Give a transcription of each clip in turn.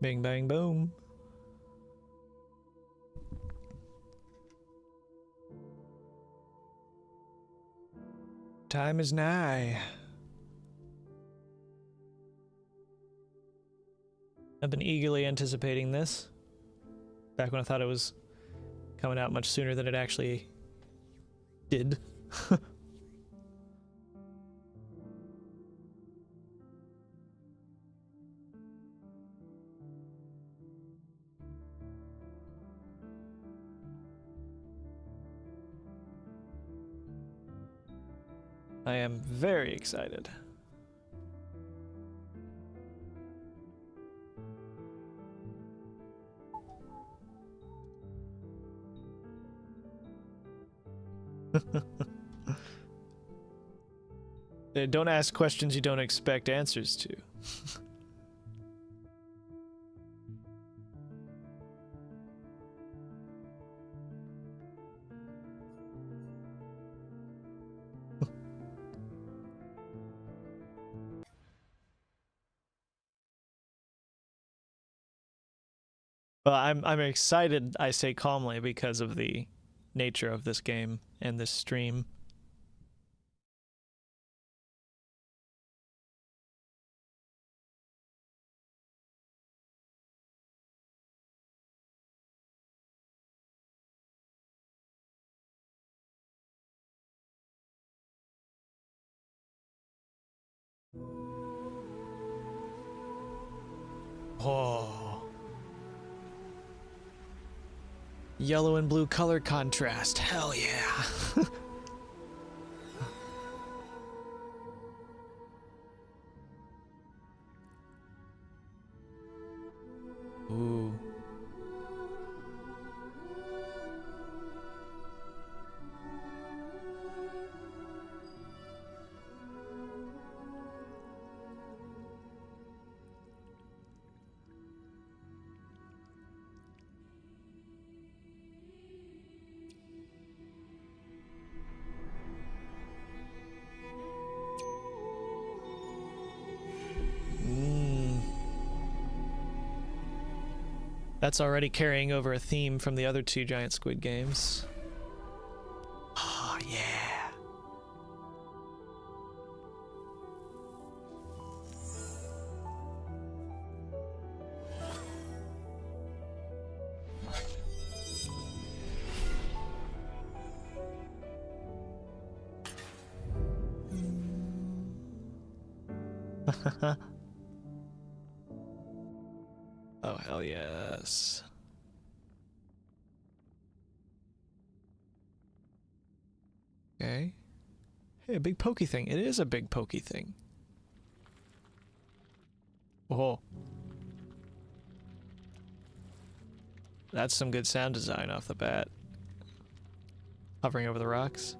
Bing, bang, boom. Time is nigh. I've been eagerly anticipating this. Back when I thought it was coming out much sooner than it actually did. I am very excited. Don't ask questions you don't expect answers to. Well, I'm excited, I say calmly, because of the nature of this game and this stream. Oh. Yellow and blue color contrast. Hell yeah. Ooh. That's already carrying over a theme from the other two Giant Squid games. Oh, yeah. Oh, hell yes. Okay. Hey, a big pokey thing. It is a big pokey thing. Oh. That's some good sound design off the bat. Hovering over the rocks.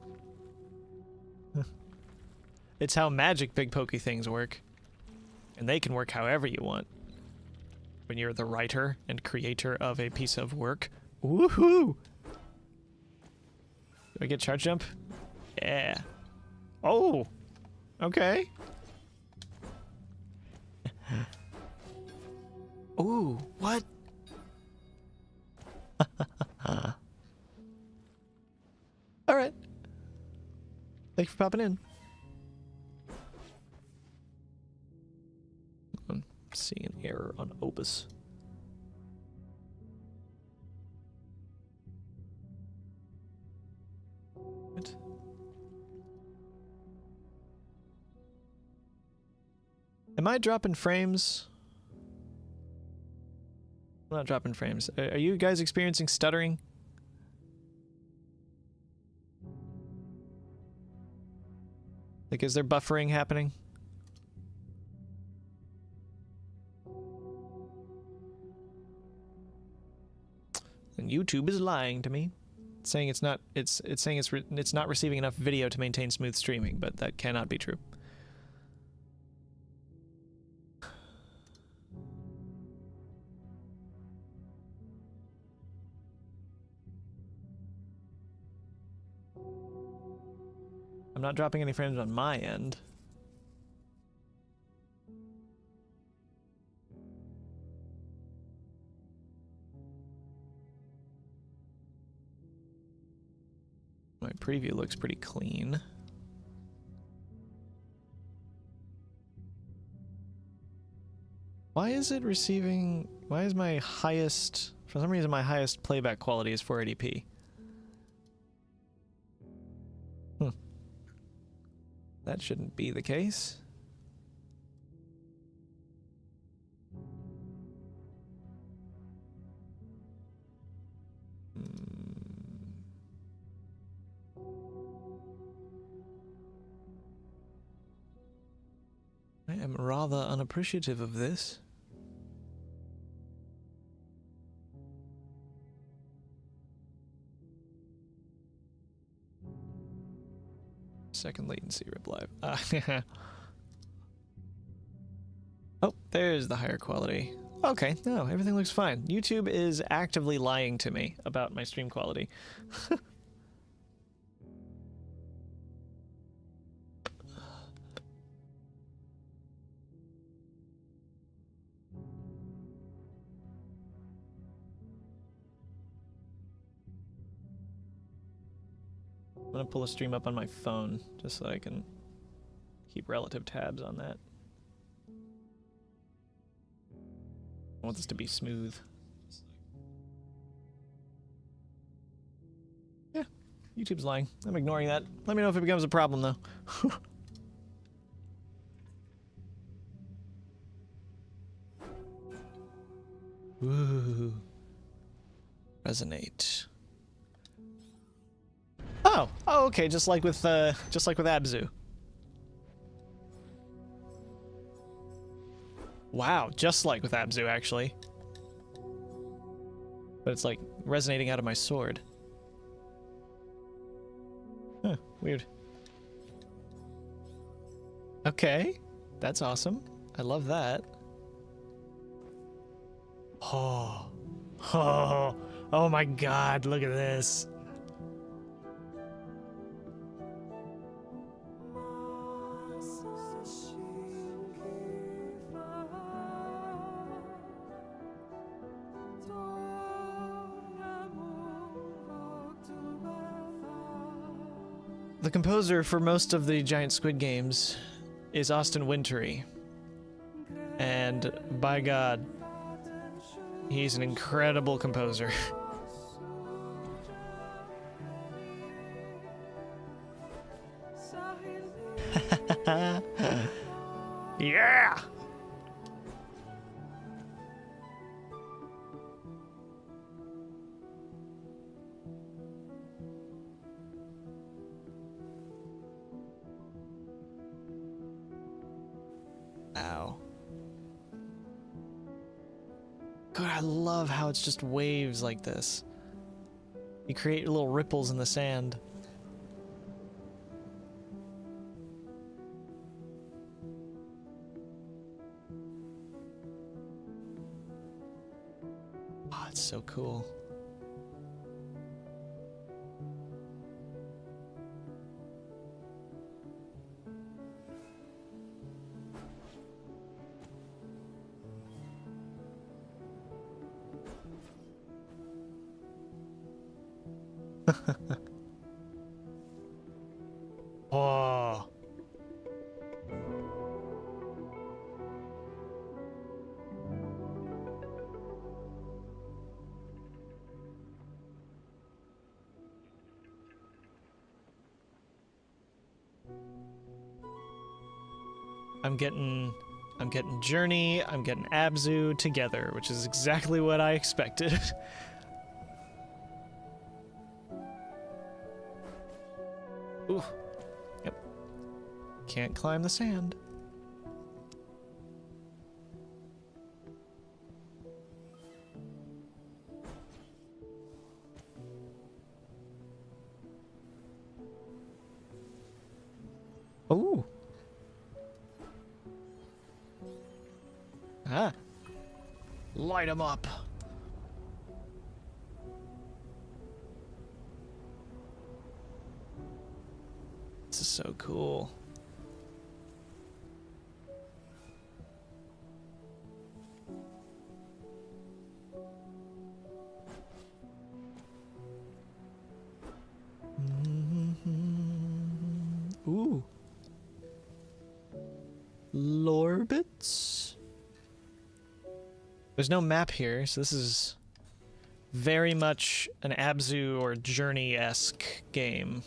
It's how magic big pokey things work. And they can work however you want. When you're the writer and creator of a piece of work. Woohoo! Do I get charge jump? Yeah. Oh! Okay. Ooh, what? Alright. Thanks for popping in. I'm seeing an error on Opus. What? Am I dropping frames? I'm not dropping frames. Are you guys experiencing stuttering? Like, is there buffering happening? And YouTube is lying to me, saying it's not. It's saying it's not receiving enough video to maintain smooth streaming, but that cannot be true. I'm not dropping any frames on my end. preview looks pretty clean. Why is it receiving... Why is my highest... For some reason, my highest playback quality is 480p. That shouldn't be the case. I am rather unappreciative of this. Second latency rip live. Oh, there's the higher quality. Okay, no, everything looks fine. YouTube is actively lying to me about my stream quality. I'm gonna pull a stream up on my phone just so I can keep relative tabs on that. I want this to be smooth. Yeah, YouTube's lying. I'm ignoring that. Let me know if it becomes a problem, though. Ooh. Resonate. Oh, okay, just like with Abzu. Wow, just like with Abzu, actually. But it's like resonating out of my sword. Huh, weird. Okay, that's awesome. I love that. Oh, oh my God, look at this. The composer for most of the Giant Squid games is Austin Wintory. And by God, he's an incredible composer. Yeah! Ow. God, I love how it's just waves like this. You create little ripples in the sand. Oh, it's so cool. Oh. I'm getting Journey, I'm getting Abzu together, which is exactly what I expected. Ooh. Yep. Can't climb the sand. Ooh. Ah. Light 'em up. This is so cool. lore bits. There's no map here, so this is very much an Abzu or Journey-esque game.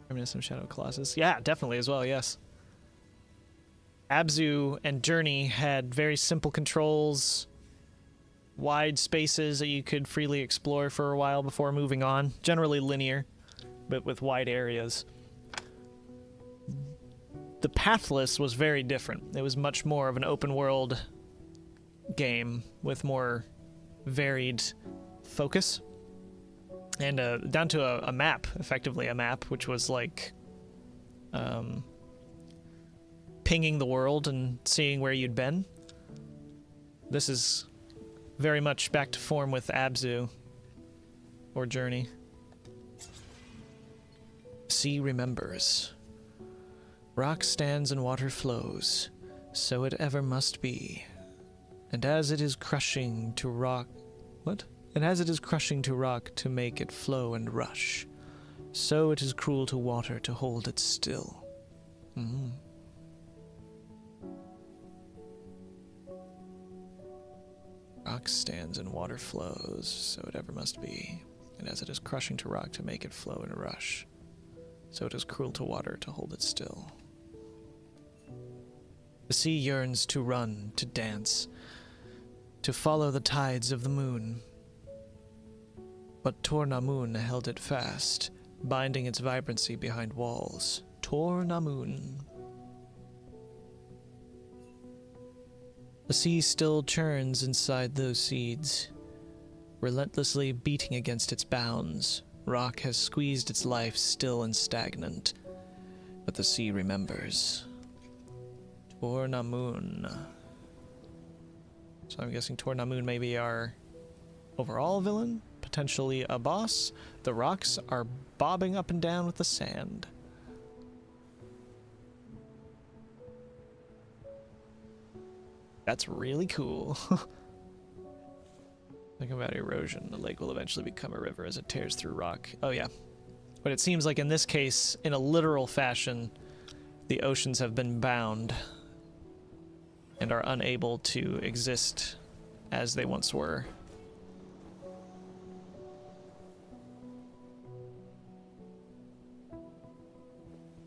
Reminiscent of Shadow Colossus. Yeah, definitely as well, yes. Abzu and Journey had very simple controls, wide spaces that you could freely explore for a while before moving on. Generally linear, but with wide areas. The Pathless was very different. It was much more of an open world game with more varied focus. And down to a map, effectively a map, which was like pinging the world and seeing where you'd been. This is very much back to form with Abzu or Journey. Sea remembers. Rock stands and water flows, so it ever must be. And as it is crushing to rock... What? And as it is crushing to rock to make it flow and rush, so it is cruel to water to hold it still. Rock stands and water flows, so it ever must be. And as it is crushing to rock to make it flow and rush, so it is cruel to water to hold it still. The sea yearns to run, to dance, to follow the tides of the moon. But Tornamun held it fast, binding its vibrancy behind walls. Tornamun. The sea still churns inside those seeds, relentlessly beating against its bounds. Rock has squeezed its life still and stagnant, but the sea remembers. Tornamun. So I'm guessing Tornamun may be our overall villain, potentially a boss. The rocks are bobbing up and down with the sand. That's really cool. Think about erosion. The lake will eventually become a river as it tears through rock. Oh yeah. But it seems like in this case, in a literal fashion, the oceans have been bound and are unable to exist as they once were.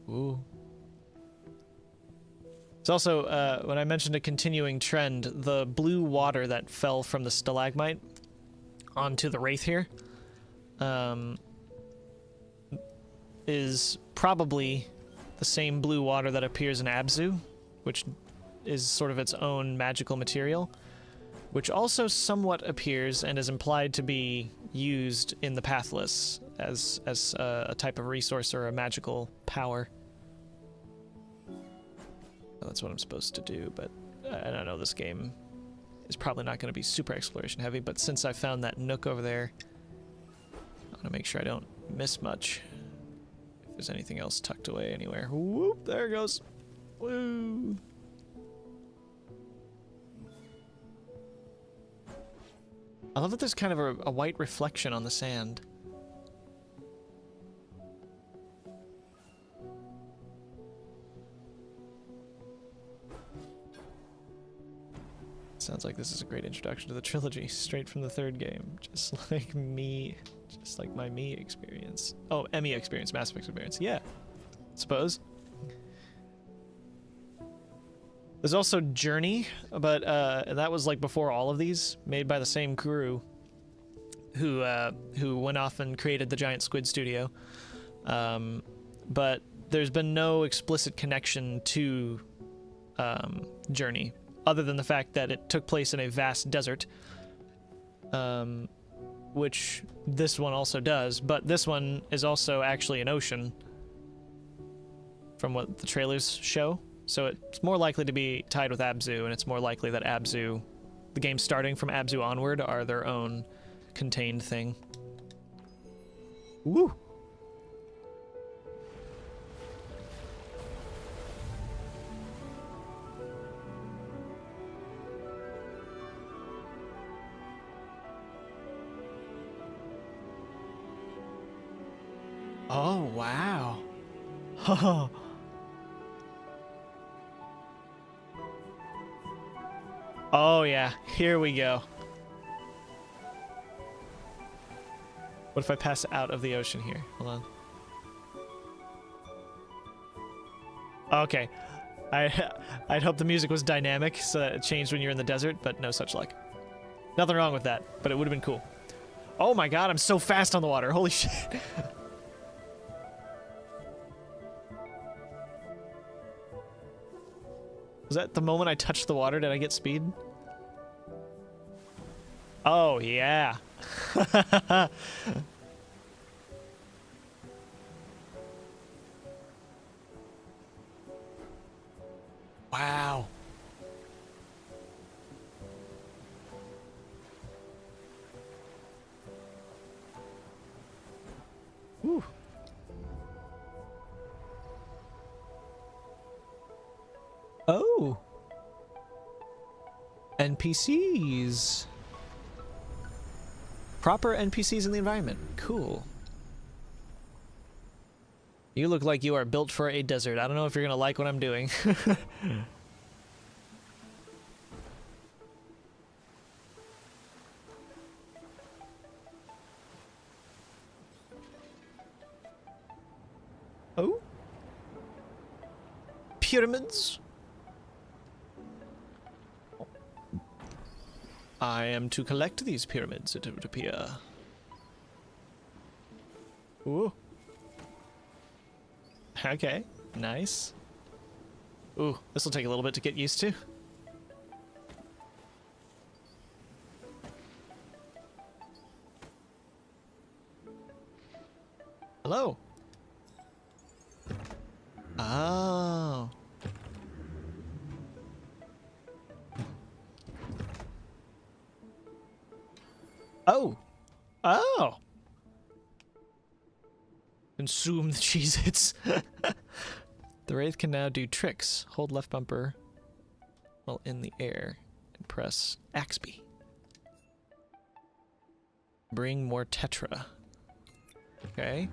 Ooh. It's also, when I mentioned a continuing trend, the blue water that fell from the stalagmite onto the Wraith here is probably the same blue water that appears in Abzu, which is sort of its own magical material, which also somewhat appears and is implied to be used in the Pathless as a type of resource or a magical power. Well, that's what I'm supposed to do, but I don't know, this game is probably not going to be super exploration heavy, but since I found that nook over there, I want to make sure I don't miss much. If there's anything else tucked away anywhere. Whoop, there it goes. Woo! I love that there's kind of a white reflection on the sand. Sounds like this is a great introduction to the trilogy, straight from the third game. Just like me, just like my me experience. Oh, ME experience, Mass Effect experience. Yeah, suppose. There's also Journey, but that was like before all of these, made by the same crew who went off and created the Giant Squid Studio. But there's been no explicit connection to Journey, other than the fact that it took place in a vast desert, which this one also does, but this one is also actually an ocean, from what the trailers show. So it's more likely to be tied with Abzu, and it's more likely that Abzu, the games starting from Abzu onward, are their own contained thing. Woo! Oh, wow. Oh yeah, here we go. What if I pass out of the ocean here? Hold on. Okay. I'd hope the music was dynamic so that it changed when you're in the desert, but no such luck. Nothing wrong with that, but it would have been cool. Oh my god, I'm so fast on the water. Holy shit. Was that the moment I touched the water? Did I get speed? Oh, yeah. Wow. Whew. Oh. NPCs. Proper NPCs in the environment. Cool. You look like you are built for a desert. I don't know if you're gonna like what I'm doing. Oh? Pyramids? I am to collect these pyramids, it would appear. Ooh. Okay, nice. Ooh, this will take a little bit to get used to. Hello. Oh. Oh. Oh. Consume the Cheez-Its. The Wraith can now do tricks. Hold left bumper while in the air and press Axby. Bring more Tetra. Okay.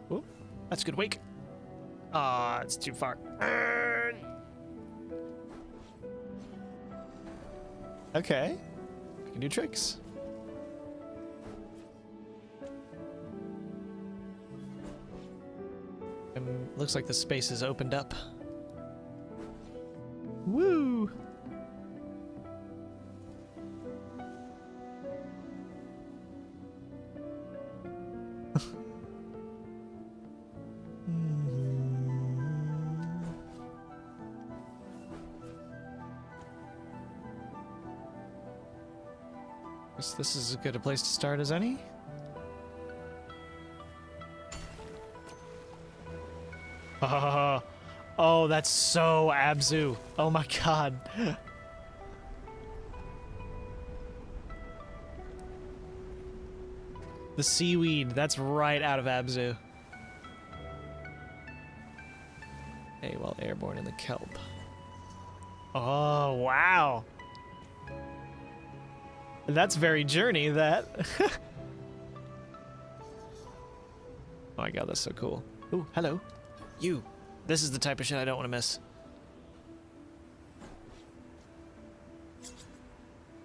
Oh, that's a good wake. Ah, it's too far. Okay. I can do tricks. Looks like the space is opened up. Woo! Guess this is as good a place to start as any. Oh, that's so Abzu. Oh my god. The seaweed, that's right out of Abzu. Hey, while airborne in the kelp. Oh, wow. That's very Journey, that. Oh my god, that's so cool. Ooh, hello. You. This is the type of shit I don't want to miss.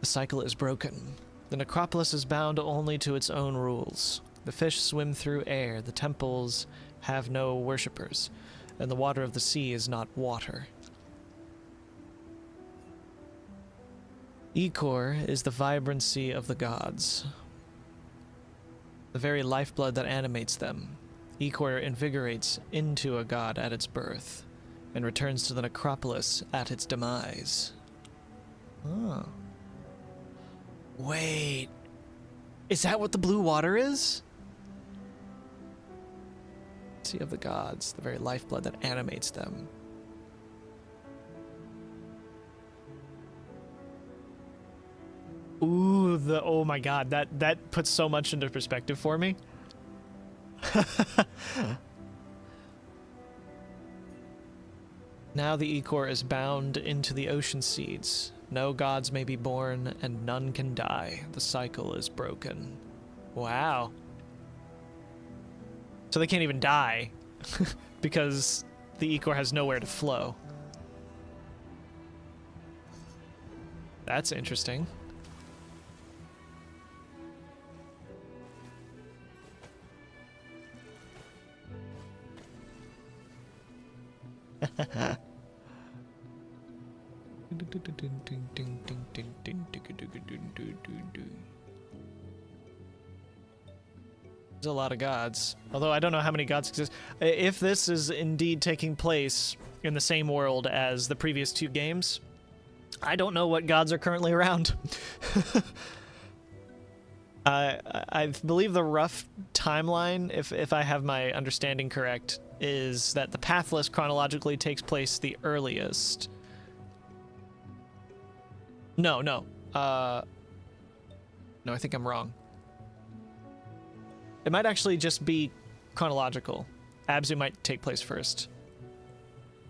The cycle is broken. The necropolis is bound only to its own rules. The fish swim through air, the temples have no worshippers, and the water of the sea is not water. Icor is the vibrancy of the gods, the very lifeblood that animates them. Icor invigorates into a god at its birth, and returns to the necropolis at its demise. Oh. Wait. Is that what the blue water is? Sea of the gods, the very lifeblood that animates them. Ooh, oh my god, that puts so much into perspective for me. Now the Icor is bound into the ocean seeds. No gods may be born, and none can die. The cycle is broken. Wow. So they can't even die, because the Icor has nowhere to flow. That's interesting. There's a lot of gods. Although I don't know how many gods exist. If this is indeed taking place in the same world as the previous two games, I don't know what gods are currently around. I believe the rough timeline, if I have my understanding correct, is that the Pathless chronologically takes place the earliest. No. No, I think I'm wrong. It might actually just be chronological. Abzu might take place first.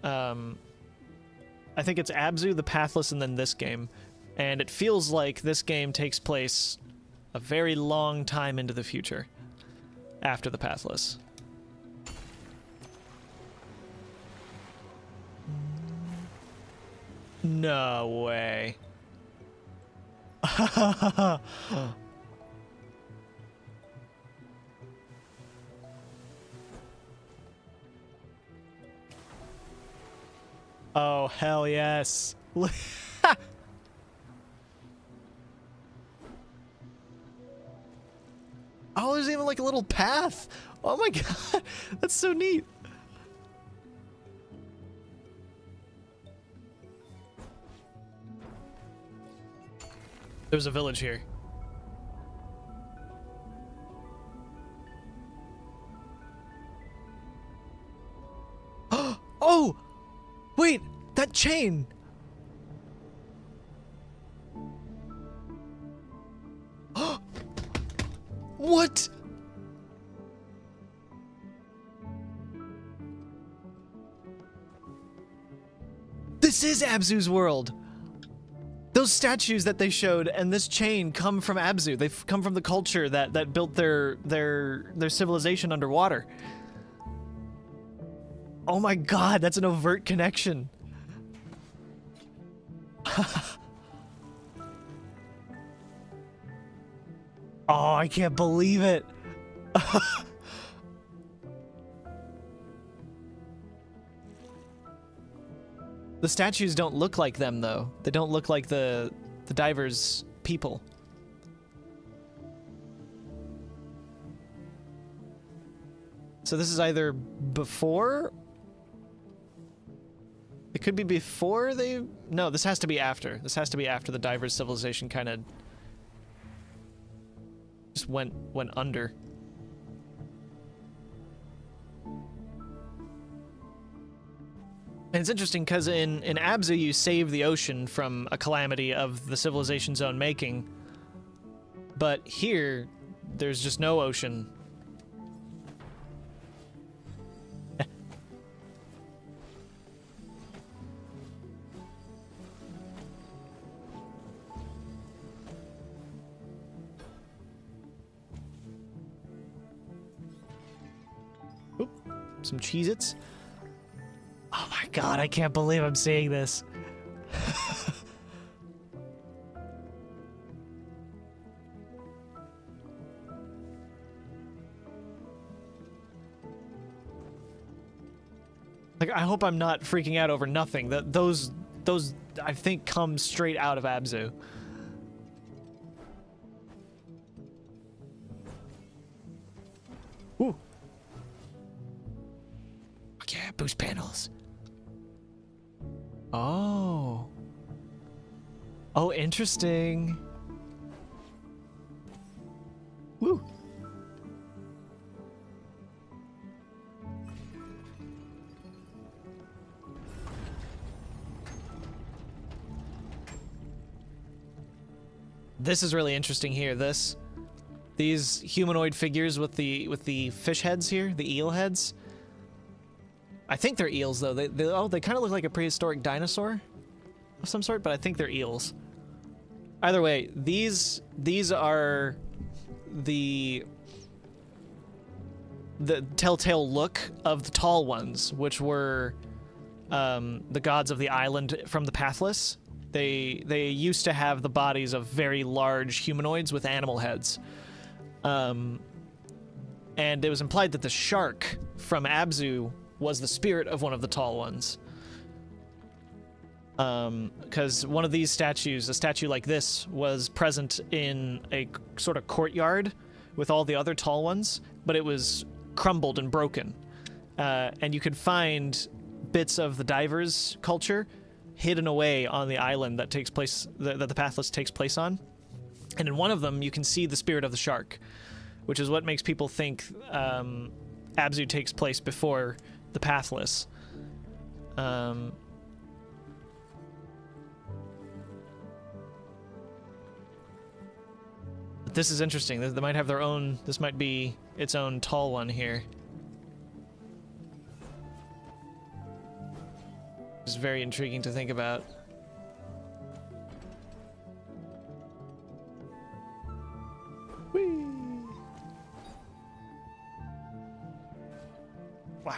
I think it's Abzu, the Pathless, and then this game. And it feels like this game takes place a very long time into the future after the Pathless. No way. Oh, hell yes. Oh, there's even like a little path. Oh my god, that's so neat. There's a village here. Oh! Wait, that chain! What? This is Abzu's world! Those statues that they showed and this chain come from Abzu. They've come from the culture that built their civilization underwater. Oh my god, that's an overt connection. Oh, I can't believe it. The statues don't look like them, though. They don't look like the divers' people. So this is either before... It could be before they... No, this has to be after. This has to be after the divers' civilization kind of... just went under. And it's interesting because in Abzu you save the ocean from a calamity of the civilization's own making. But here, there's just no ocean. Oop, some Cheez-Its. Oh my god, I can't believe I'm seeing this. Like, I hope I'm not freaking out over nothing. Those I think come straight out of Abzu. Ooh. Okay, boost panels. Oh. Oh, interesting. Woo. This is really interesting here. These humanoid figures with the fish heads here, the eel heads. I think they're eels though. They kind of look like a prehistoric dinosaur of some sort, but I think they're eels. Either way, these are the telltale look of the tall ones, which were the gods of the island from the Pathless. They used to have the bodies of very large humanoids with animal heads. And it was implied that the shark from Abzu was the spirit of one of the tall ones. Because one of these statues, a statue like this, was present in a sort of courtyard with all the other tall ones, but it was crumbled and broken. And you could find bits of the divers' culture hidden away on the island that takes place, that the Pathless takes place on. And in one of them, you can see the spirit of the shark, which is what makes people think Abzu takes place before the Pathless. But this is interesting. They might have their own. This might be its own tall one here. It's very intriguing to think about. Whee! Wow.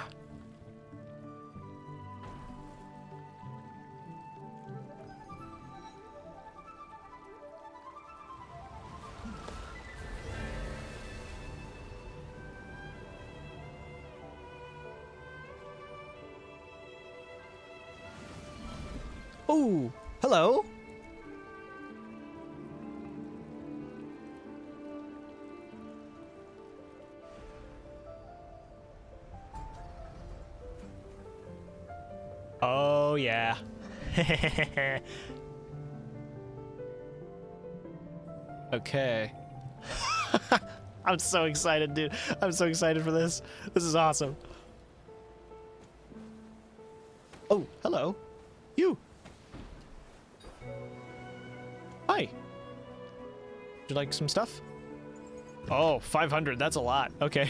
Oh, hello. Oh, yeah. Okay. I'm so excited, dude. I'm so excited for this. This is awesome. Oh, hello. You. Hi. Would you like some stuff? Oh, 500. That's a lot. Okay.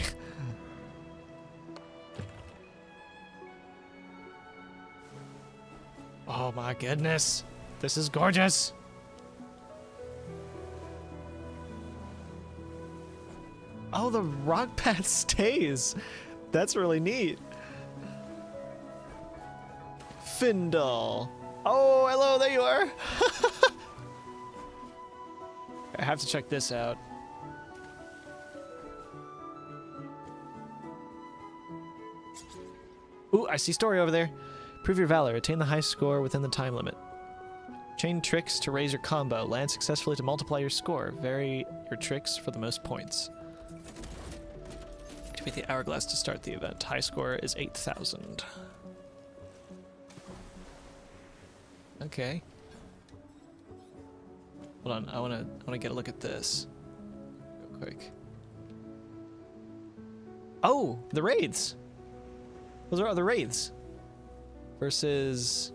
Oh my goodness. This is gorgeous. Oh, the rock path stays. That's really neat. Findle. Oh, hello, there you are. I have to check this out. Ooh, I see story over there. Prove your valor. Attain the high score within the time limit. Chain tricks to raise your combo. Land successfully to multiply your score. Vary your tricks for the most points. Activate the hourglass to start the event. High score is 8,000. Okay. Hold on, I wanna get a look at this real quick. Oh, the raids. Those are other raids. Versus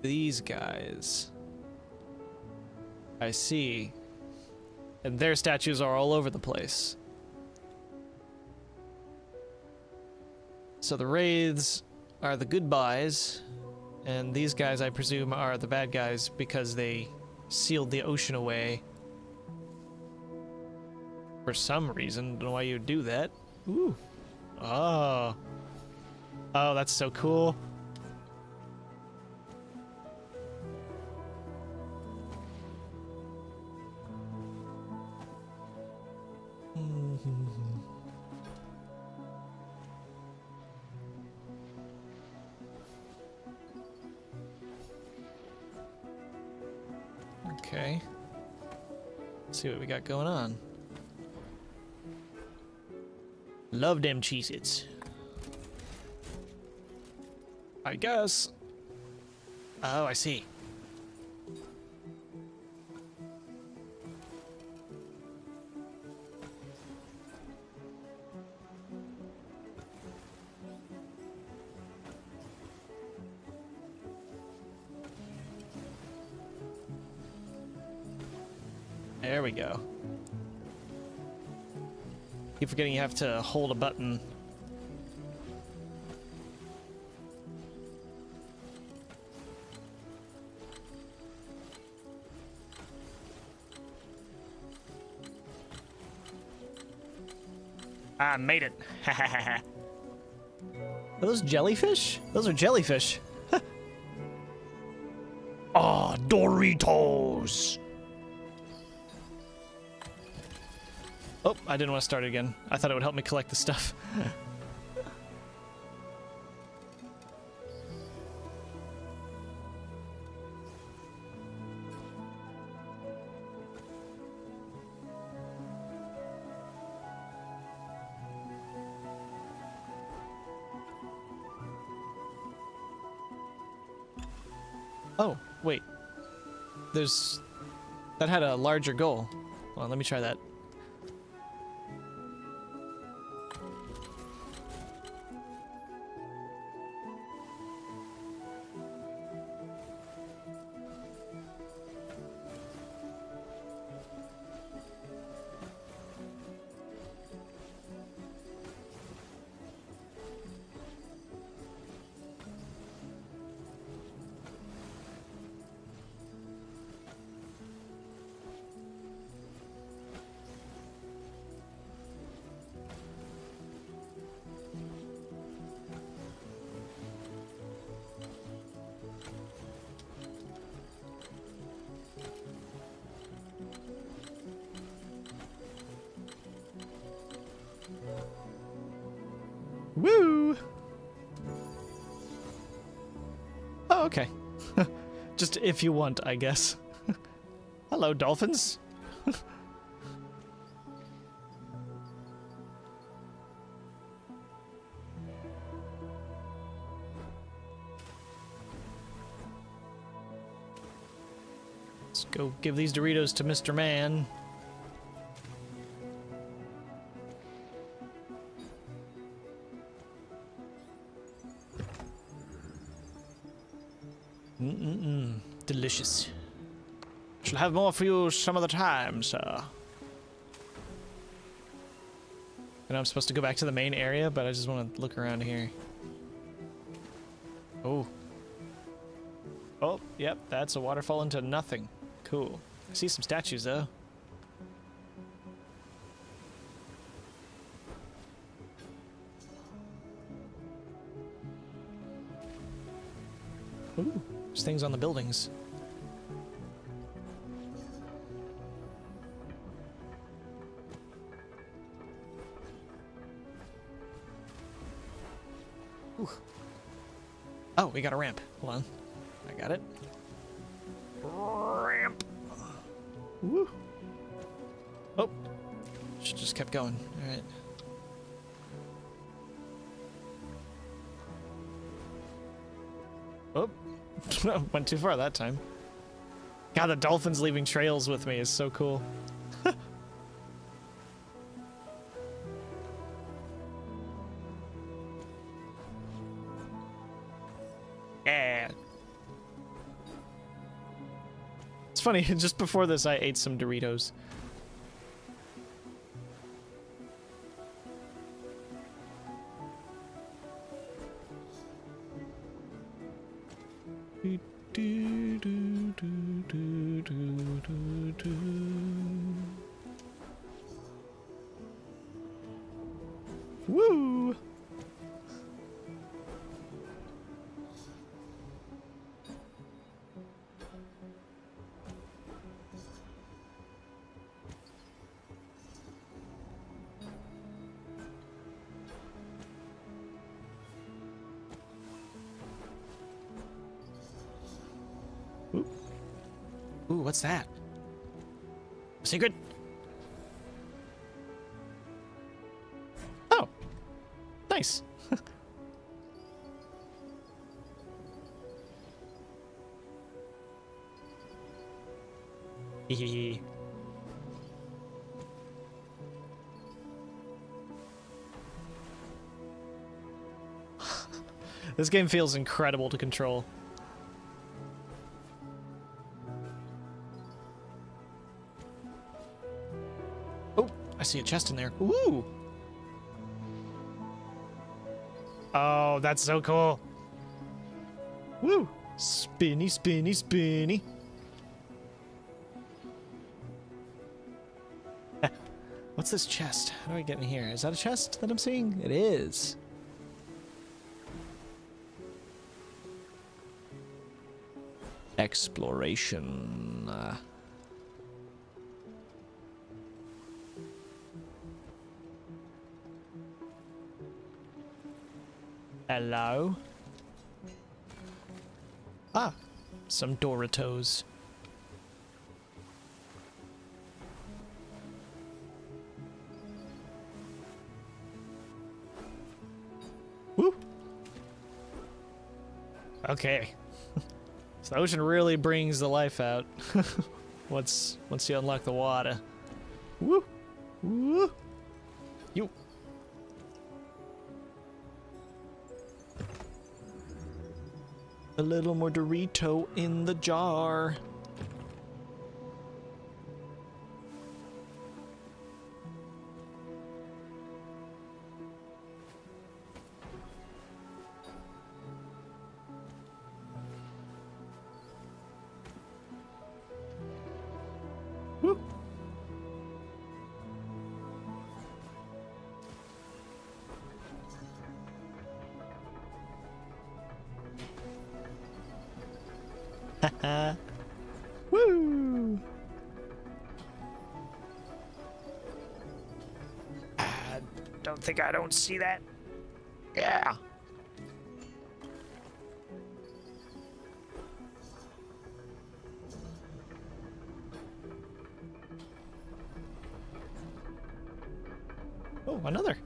these guys. I see. And their statues are all over the place. So the wraiths are the good guys, and these guys, I presume, are the bad guys because they sealed the ocean away. For some reason. Don't know why you would do that. Ooh. Oh. Oh, that's so cool. Okay. Let's see what we got going on. Love them Cheez-Its. I guess. Oh, I see. There we go. Keep forgetting you have to hold a button. I made it. Are those jellyfish? Those are jellyfish. Ah, Doritos. Oh, I didn't want to start it again. I thought it would help me collect the stuff. Oh, wait. That had a larger goal. Hold on, let me try that. Woo! Oh, okay. Just if you want, I guess. Hello, dolphins. Let's go give these Doritos to Mr. Man. Delicious. Shall have more for you some other time, sir. And I'm supposed to go back to the main area, but I just want to look around here. Oh. Oh, yep, that's a waterfall into nothing. Cool. I see some statues, though. Ooh, there's things on the buildings. Ooh. Oh, we got a ramp. Hold on. I got it. Ramp. Woo. Oh. Should just kept going. All right. Oh. Went too far that time. God, the dolphins leaving trails with me is so cool. Yeah. It's funny, just before this I ate some Doritos. Woo! Ooh, what's that? Secret? Oh. Nice. Hehehe. This game feels incredible to control. I see a chest in there. Ooh! Oh, that's so cool. Woo! Spinny, spinny, spinny. What's this chest? How do I get in here? Is that a chest that I'm seeing? It is. Exploration. Hello? Ah, some Doritos. Woo! Okay. So the ocean really brings the life out once you unlock the water. Woo! Woo! You. A little more Dorito in the jar. Woo. Haha. Woo! Don't think I don't see that. Yeah. Oh, another.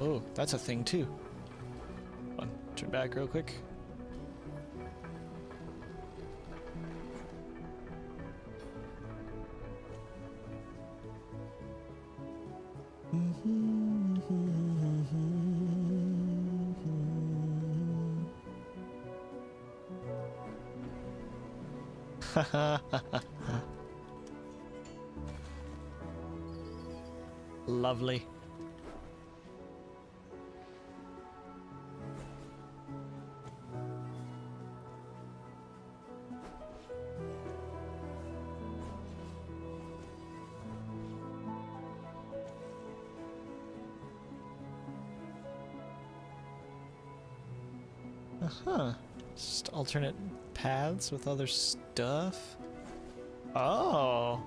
Oh, that's a thing too. Hold on, turn back real quick. Lovely. Uh-huh. Just alternate paths with other stuff. Oh.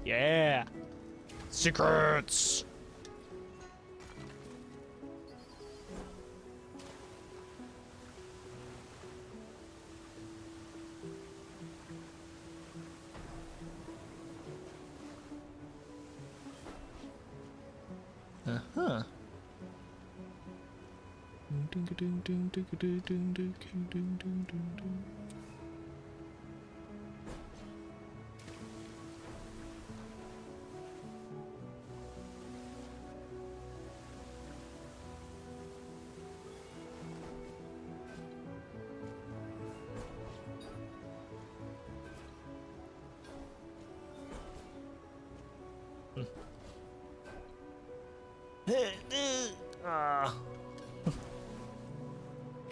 Yeah. Secrets. Uh-huh.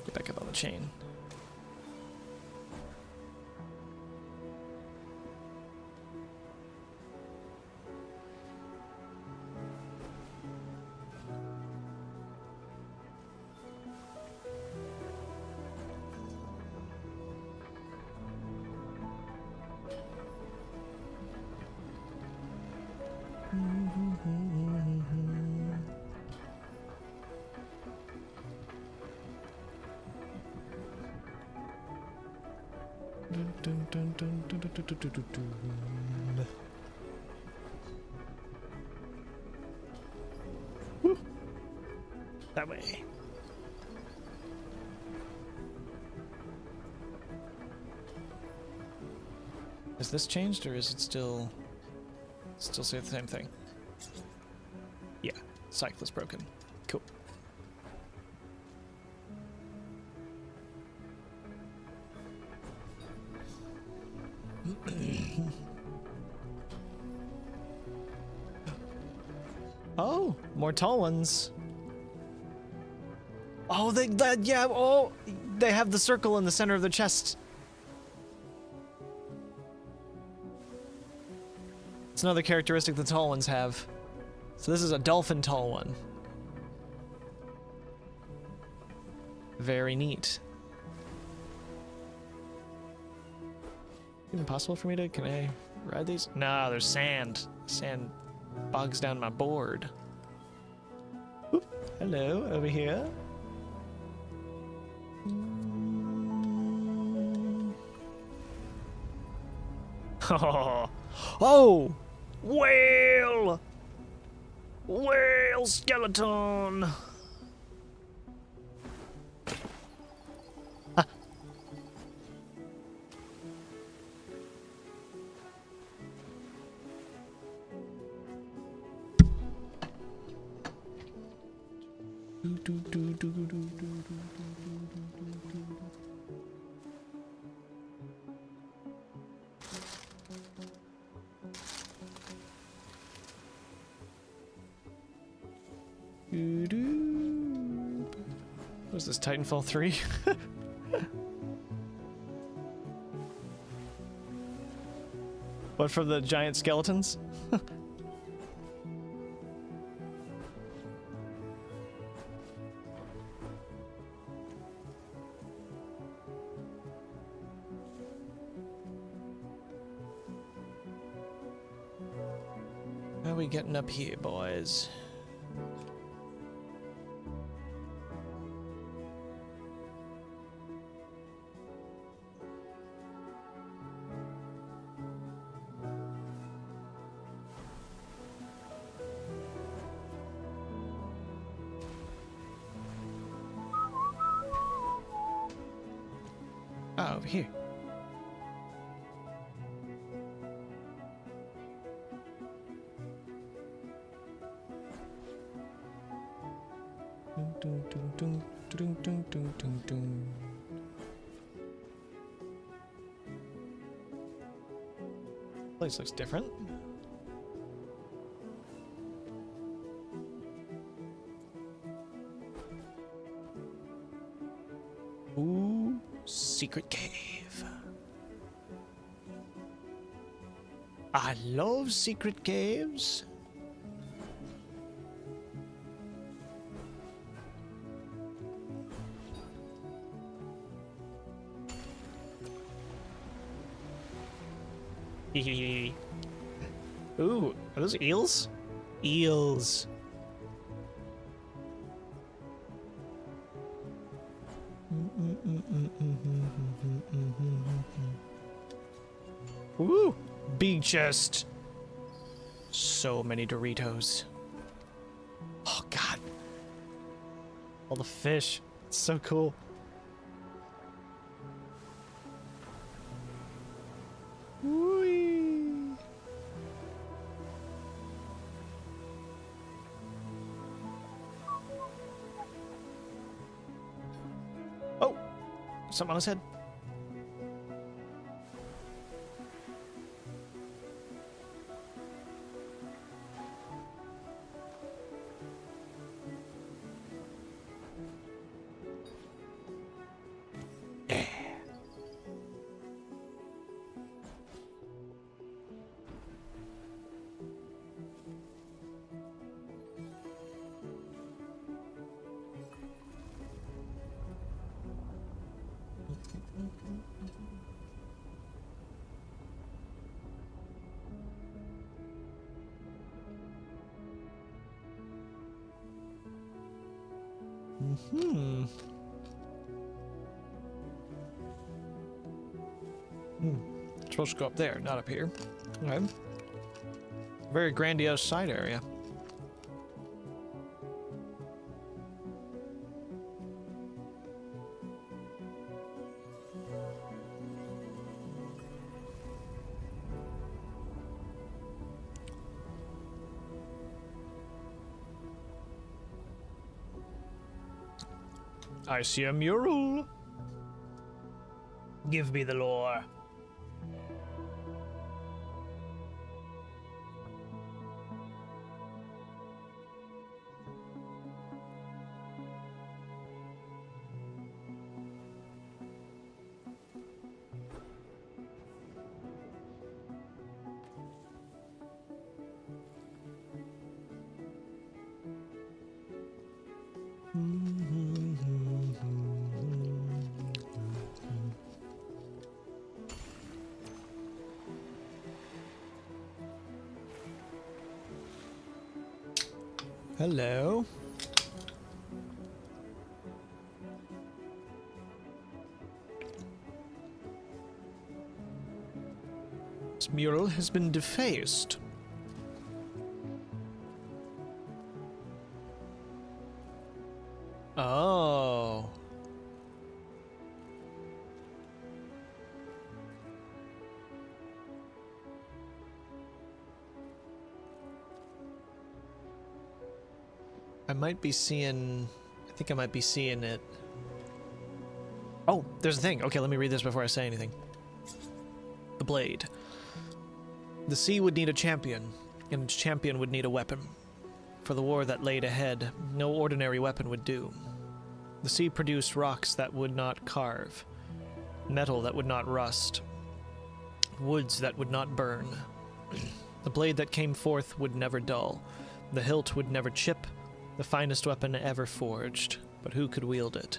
Get back up on the chain. Woo. That way. Has this changed, or is it still say the same thing? Cyclist broken. Cool. Oh, more tall ones. Oh, yeah, oh, they have the circle in the center of the chest. It's another characteristic the tall ones have. So this is a dolphin tall one. Very neat. Even possible for me to, can I ride these? No, there's sand. Sand bogs down my board. Oop, hello, over here. Oh! Whale! Whale skeleton! Ah. What is this, Titanfall 3? What, from the giant skeletons? How are we getting up here, boys? Oh, over here. Place looks different. Ooh, secret cave. I love secret caves. Ooh, are those eels? Eels. Ooh, big chest. So many Doritos. Oh God. All the fish. It's so cool. Whee. Oh, something on his head. Supposed to go up there, not up here. Okay. Very grandiose side area. I see a mural. Give me the lore. Hello. This mural has been defaced. Oh. I might be seeing... I think I might be seeing it. Oh, there's a thing. Okay, let me read this before I say anything. The blade. The sea would need a champion, and its champion would need a weapon. For the war that laid ahead, no ordinary weapon would do. The sea produced rocks that would not carve, metal that would not rust, woods that would not burn. The blade that came forth would never dull. The hilt would never chip, the finest weapon ever forged. But who could wield it?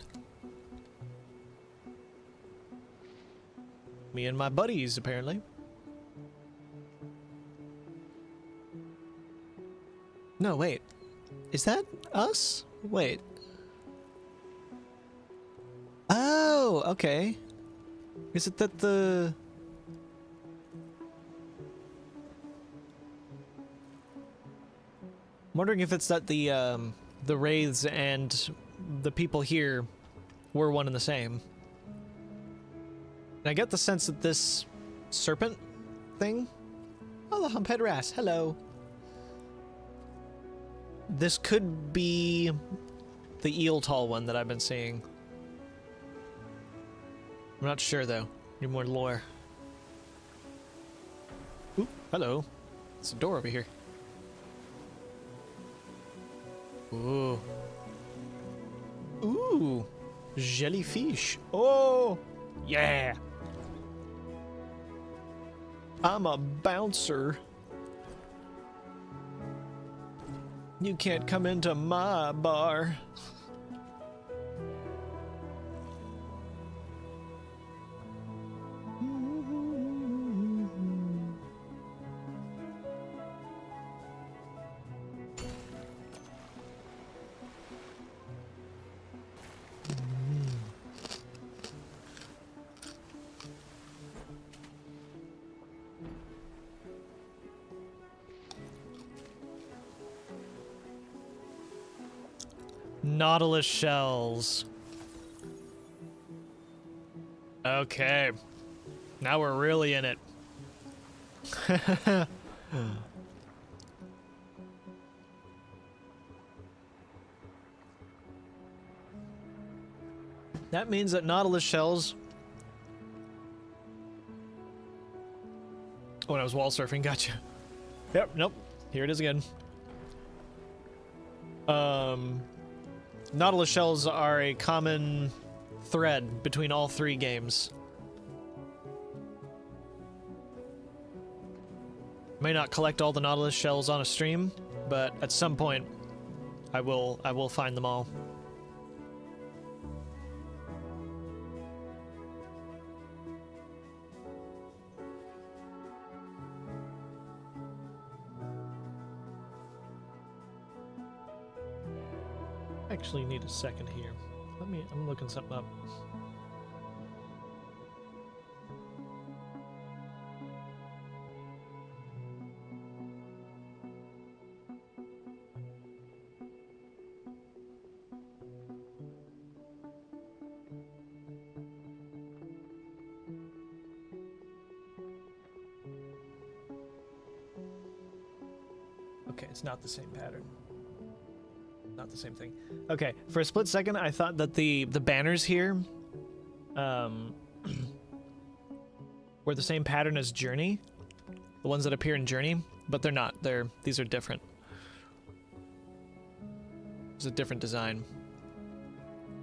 Me and my buddies, apparently. No, wait. Is that us? Wait. Oh, okay. Is it that the... I'm wondering if it's that the wraiths and the people here were one and the same. And I get the sense that this serpent thing... Oh, the humphead wrasse, hello. This could be the eel tall one that I've been seeing. I'm not sure, though. Need more lore. Ooh, hello. It's a door over here. Ooh. Ooh. Jellyfish. Oh, yeah. I'm a bouncer. You can't come into my bar. Nautilus shells. Okay. Now we're really in it. That means that Nautilus shells... Oh, and I was wall surfing, gotcha. Yep, nope. Here it is again. Nautilus shells are a common thread between all three games. May not collect all the Nautilus shells on a stream, but at some point I will find them all. Actually need a second here. I'm looking something up. Okay, it's not the same pattern. Not the same thing. Okay, for a split second, I thought that the banners here, were the same pattern as Journey, the ones that appear in Journey, but they're not. These are different. It's a different design.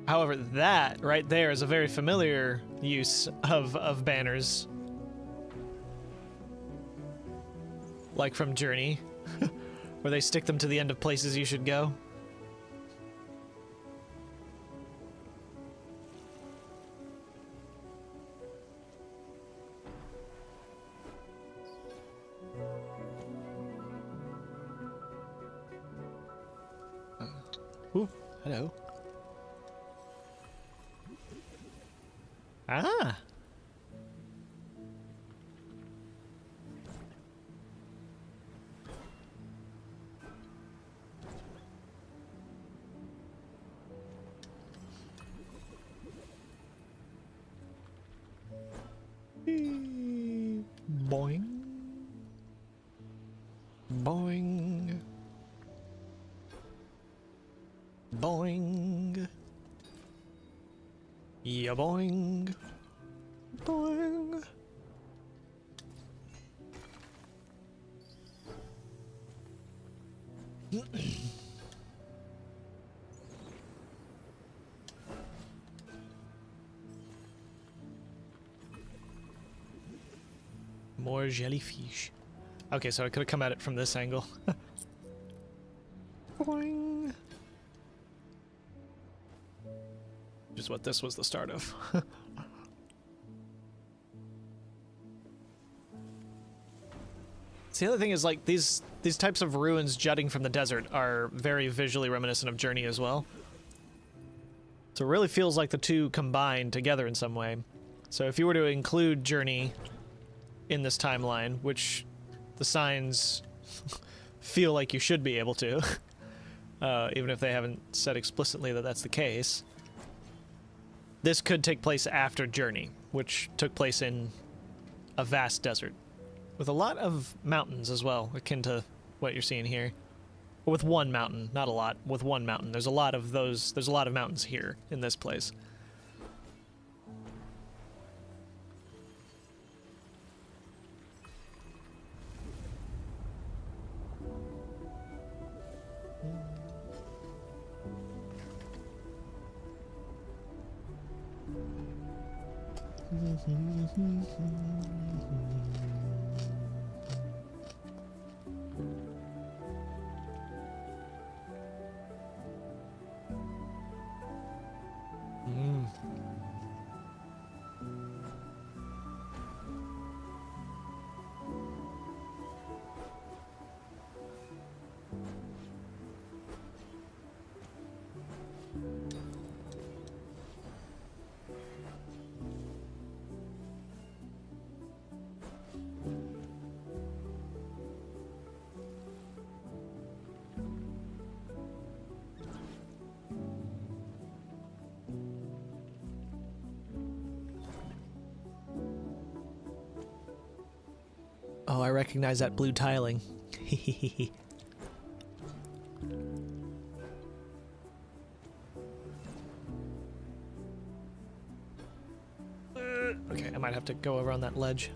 However, that right there is a very familiar use of banners, like from Journey, where they stick them to the end of places you should go. Ooh, hello. Ah. Boing. Boing. Boing. Yeah, boing. Boing. More jellyfish. Okay, so I could have come at it from this angle. Boing. Which is what this was the start of. See, the other thing is, like, these types of ruins jutting from the desert are very visually reminiscent of Journey as well. So it really feels like the two combined together in some way. So if you were to include Journey in this timeline, which the signs feel like you should be able to, even if they haven't said explicitly that that's the case, this could take place after Journey, which took place in a vast desert, with a lot of mountains as well, akin to what you're seeing here. With one mountain, not a lot, with one mountain. There's a lot of those, there's a lot of mountains here in this place. Oh, I recognize that blue tiling. Okay, I might have to go over on that ledge.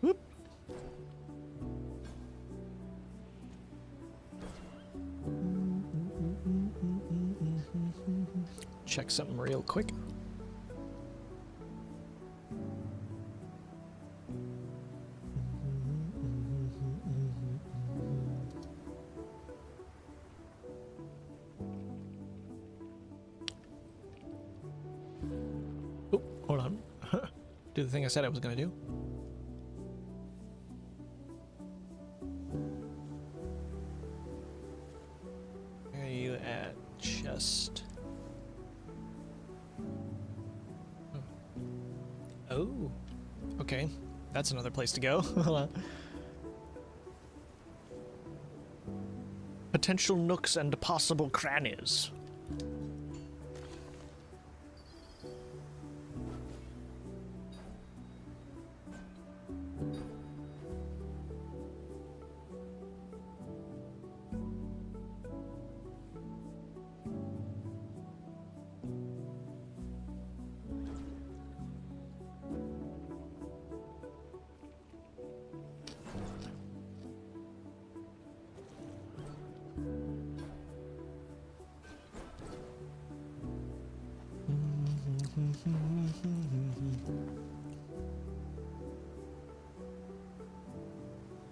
Whoop. Check something real quick. Oh, hold on. Do the thing I said I was gonna do. Where are you at? Chest. Oh, okay. That's another place to go. Hold on. potential nooks and possible crannies.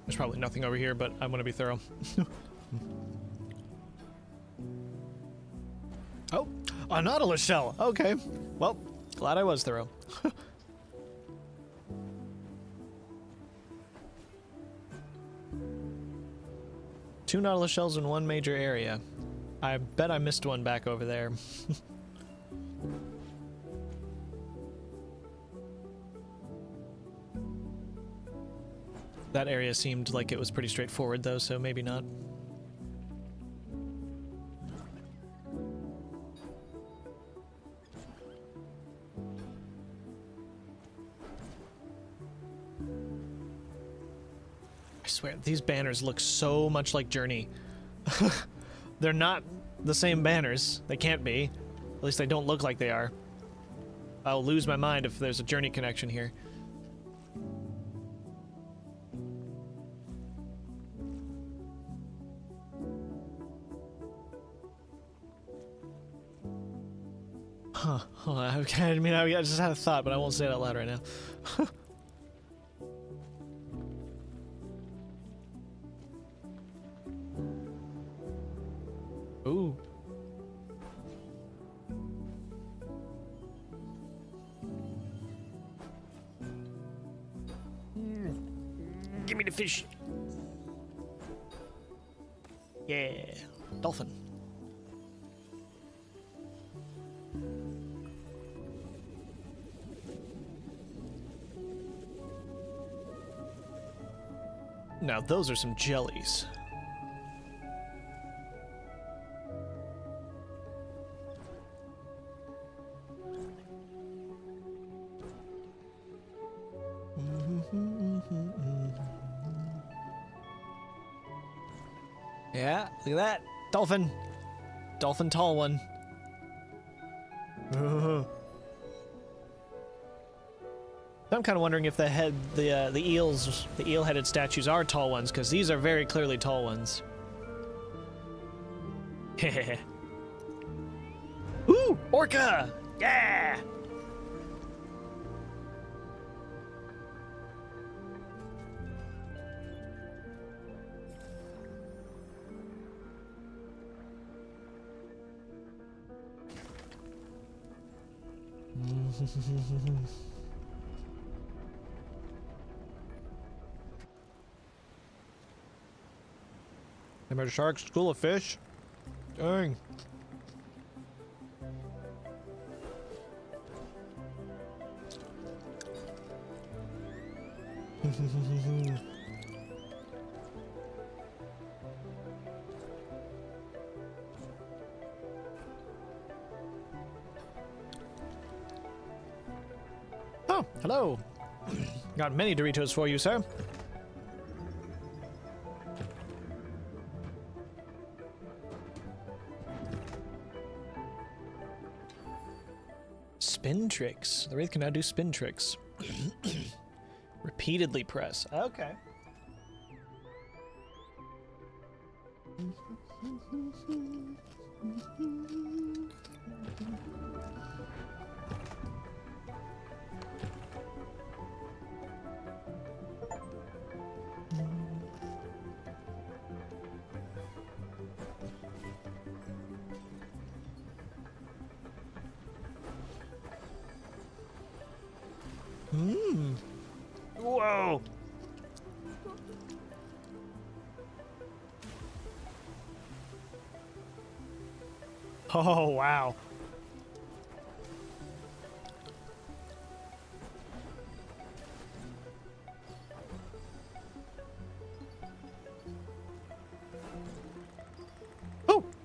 There's probably nothing over here, but I want to be thorough. Oh, a Nautilus shell. Okay. Well, glad I was thorough. Two Nautilus shells in one major area. I bet I missed one back over there. That area seemed like it was pretty straightforward, though, so maybe not. I swear, these banners look so much like Journey. They're not the same banners. They can't be. At least they don't look like they are. I'll lose my mind if there's a Journey connection here. Huh. Hold on. Okay, I mean, I just had a thought, but I won't say it out loud right now. Ooh. Give me the fish. Yeah. Dolphin. Now, those are some jellies. Yeah, look at that. Dolphin. Dolphin tall one. I'm kind of wondering if the eels, the eel-headed statues are tall ones, because these are very clearly tall ones. Ooh, orca! Yeah! Hammerhead shark, school of fish. Dang. Oh, hello. Got many Doritos for you, sir. Spin tricks. The Wraith can now do spin tricks. Repeatedly press. Okay. Whoa. Oh, wow.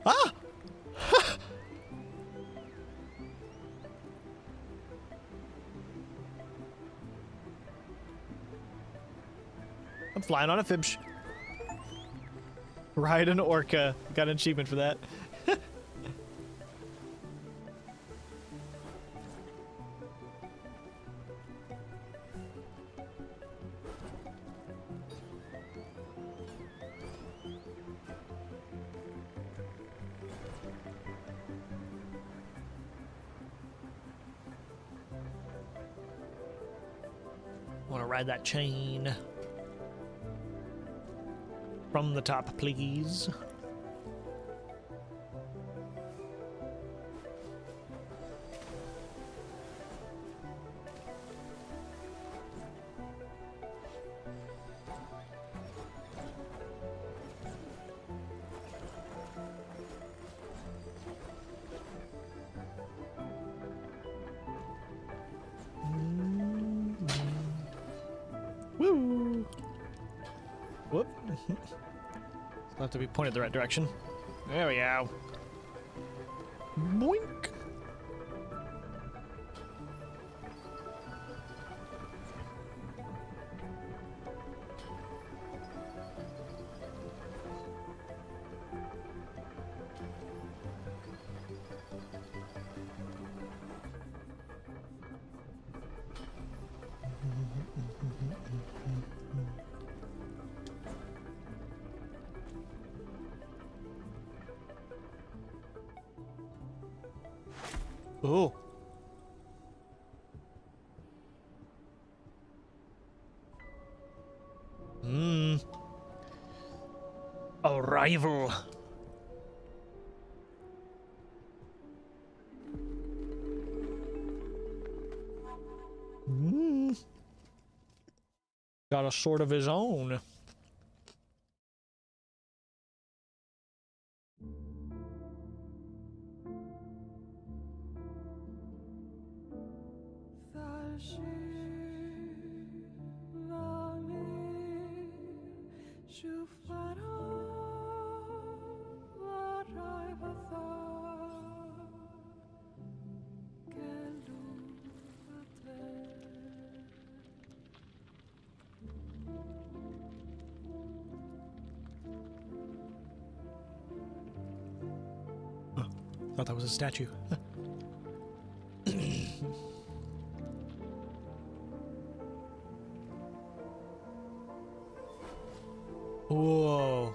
Ah! I'm flying on a fibsh. Ride an orca. Got an achievement for that. Want to ride that chain. From the top, please. Woo! Whoop. Still have to be pointed the right direction. There we go. Boink! Oh. Arrival. Got a sword of his own. Thought that was a statue. Whoa.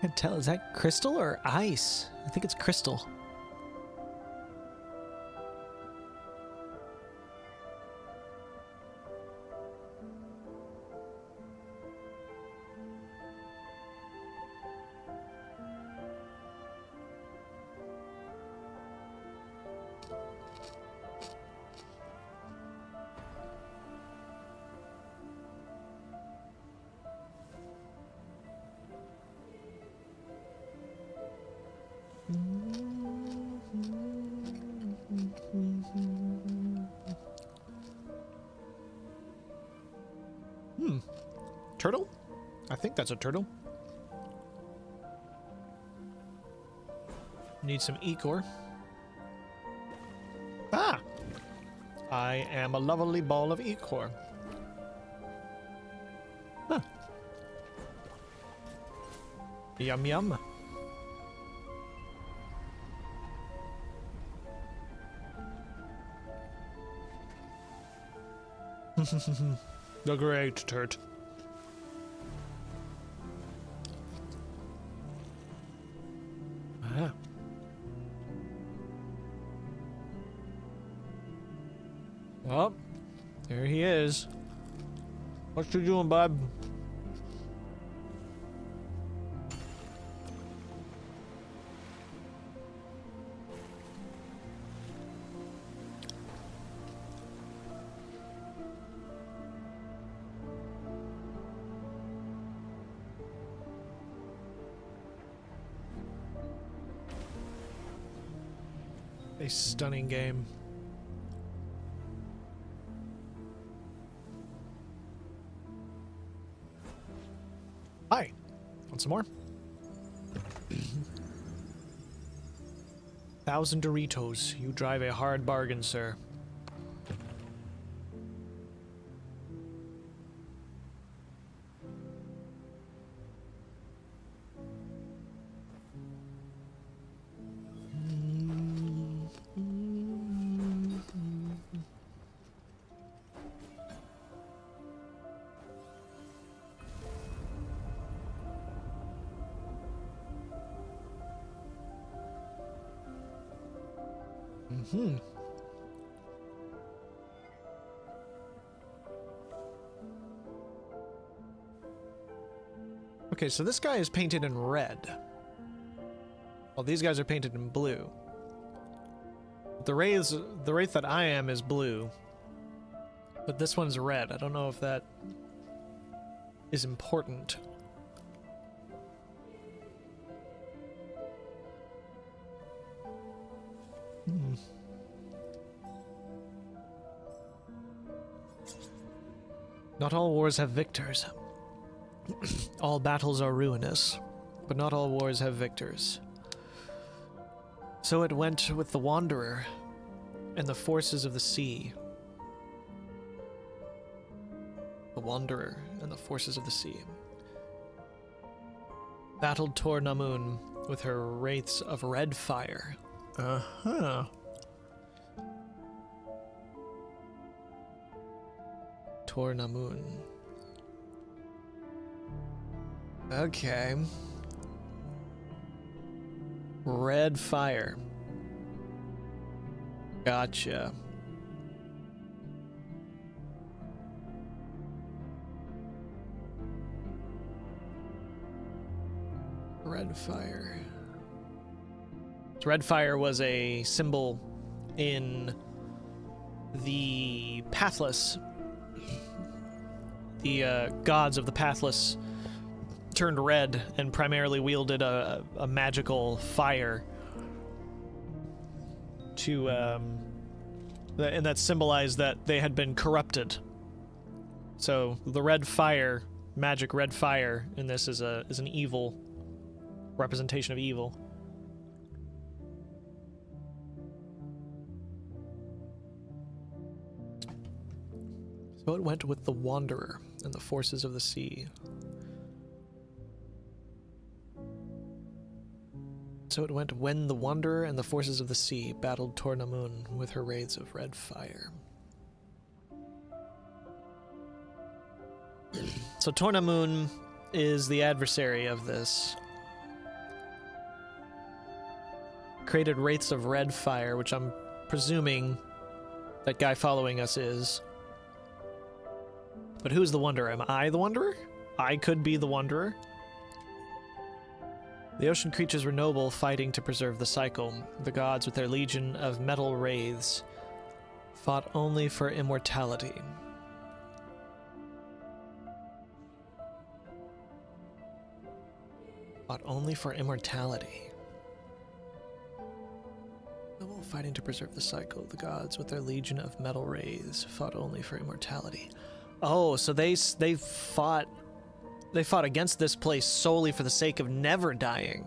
Can't tell, is that crystal or ice? I think it's crystal. Turtle? I think that's a turtle. Need some Ecor. Ah! I am a lovely ball of Ecor. Huh. Yum yum. The great turt. Ah. Well, there he is. What you doing, bud? A stunning game. Want some more? 1,000 Doritos. You drive a hard bargain, sir. Okay, so this guy is painted in red. Well, these guys are painted in blue. The wraith that I am is blue. But this one's red. I don't know if that is important. Not all wars have victors. All battles are ruinous, but not all wars have victors. So it went with the Wanderer and the forces of the sea. The Wanderer and the forces of the sea battled Tor Namun with her wraiths of red fire. Uh-huh. Tor Namun. Okay. Red fire. Gotcha. Red fire. So red fire was a symbol in the Pathless. The gods of the Pathless turned red and primarily wielded a magical fire to and that symbolized that they had been corrupted. So the red fire, magic red fire in this is an evil representation of evil. So it went with the Wanderer and the forces of the sea. So it went when the Wanderer and the forces of the sea battled Tor Namun with her wraiths of red fire. So Tor Namun is the adversary of this. Created wraiths of red fire, which I'm presuming that guy following us is. But who's the Wanderer? Am I the Wanderer? I could be the Wanderer. The ocean creatures were noble, fighting to preserve the cycle. The gods, with their legion of metal wraiths, fought only for immortality. Fought only for immortality. Noble, fighting to preserve the cycle. The gods, with their legion of metal wraiths, fought only for immortality. Oh, so they fought against this place solely for the sake of never dying.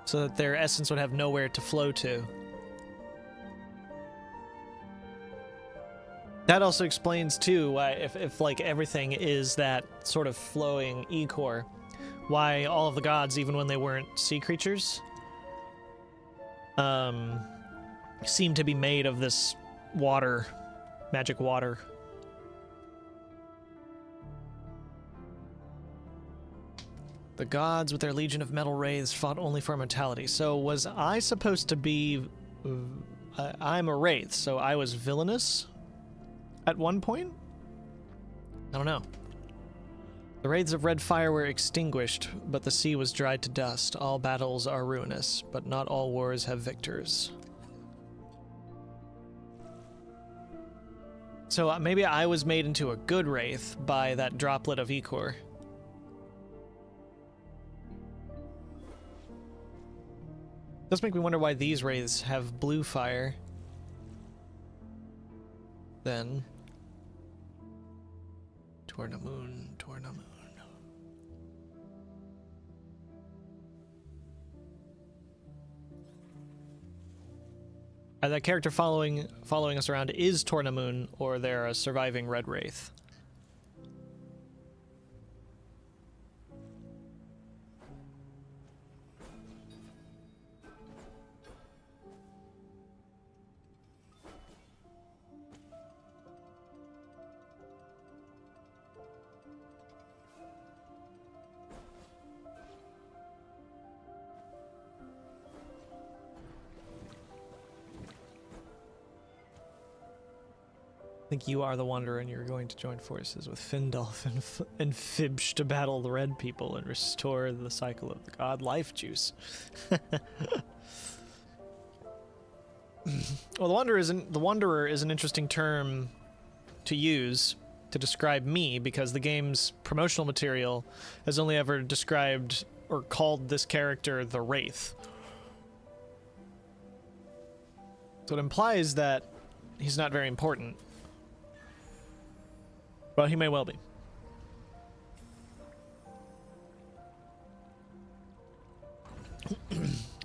So that their essence would have nowhere to flow to. That also explains, too, why if like everything is that sort of flowing ichor, why all of the gods, even when they weren't sea creatures, seem to be made of this water, magic water. The gods, with their legion of metal wraiths, fought only for immortality. So was I supposed to be... I'm a wraith, so I was villainous at one point? I don't know. The wraiths of red fire were extinguished, but the sea was dried to dust. All battles are ruinous, but not all wars have victors. So maybe I was made into a good wraith by that droplet of ichor. Does make me wonder why these wraiths have blue fire. Then Tor Namun, Tor Namun. That character following us around is Tornamun, or they're a surviving Red Wraith. I think you are the Wanderer, and you're going to join forces with Findolf and Fibsh to battle the Red People and restore the cycle of the God Life Juice. Well, the Wanderer is an interesting term to use to describe me, because the game's promotional material has only ever described or called this character the Wraith. So it implies that he's not very important. Well, he may well be.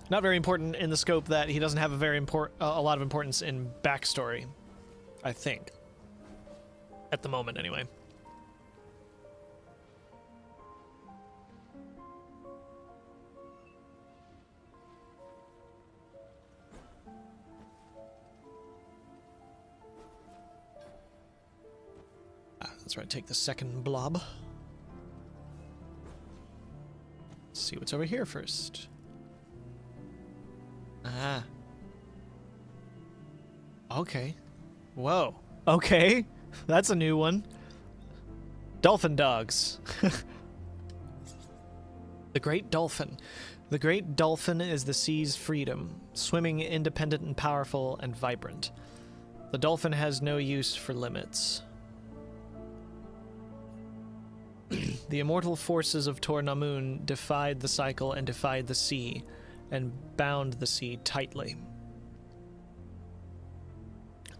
Not very important in the scope that he doesn't have a lot of importance in backstory, I think. At the moment, anyway. That's right, take the second blob. Let's see what's over here first. Ah. Okay. Whoa. Okay. That's a new one. Dolphin dogs. The Great Dolphin. The Great Dolphin is the sea's freedom, swimming independent and powerful and vibrant. The dolphin has no use for limits. The immortal forces of Tornamun defied the cycle and defied the sea, and bound the sea tightly.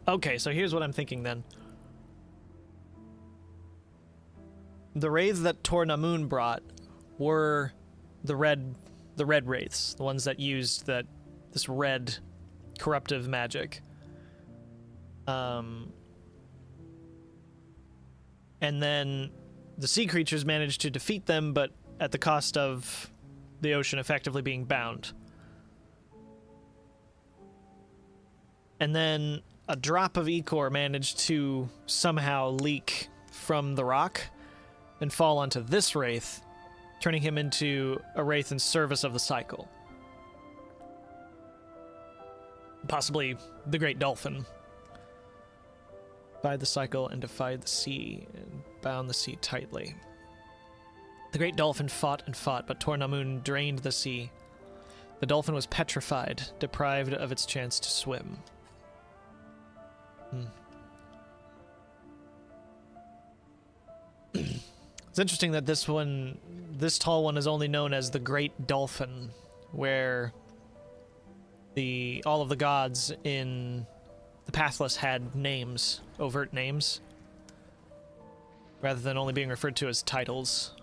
Okay, so here's what I'm thinking then. The wraiths that Tornamun brought were the red wraiths, the ones that used this red corruptive magic. And then the sea creatures managed to defeat them, but at the cost of the ocean effectively being bound. And then a drop of ichor managed to somehow leak from the rock and fall onto this wraith, turning him into a wraith in service of the cycle. Possibly the Great Dolphin. Defied the cycle and defied the sea, and bound the sea tightly. The Great Dolphin fought and fought, but Tornamun drained the sea. The dolphin was petrified, deprived of its chance to swim. It's interesting that this tall one is only known as the Great Dolphin, where all of the gods in the Pathless had names, overt names, rather than only being referred to as titles.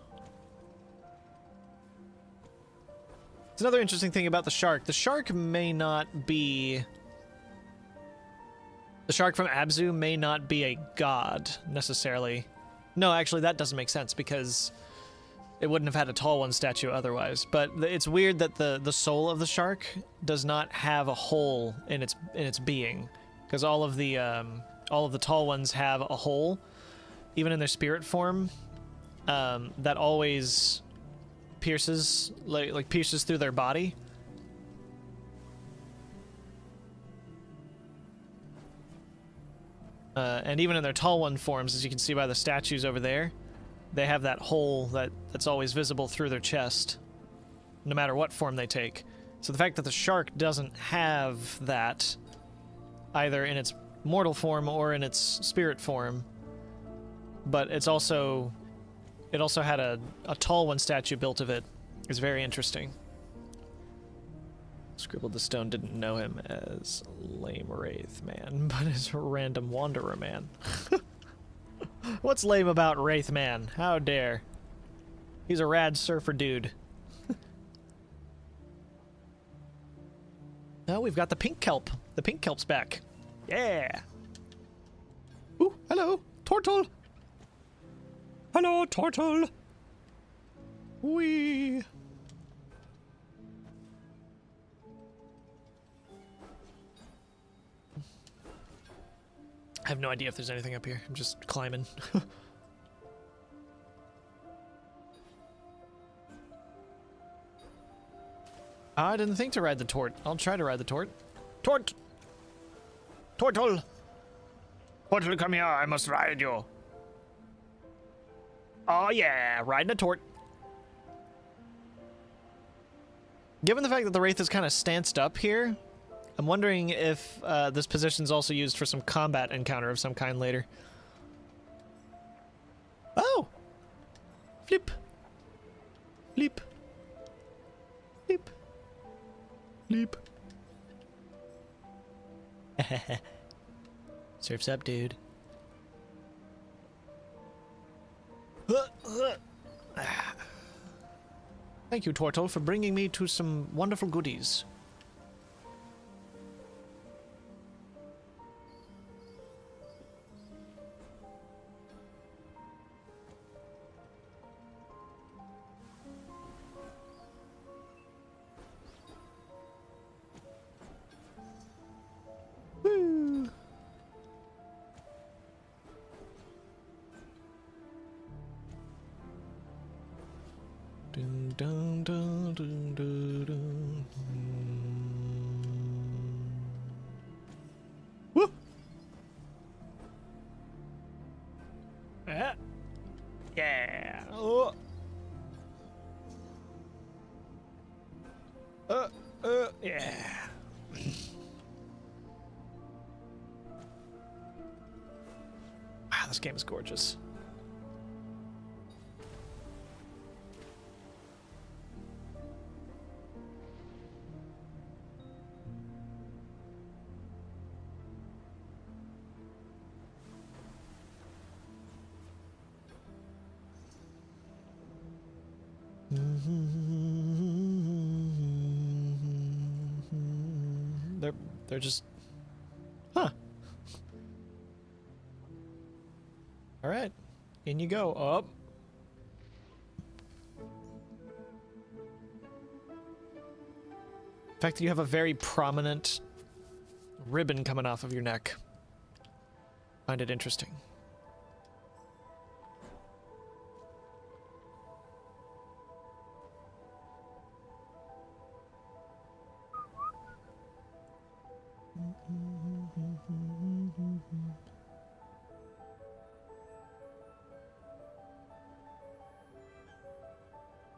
It's another interesting thing about the shark. The shark may not be... The shark from Abzu may not be a god, necessarily. No, actually, that doesn't make sense, because it wouldn't have had a tall one statue otherwise. But it's weird that the soul of the shark does not have a hole in its being, because all of the tall ones have a hole, even in their spirit form, that always pierces pierces through their body. And even in their tall one forms, as you can see by the statues over there, they have that hole that's always visible through their chest, no matter what form they take. So the fact that the shark doesn't have that, either in its mortal form or in its spirit form, but it also had a tall one statue built of it, is very interesting. Scribbled the Stone didn't know him as Lame Wraith Man, but as Random Wanderer Man. What's lame about Wraith Man? How dare. He's a rad surfer dude. Oh, we've got the pink kelp. The pink kelp's back. Yeah. Ooh, hello, turtle. Hello, turtle. Wee. I have no idea if there's anything up here. I'm just climbing. I didn't think to ride the tort. I'll try to ride the tort. Tort! Tortle! Tortle, come here. I must ride you. Oh yeah, riding a tort. Given the fact that the Wraith is kind of stanced up here, I'm wondering if this position's also used for some combat encounter of some kind later. Oh! Flip. Flip. Flip. Flip. Surf's up, dude. Thank you, Tortle, for bringing me to some wonderful goodies. Woo! Dun, dun, dun, dun, dun, dun. Woo! Yeah. Oh. Yeah. Wow, this game is gorgeous. They're just, huh. All right, in you go. Up. The fact that you have a very prominent ribbon coming off of your neck, find it interesting.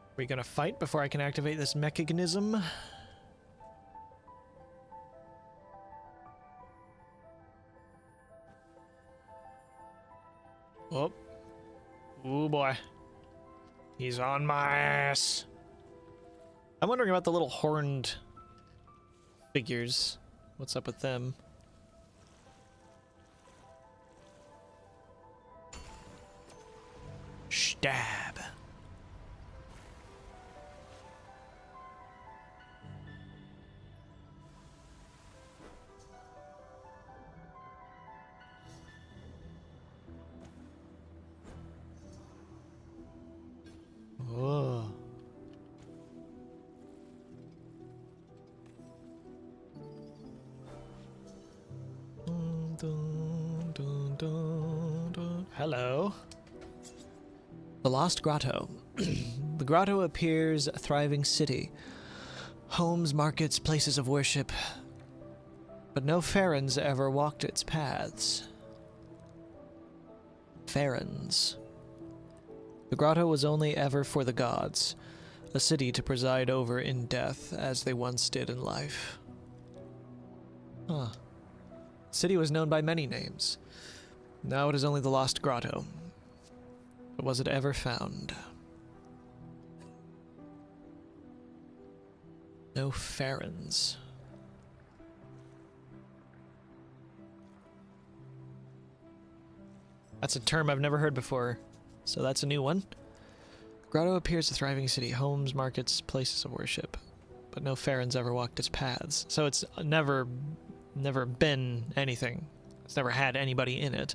Are we gonna fight before I can activate this mechanism? Oh. Oh boy. He's on my ass. I'm wondering about the little horned figures. What's up with them? Stab. Oh. Dun, dun, dun, dun. Hello. The Lost Grotto. The grotto appears a thriving city. Homes, markets, places of worship. But no Farrens ever walked its paths. Farrens. The grotto was only ever for the gods, a city to preside over in death, as they once did in life. Huh. The city was known by many names. Now it is only the Lost Grotto. But was it ever found? No Farrens. That's a term I've never heard before, so that's a new one. Grotto appears a thriving city, homes, markets, places of worship. but no Farron's ever walked its paths. So it's never been anything. It's never had anybody in it.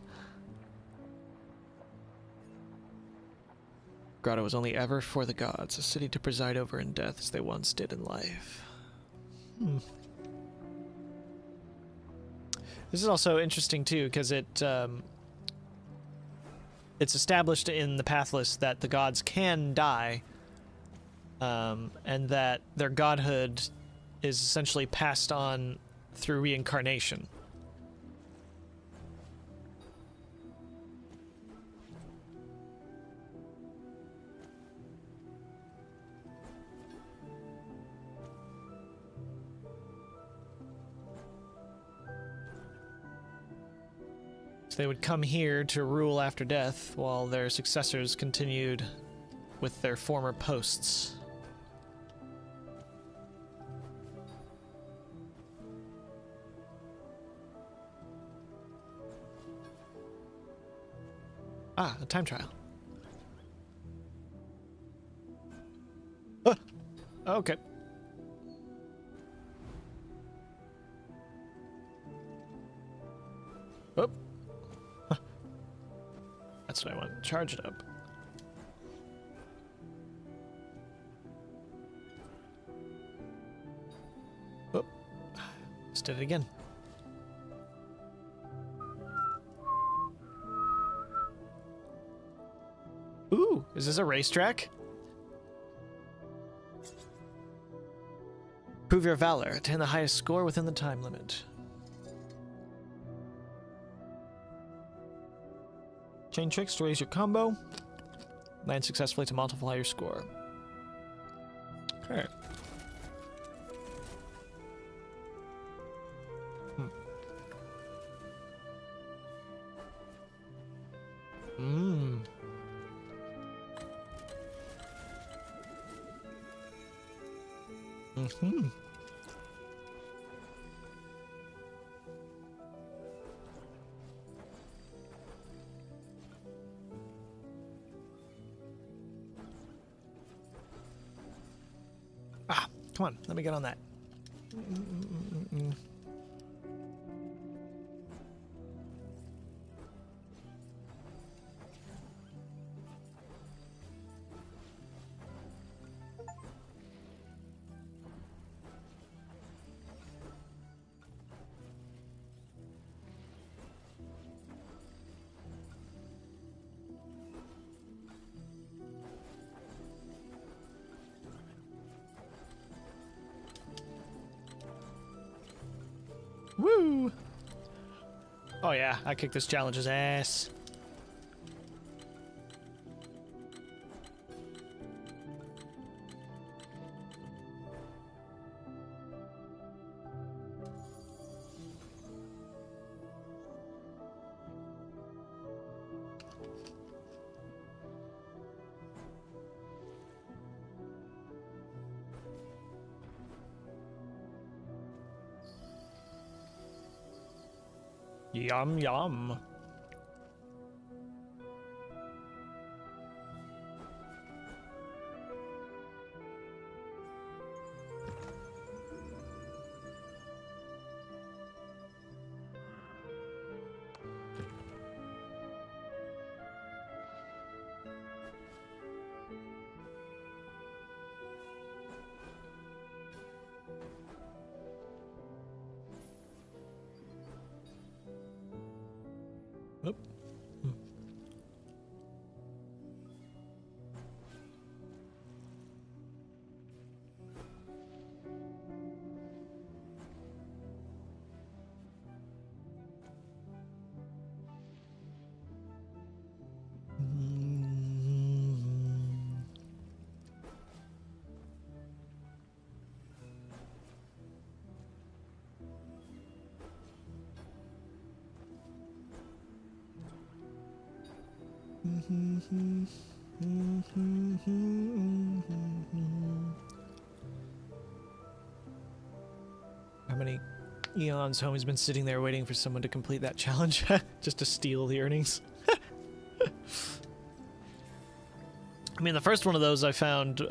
Grotto was only ever for the gods, a city to preside over in death as they once did in life. This is also interesting too, because it's established in the Pathless that the gods can die, and that their godhood is essentially passed on through reincarnation. They would come here to rule after death, while their successors continued with their former posts. Ah, a time trial. Okay. Oh. That's what I want. Charge it up. Oh. Just did it again. Ooh, is this a racetrack? Prove your valor. Attain the highest score within the time limit. Chain tricks to raise your combo. Land successfully to multiply your score. Okay. Come on, let me get on that. Woo! Oh yeah, I kicked this challenge's ass. Yum yum. Oop. How many eons homie's been sitting there waiting for someone to complete that challenge just to steal the earnings? I mean, the first one of those I found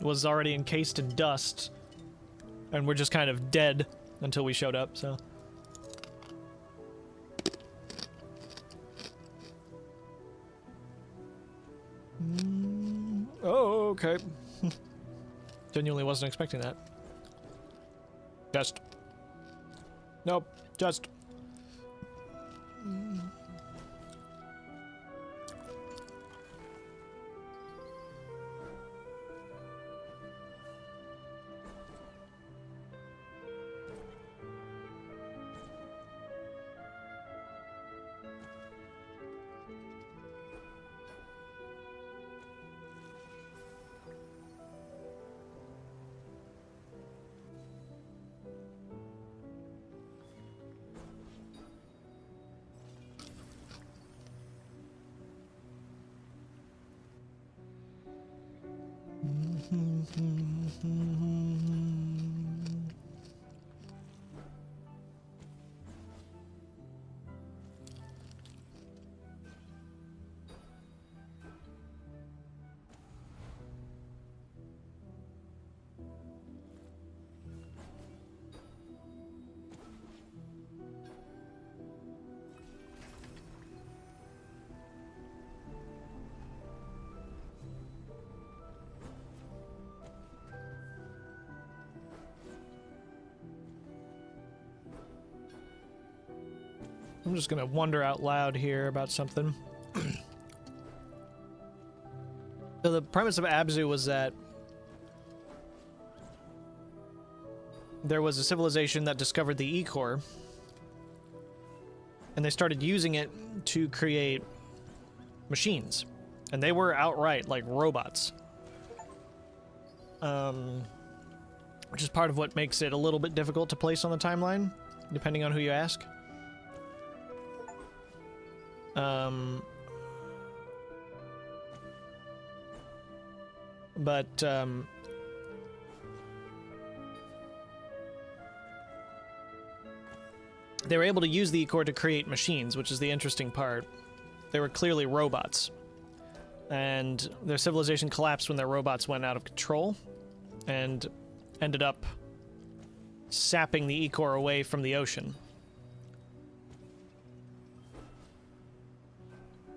was already encased in dust, and we're just kind of dead until we showed up, so. Oh, okay. Genuinely wasn't expecting that. Just. Nope, just. I'm just gonna wonder out loud here about something. So the premise of Abzu was that there was a civilization that discovered the E-core, and they started using it to create machines, and they were outright like robots. Which is part of what makes it a little bit difficult to place on the timeline, depending on who you ask. They were able to use the E-core to create machines, which is the interesting part. They were clearly robots. And their civilization collapsed when their robots went out of control and ended up sapping the E-core away from the ocean.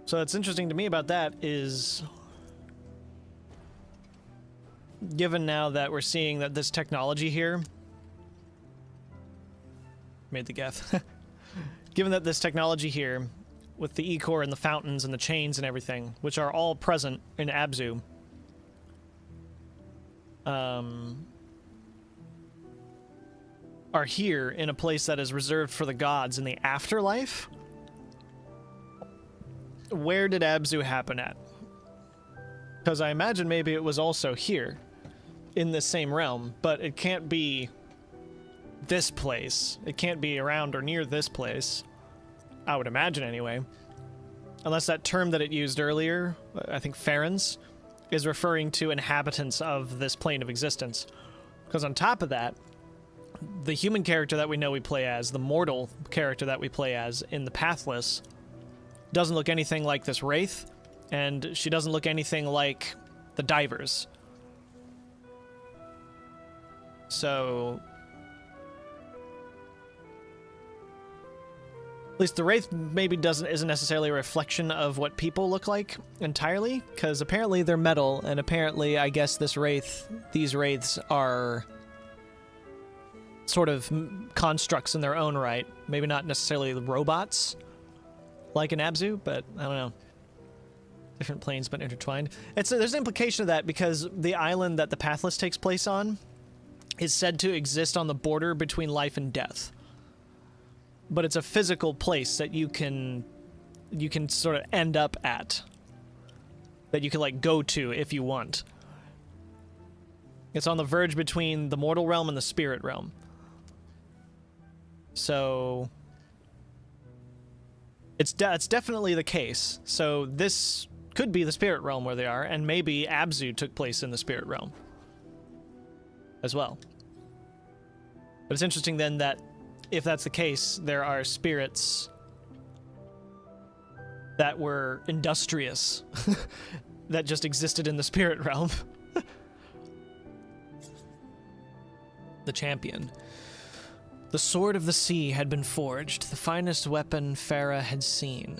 So what's interesting to me about that is, given now that we're seeing that this technology here made the geth. Given that this technology here, with the E-core and the fountains and the chains and everything, which are all present in Abzu, are here in a place that is reserved for the gods in the afterlife, where did Abzu happen at? Because I imagine maybe it was also here, in this same realm, but it can't be this place. It can't be around or near this place, I would imagine anyway. Unless that term that it used earlier, I think Farens, is referring to inhabitants of this plane of existence. Because on top of that, the human character that we know we play as, the mortal character that we play as in the Pathless, doesn't look anything like this Wraith, and she doesn't look anything like the Divers. So at least the Wraith maybe isn't necessarily a reflection of what people look like entirely, because apparently they're metal, and apparently I guess these Wraiths are sort of constructs in their own right. Maybe not necessarily robots, like in Abzu, but I don't know. Different planes but intertwined. There's an implication of that because the island that the Pathless takes place on is said to exist on the border between life and death. But it's a physical place that you can sort of end up at. That you can, like, go to if you want. It's on the verge between the mortal realm and the spirit realm. So it's definitely the case. So this could be the spirit realm where they are, and maybe Abzu took place in the spirit realm as well. But it's interesting then that if that's the case, there are spirits that were industrious that just existed in the spirit realm. the champion. The Sword of the Sea had been forged, the finest weapon Farah had seen.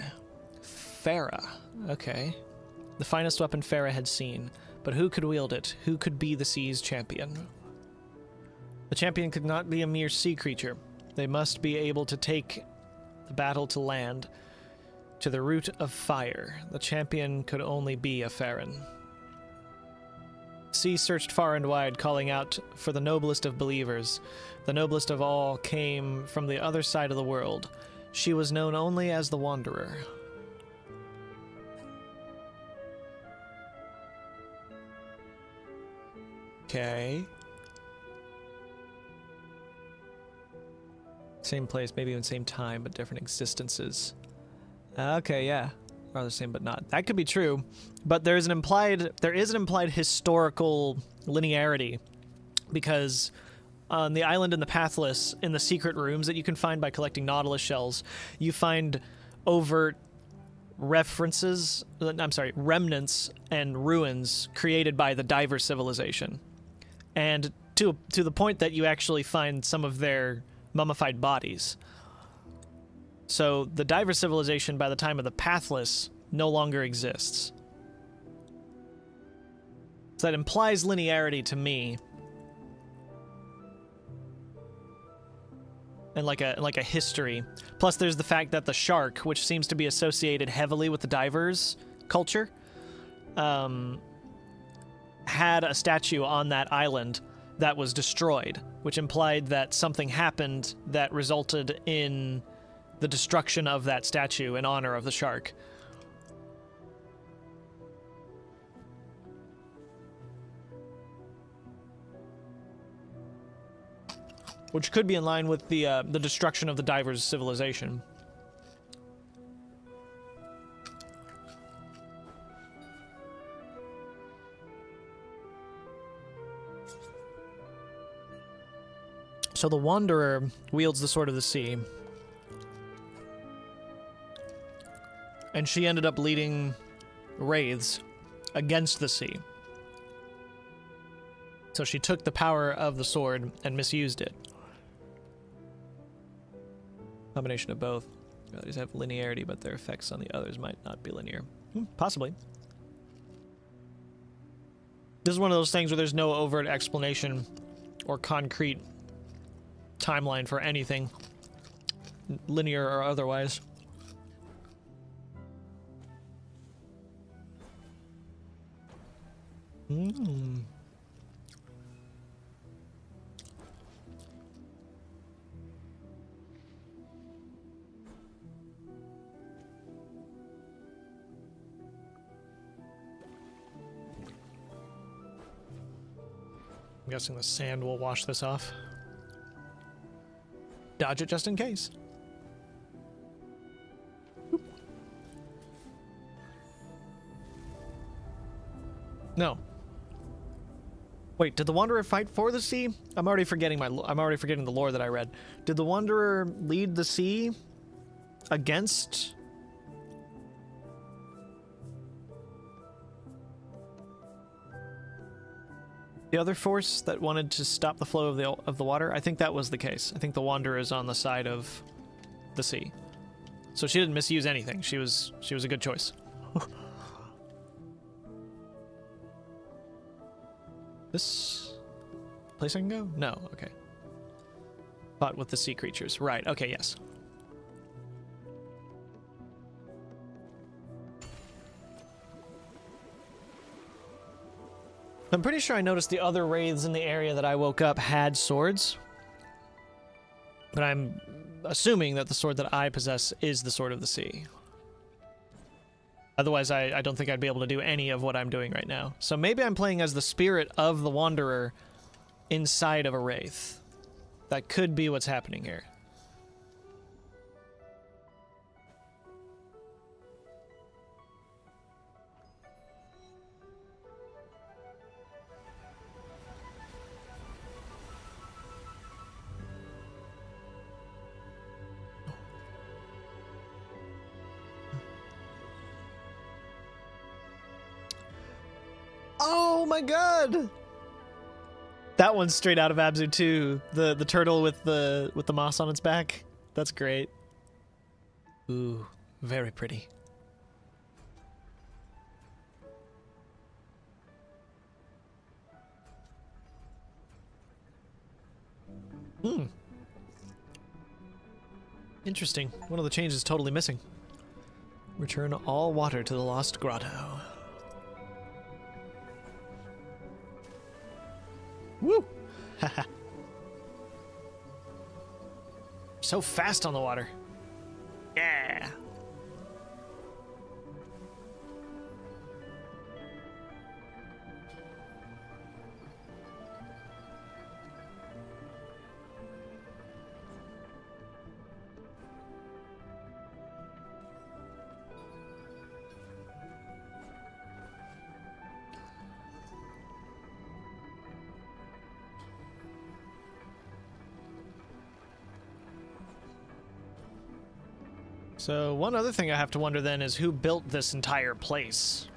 Farah, okay. The finest weapon Farah had seen. But who could wield it? Who could be the sea's champion? The champion could not be a mere sea creature. They must be able to take the battle to land, to the root of fire. The champion could only be a Farron. Sea searched far and wide, calling out for the noblest of believers. The noblest of all came from the other side of the world. She was known only as the Wanderer. Okay. Same place, maybe even same time, but different existences. Okay, yeah. Or the same, but not. That could be true, but there is an implied historical linearity, because on the island in the Pathless, in the secret rooms that you can find by collecting Nautilus shells, you find overt remnants and ruins created by the Diver civilization, and to the point that you actually find some of their mummified bodies. So the Diver civilization, by the time of the Pathless, no longer exists. So that implies linearity to me, and like a history. Plus, there's the fact that the shark, which seems to be associated heavily with the Divers culture, had a statue on that island that was destroyed, which implied that something happened that resulted in the destruction of that statue in honor of the shark. Which could be in line with the destruction of the Divers civilization. So the Wanderer wields the Sword of the Sea. And she ended up leading wraiths against the sea. So she took the power of the sword and misused it. Combination of both. These have linearity, but their effects on the others might not be linear. Possibly. This is one of those things where there's no overt explanation or concrete timeline for anything, linear or otherwise. I'm guessing the sand will wash this off. Dodge it just in case. Oop. No. Wait, did the Wanderer fight for the sea? I'm already forgetting the lore that I read. Did the Wanderer lead the sea against the other force that wanted to stop the flow of the water? I think that was the case. I think the Wanderer is on the side of the sea. So she didn't misuse anything. She was a good choice. This place I can go? No, okay. Fought with the sea creatures. Right, okay, yes. I'm pretty sure I noticed the other wraiths in the area that I woke up had swords. But I'm assuming that the sword that I possess is the Sword of the Sea. Otherwise, I don't think I'd be able to do any of what I'm doing right now. So maybe I'm playing as the spirit of the Wanderer inside of a wraith. That could be what's happening here. Oh my god! That one's straight out of Abzu too. The turtle with the moss on its back. That's great. Ooh, very pretty. Hmm. Interesting. One of the changes is totally missing. Return all water to the Lost Grotto. Woo! Haha. So fast on the water. Yeah. So one other thing I have to wonder then is who built this entire place.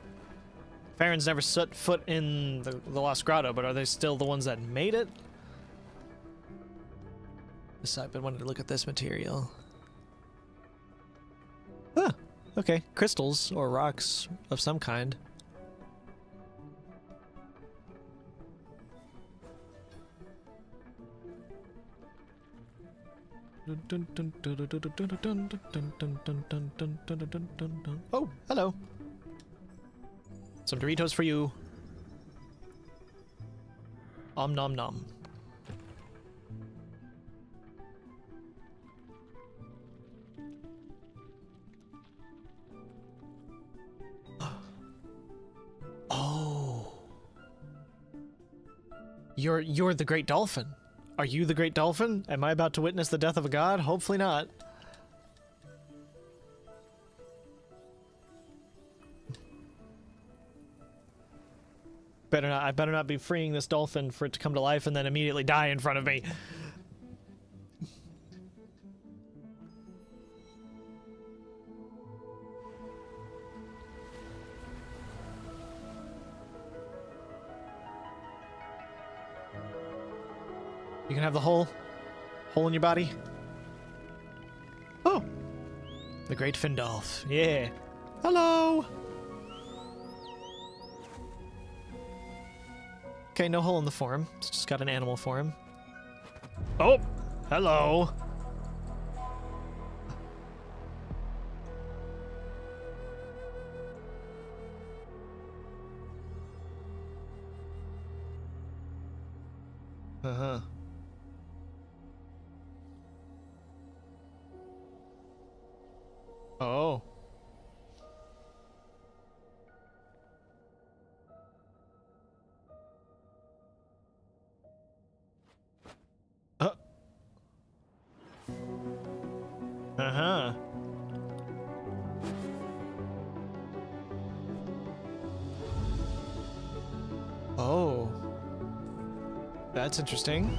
Farron's never set foot in the Lost Grotto, but are they still the ones that made it? I've been wanting to look at this material. Ah, okay. Crystals or rocks of some kind. Oh, hello. Some Doritos for you. Om nom nom. Oh. You're the Great Dolphin. Are you the Great Dolphin? Am I about to witness the death of a god? Hopefully not. Better not. I better not be freeing this dolphin for it to come to life and then immediately die in front of me. You can have the hole in your body. Oh, the Great Findolf. Yeah. Hello. Okay, no hole in the form. It's just got an animal form. Oh, hello. Uh-huh. Oh. Uh-huh. Oh. That's interesting.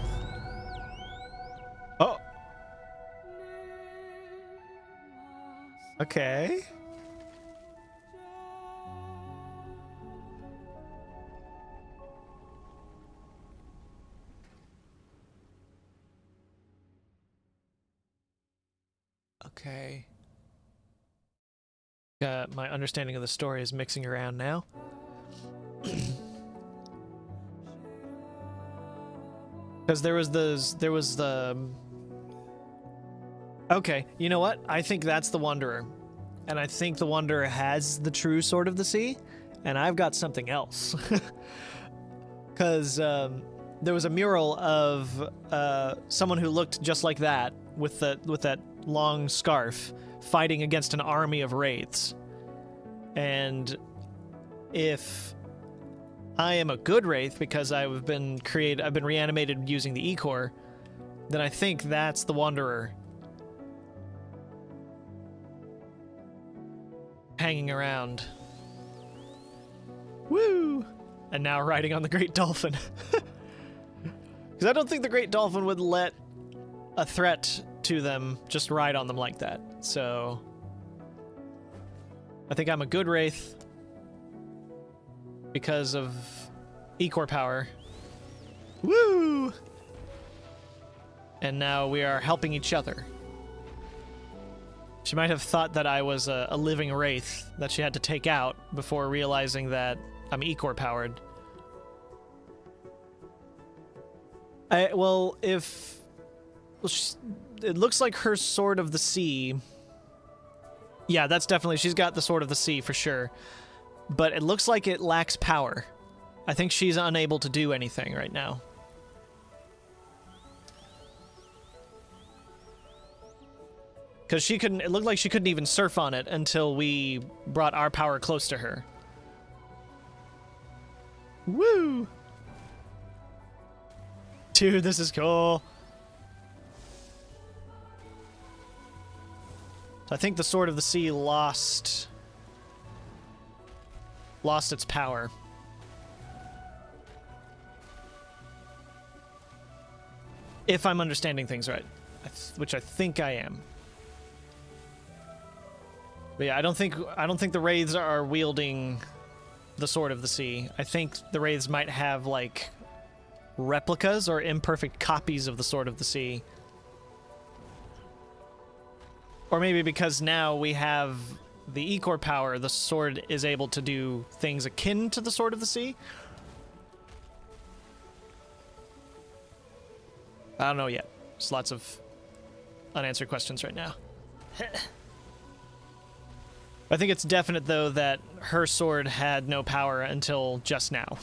Oh. Okay. Okay. My understanding of the story is mixing around now. Because there was the... Okay, you know what? I think that's the Wanderer. And I think the Wanderer has the true Sword of the Sea, and I've got something else. Because there was a mural of someone who looked just like that, with that long scarf, fighting against an army of wraiths. And if I am a good wraith because I've been reanimated using the E-Core, then I think that's the Wanderer hanging around. Woo! And now riding on the Great Dolphin. Because I don't think the Great Dolphin would let a threat to them just ride on them like that. So I think I'm a good wraith because of E-Core power. Woo! And now we are helping each other. She might have thought that I was a living wraith that she had to take out before realizing that I'm Ecor powered. It looks like her Sword of the Sea. Yeah, that's definitely, she's got the Sword of the Sea for sure. But it looks like it lacks power. I think she's unable to do anything right now. Because it looked like she couldn't even surf on it until we brought our power close to her. Woo! Dude, this is cool. So I think the Sword of the Sea lost its power. If I'm understanding things right, which I think I am. But yeah, I don't think the Wraiths are wielding the Sword of the Sea. I think the Wraiths might have like replicas or imperfect copies of the Sword of the Sea. Or maybe because now we have the Ecor power, the sword is able to do things akin to the Sword of the Sea. I don't know yet. There's lots of unanswered questions right now. I think it's definite, though, that her sword had no power until just now.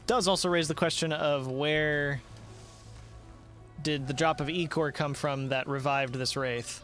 Does also raise the question of where did the drop of Ecor come from that revived this Wraith?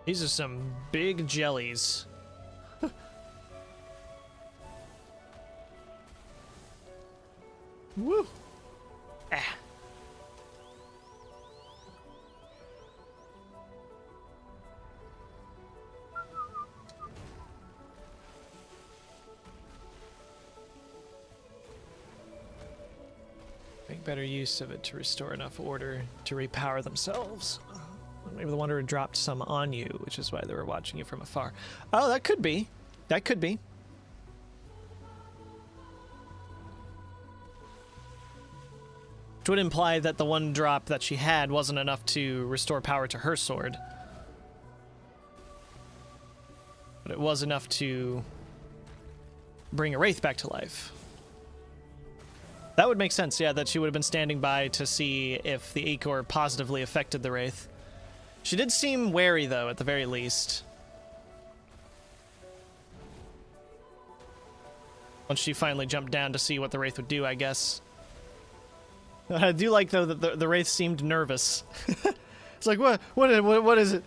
These are some big jellies. Woo! Ah. Make better use of it to restore enough order to repower themselves. Maybe the Wanderer dropped some on you, which is why they were watching you from afar. Oh, that could be. That could be. Which would imply that the one drop that she had wasn't enough to restore power to her sword. But it was enough to bring a Wraith back to life. That would make sense, yeah, that she would have been standing by to see if the Ecor positively affected the Wraith. She did seem wary, though, at the very least. Once she finally jumped down to see what the Wraith would do, I guess. I do like, though, that the Wraith seemed nervous. It's like, what is it?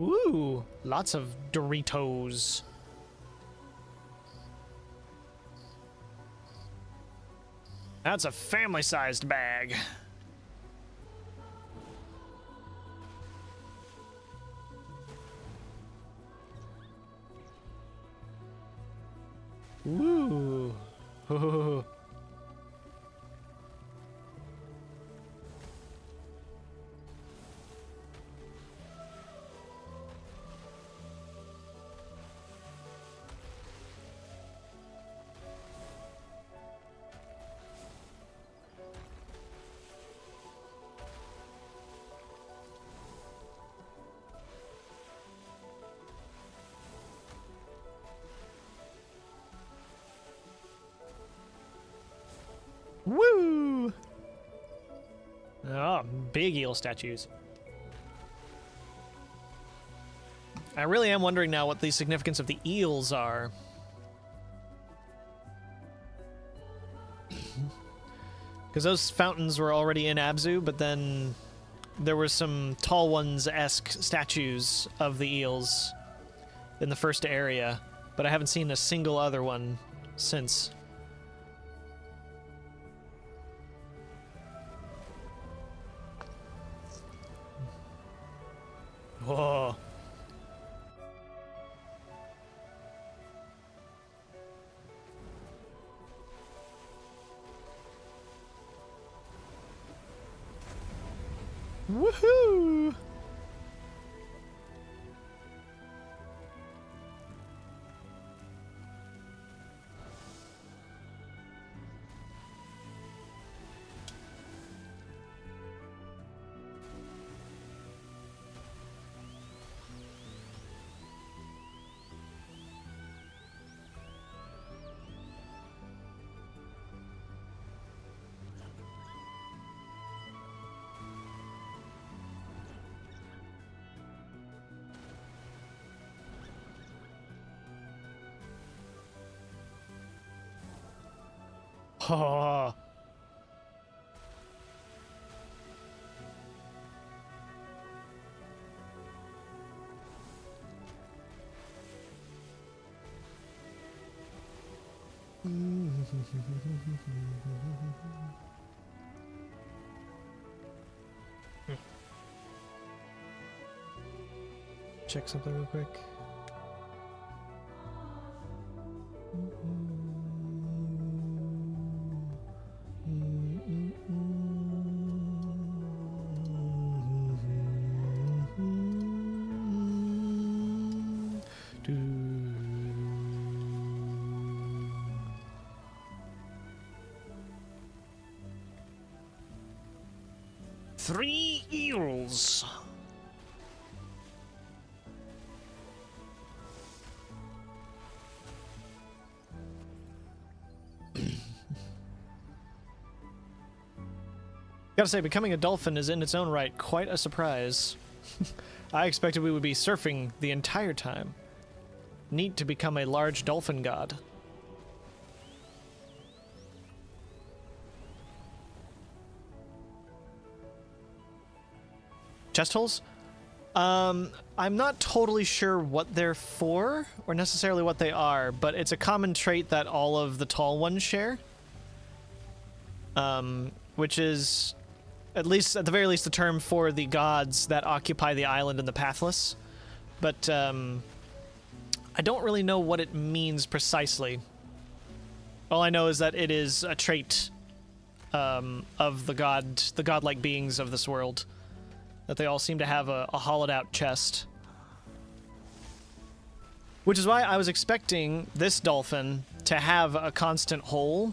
Ooh, lots of Doritos. That's a family-sized bag. Ooh. Ooh. Woo! Oh, big eel statues. I really am wondering now what the significance of the eels are. Because those fountains were already in Abzu, but then there were some Tall Ones-esque statues of the eels in the first area, but I haven't seen a single other one since. Whoa. Woohoo! Oh. Check something real quick. Three eels. Gotta say, becoming a dolphin is in its own right quite a surprise. I expected we would be surfing the entire time. Neat to become a large dolphin god. Chest holes? I'm not totally sure what they're for, or necessarily what they are, but it's a common trait that all of the tall ones share. Which is, at the very least, the term for the gods that occupy the island and the pathless. But, I don't really know what it means precisely. All I know is that it is a trait, of the godlike beings of this world. That they all seem to have a hollowed out chest. Which is why I was expecting this dolphin to have a constant hole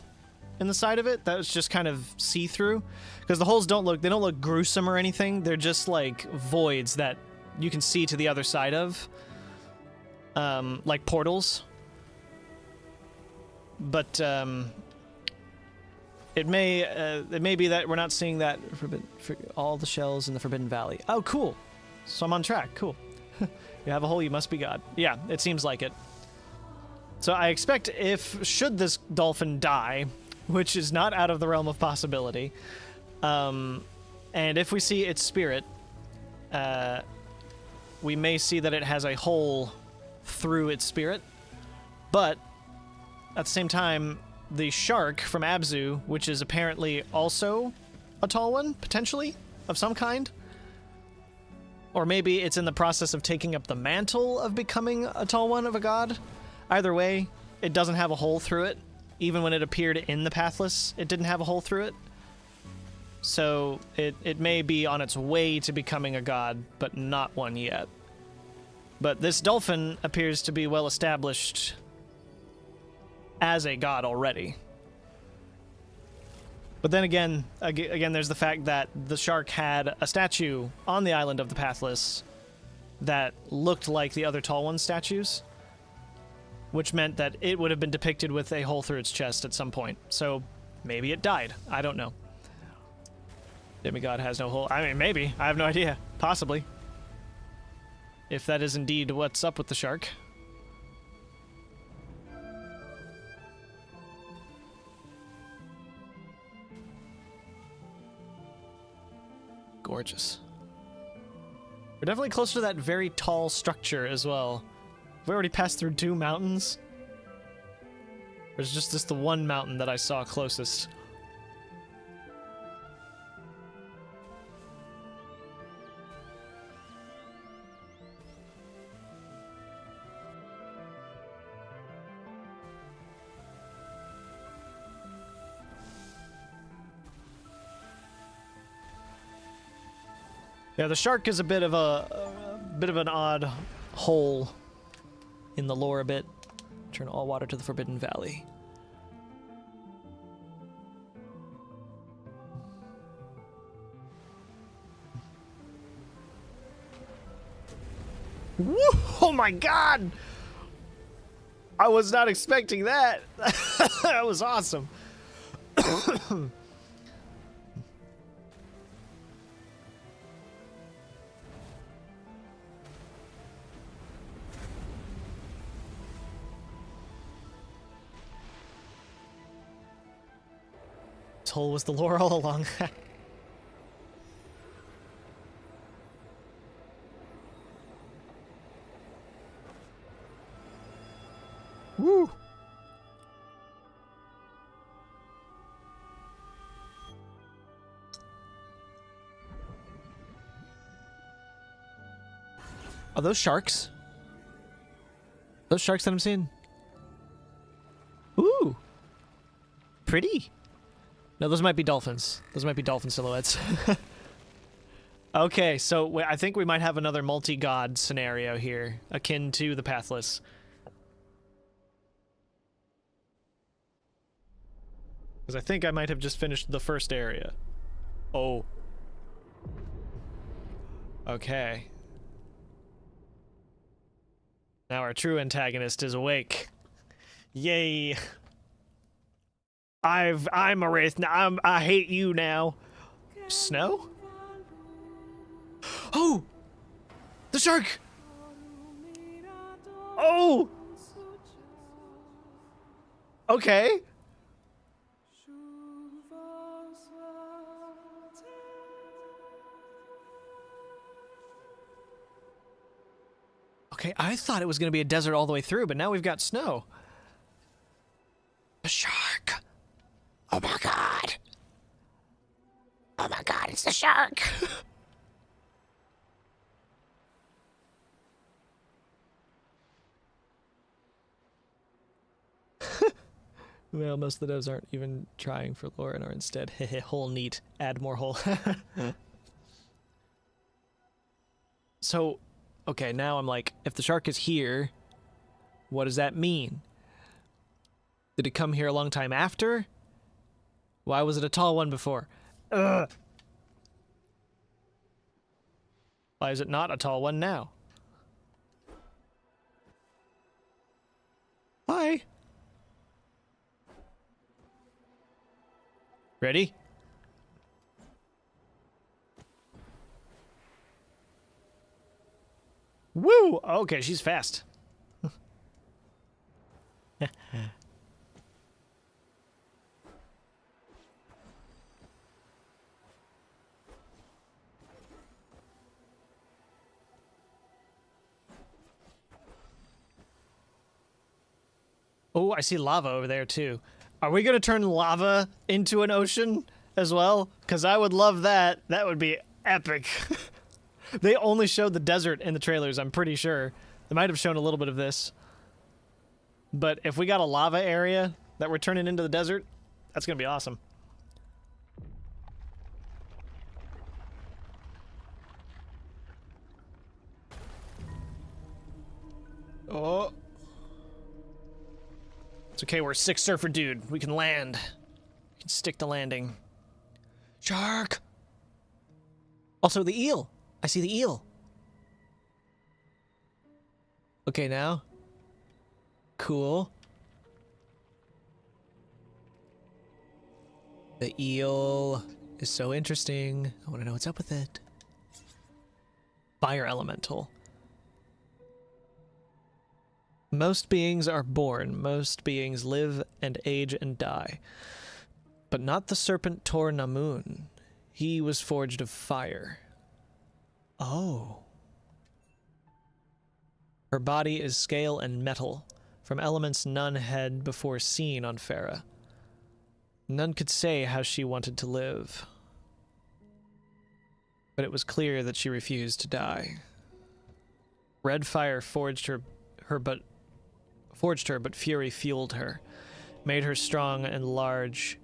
in the side of it that was just kind of see-through. Because the holes don't look gruesome or anything. They're just like voids that you can see to the other side of. Like portals. But it may be that we're not seeing that for all the shells in the Forbidden Valley. Oh, cool. So I'm on track. Cool. You have a hole, you must be God. Yeah, it seems like it. So I expect should this dolphin die, which is not out of the realm of possibility, and if we see its spirit, we may see that it has a hole through its spirit. But at the same time, the shark from Abzu, which is apparently also a tall one, potentially, of some kind, or maybe it's in the process of taking up the mantle of becoming a tall one of a god. Either way, it doesn't have a hole through it. Even when it appeared in the Pathless, it didn't have a hole through it. So it may be on its way to becoming a god, but not one yet. But this dolphin appears to be well established as a god already. But then again, there's the fact that the shark had a statue on the island of the Pathless that looked like the other Tall One statues, which meant that it would have been depicted with a hole through its chest at some point. So maybe it died. I don't know. Demigod has no hole. I mean, maybe. I have no idea. Possibly. If that is indeed what's up with the shark. Gorgeous. We're definitely closer to that very tall structure as well. We already passed through 2 mountains. There's just the one mountain that I saw closest. Yeah, the shark is a bit of an odd hole in the lore a bit. Turn all water to the Forbidden Valley. Woo! Oh my god! I was not expecting that. That was awesome. This hole was the lore all along. Woo! Are those sharks? Those sharks that I'm seeing? Ooh! Pretty! No, those might be dolphins. Those might be dolphin silhouettes. Okay, so I think we might have another multi-god scenario here, akin to the Pathless. Because I think I might have just finished the first area. Oh. Okay. Now our true antagonist is awake. Yay. I'm a wraith now. I hate you now. Snow? Oh! The shark! Oh! Okay. Okay, I thought it was going to be a desert all the way through, but now we've got snow. The shark. Oh my god. Oh my god, it's the shark. Well, most of the devs aren't even trying for lore and are instead, hehe, hole neat, add more hole. So, okay, now I'm like, if the shark is here, what does that mean? Did it come here a long time after? Why was it a tall one before? Ugh. Why is it not a tall one now? Hi. Ready? Woo! Okay, she's fast. Oh, I see lava over there too. Are we gonna turn lava into an ocean as well? Because I would love that. That would be epic. They only showed the desert in the trailers, I'm pretty sure. They might have shown a little bit of this. But if we got a lava area that we're turning into the desert, that's gonna be awesome. Oh. It's okay, we're a sick surfer dude. We can land. We can stick to landing. Shark! Also, the eel. I see the eel. Okay, now. Cool. The eel is so interesting. I want to know what's up with it. Fire elemental. Most beings are born. Most beings live and age and die. But not the serpent Tor Namun. He was forged of fire. Oh. Her body is scale and metal, from elements none had before seen on Farah. None could say how she wanted to live. But it was clear that she refused to die. Red fire forged her but fury fueled her, made her strong and large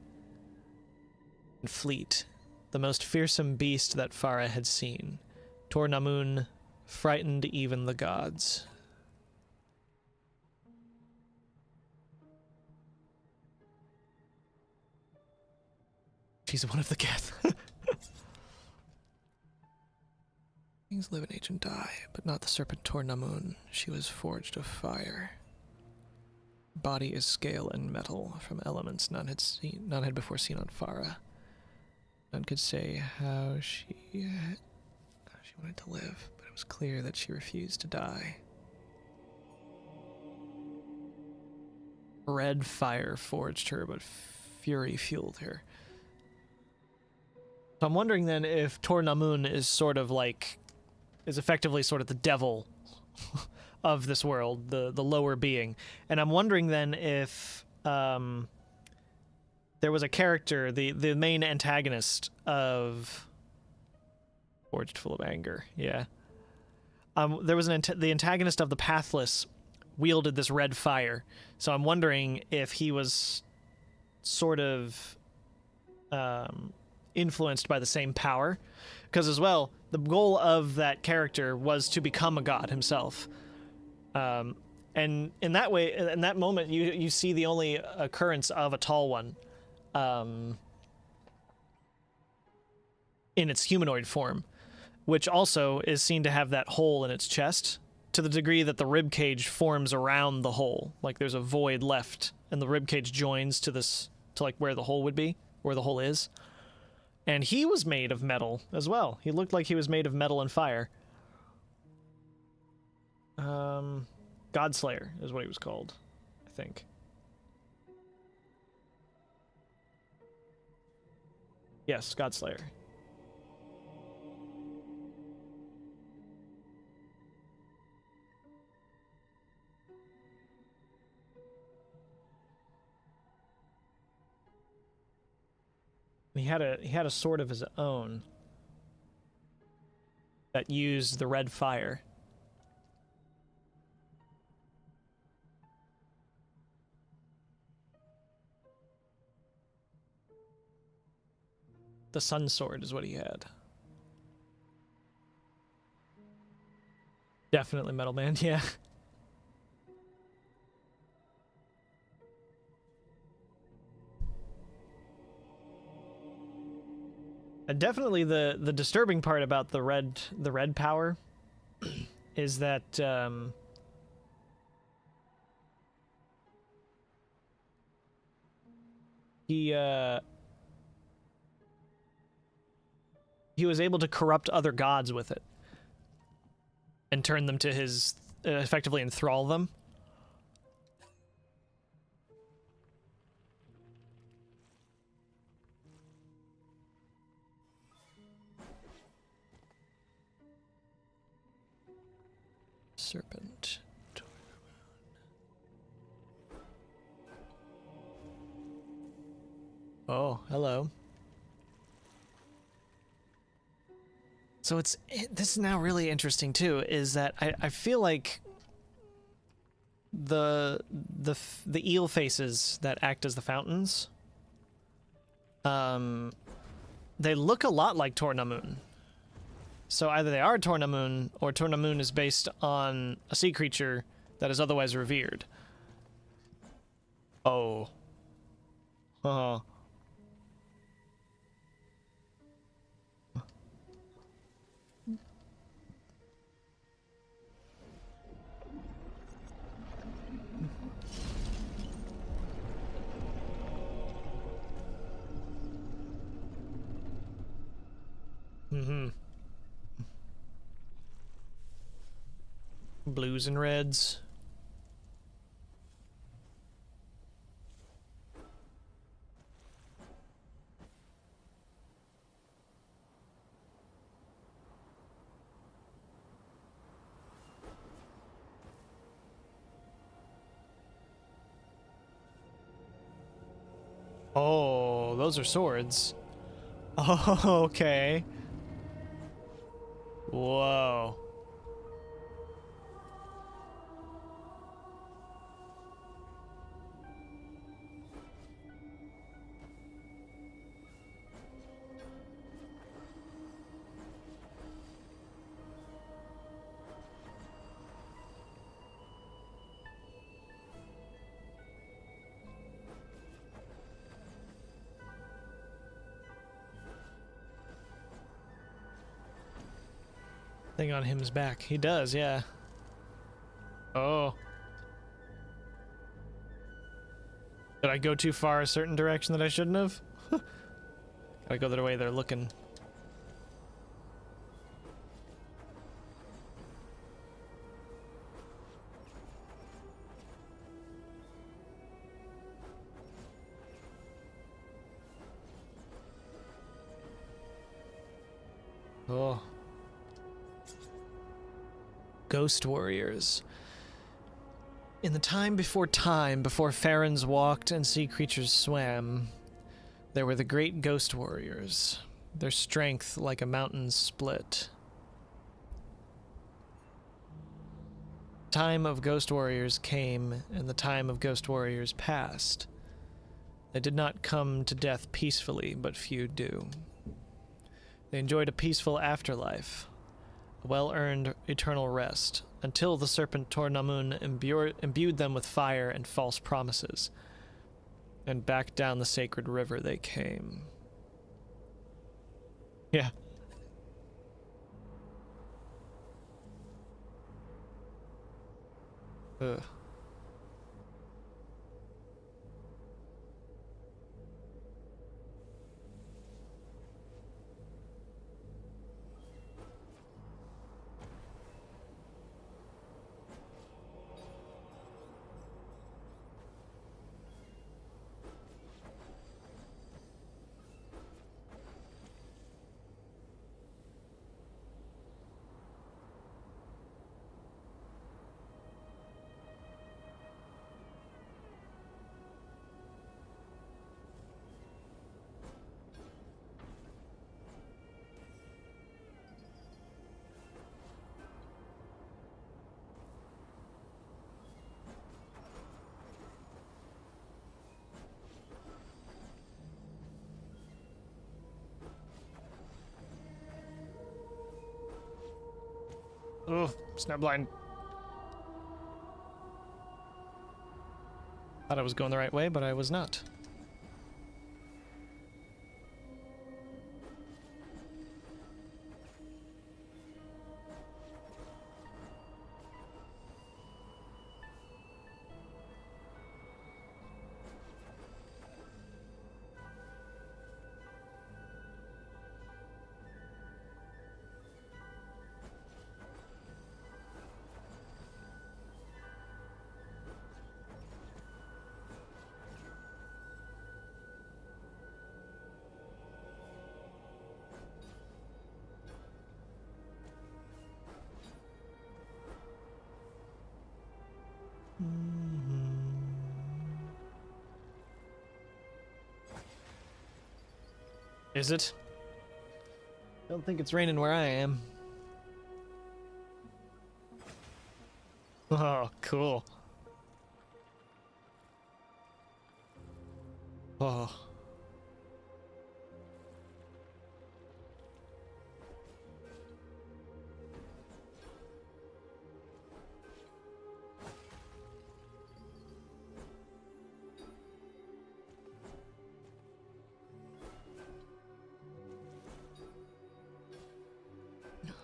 and fleet, the most fearsome beast that Farah had seen. Tor Namun frightened even the gods. She's one of the Geth. Things live and age and die, but not the serpent Tor Namun. She was forged of fire. Body is scale and metal, from elements none had before seen on Farah. None could say how she wanted to live, but it was clear that she refused to die. Red fire forged her, but fury fueled her. So I'm wondering then if Tor Namun is effectively sort of the devil of this world, the lower being. And I'm wondering then if there was a character, the main antagonist of Forged Full of Anger, yeah. There was the antagonist of the Pathless wielded this red fire. So I'm wondering if he was sort of influenced by the same power. Because as well, the goal of that character was to become a god himself. And in that way, in that moment, you see the only occurrence of a Tall One in its humanoid form, which also is seen to have that hole in its chest, to the degree that the rib cage forms around the hole. Like there's a void left, and the rib cage joins to like where the hole would be, where the hole is. And he was made of metal as well. He looked like he was made of metal and fire. Godslayer is what he was called, I think. Yes, Godslayer. He had a sword of his own that used the red fire. The sun sword is what he had. Definitely Metal Man, yeah. And definitely the disturbing part about the red power is that he was able to corrupt other gods with it and turn them to his, effectively enthrall them. Serpent. Oh, hello. So this is now really interesting too, is that I feel like the eel faces that act as the fountains, they look a lot like Tornamun. So either they are Tornamun, or Tornamun is based on a sea creature that is otherwise revered. Oh. Uh-huh. Mm-hmm. Blues and reds. Oh, those are swords. Oh, okay. Whoa. Thing on him's back. He does, yeah. Oh. Did I go too far a certain direction that I shouldn't have? Gotta go the way they're looking. Oh. Ghost warriors. In the time, before Farrens walked and sea creatures swam, there were the great ghost warriors, their strength like a mountain split. Time of ghost warriors came, and the time of ghost warriors passed. They did not come to death peacefully, but few do. They enjoyed a peaceful afterlife, a well-earned eternal rest, until the serpent Tornamun imbued them with fire and false promises, and back down the sacred river they came. Yeah. Ugh. Ugh, snap blind. Thought I was going the right way, but I was not. Is it? Don't think it's raining where I am. Oh, cool. Oh.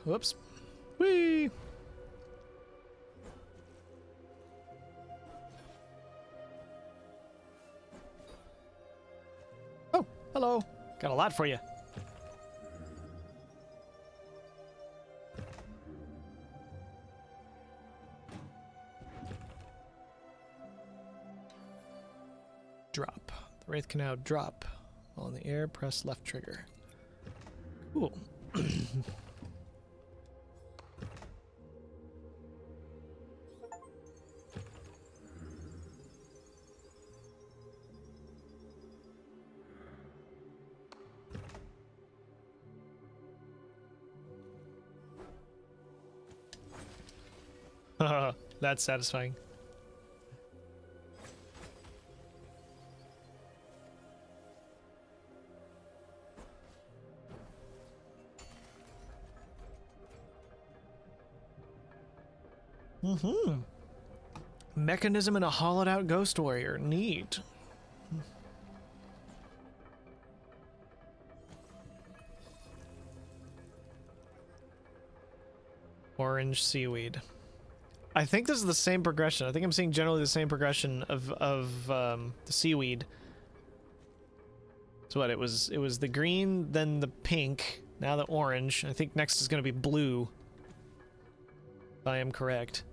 Whoops. Whee! Oh, hello. Got a lot for you. Drop. The Wraith can now drop. While in the air, press left trigger. Cool. That's satisfying. Mm-hmm. Mechanism in a hollowed out ghost warrior. Neat. Orange seaweed. I think this is the same progression. I think I'm seeing generally the same progression of the seaweed. So what? It was the green, then the pink, now the orange. I think next is going to be blue. If I am correct.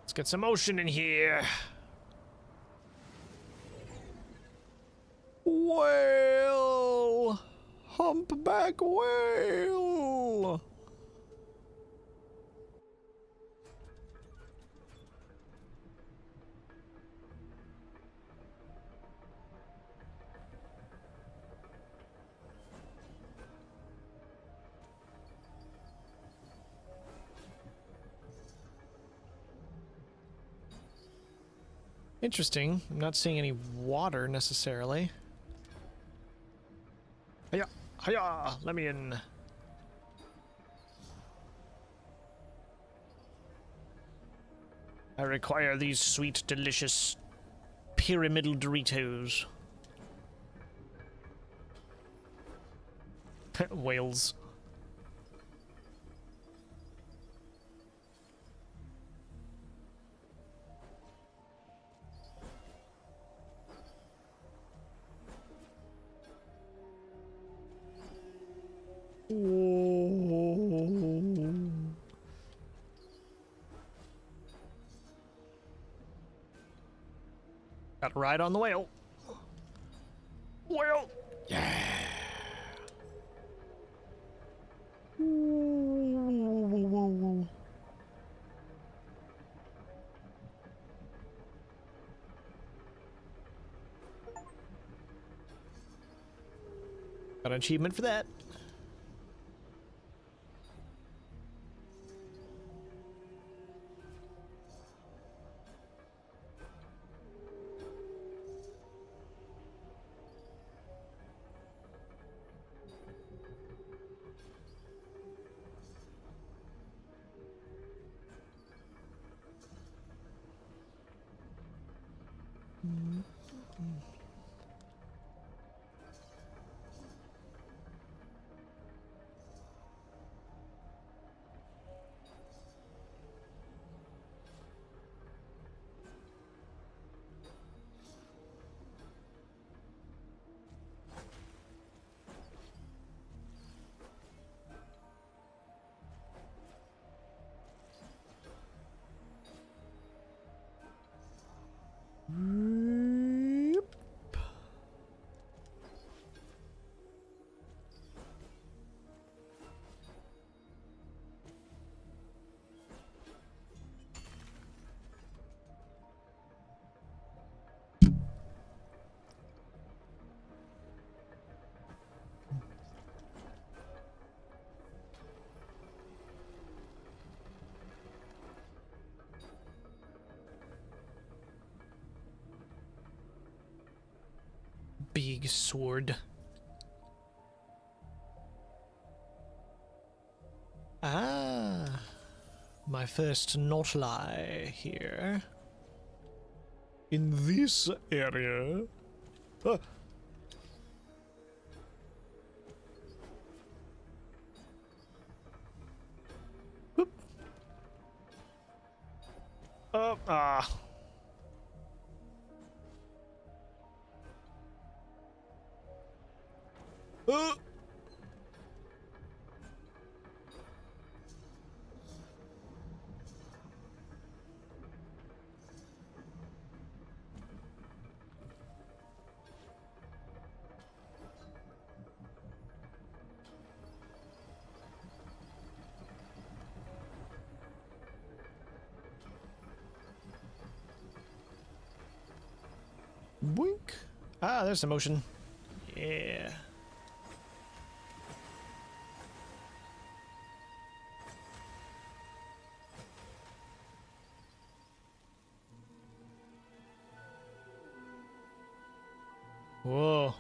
Let's get some motion in here. Whale! Humpback whale! Interesting. I'm not seeing any water necessarily. Hiya! Hiya! Let me in. I require these sweet, delicious pyramidal Doritos. Whales. Got to ride on the whale. Whale! Yeah! Got an achievement for that. big sword. Ah, my first not lie here. In this area. Ah. Whoop. Oh, ah. Boink. Ah, there's some motion. Yeah. Whoa.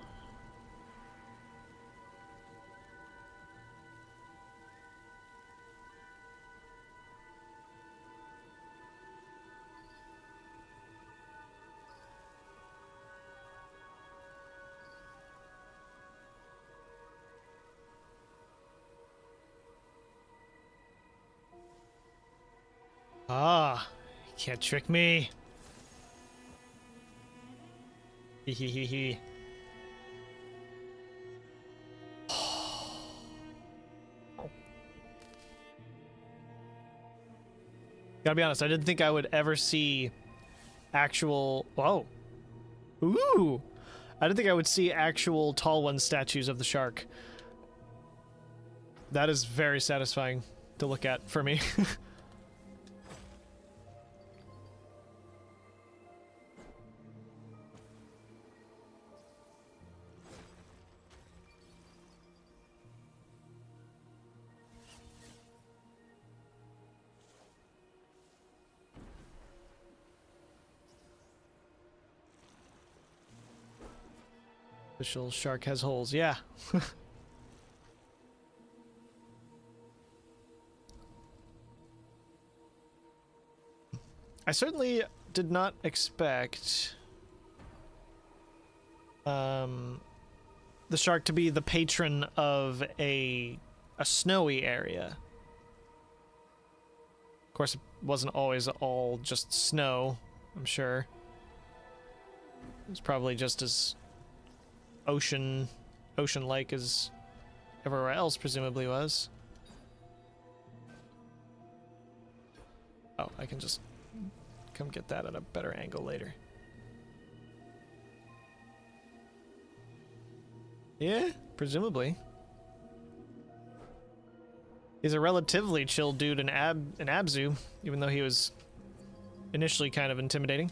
Ah, you can't trick me. Hee hee hee hee. Gotta be honest, I didn't think I would ever see actual... Whoa. Ooh! I didn't think I would see actual Tall One statues of the shark. That is very satisfying to look at for me. Official shark has holes, yeah. I certainly did not expect the shark to be the patron of a snowy area. Of course, it wasn't always all just snow, I'm sure. It was probably just as ocean-like as everywhere else presumably was. Oh, I can just come get that at a better angle later. Yeah, presumably. He's a relatively chill dude in Abzu, even though he was initially kind of intimidating.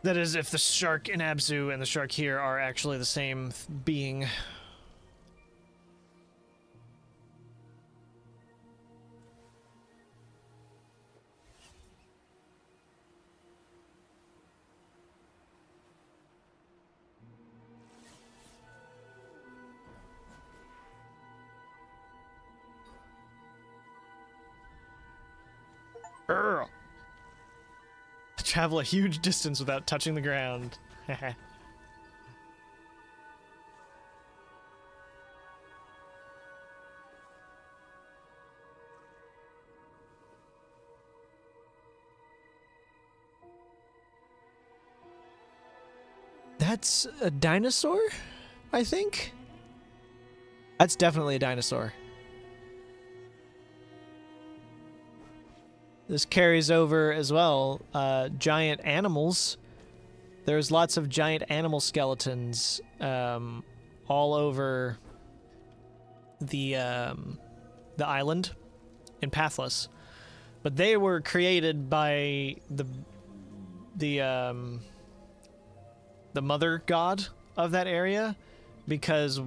That is, if the shark in Abzu and the shark here are actually the same being. Urgh. Travel a huge distance without touching the ground. That's a dinosaur, I think? That's definitely a dinosaur. This carries over as well, giant animals. There's lots of giant animal skeletons all over the island in Pathless, but they were created by the mother god of that area, because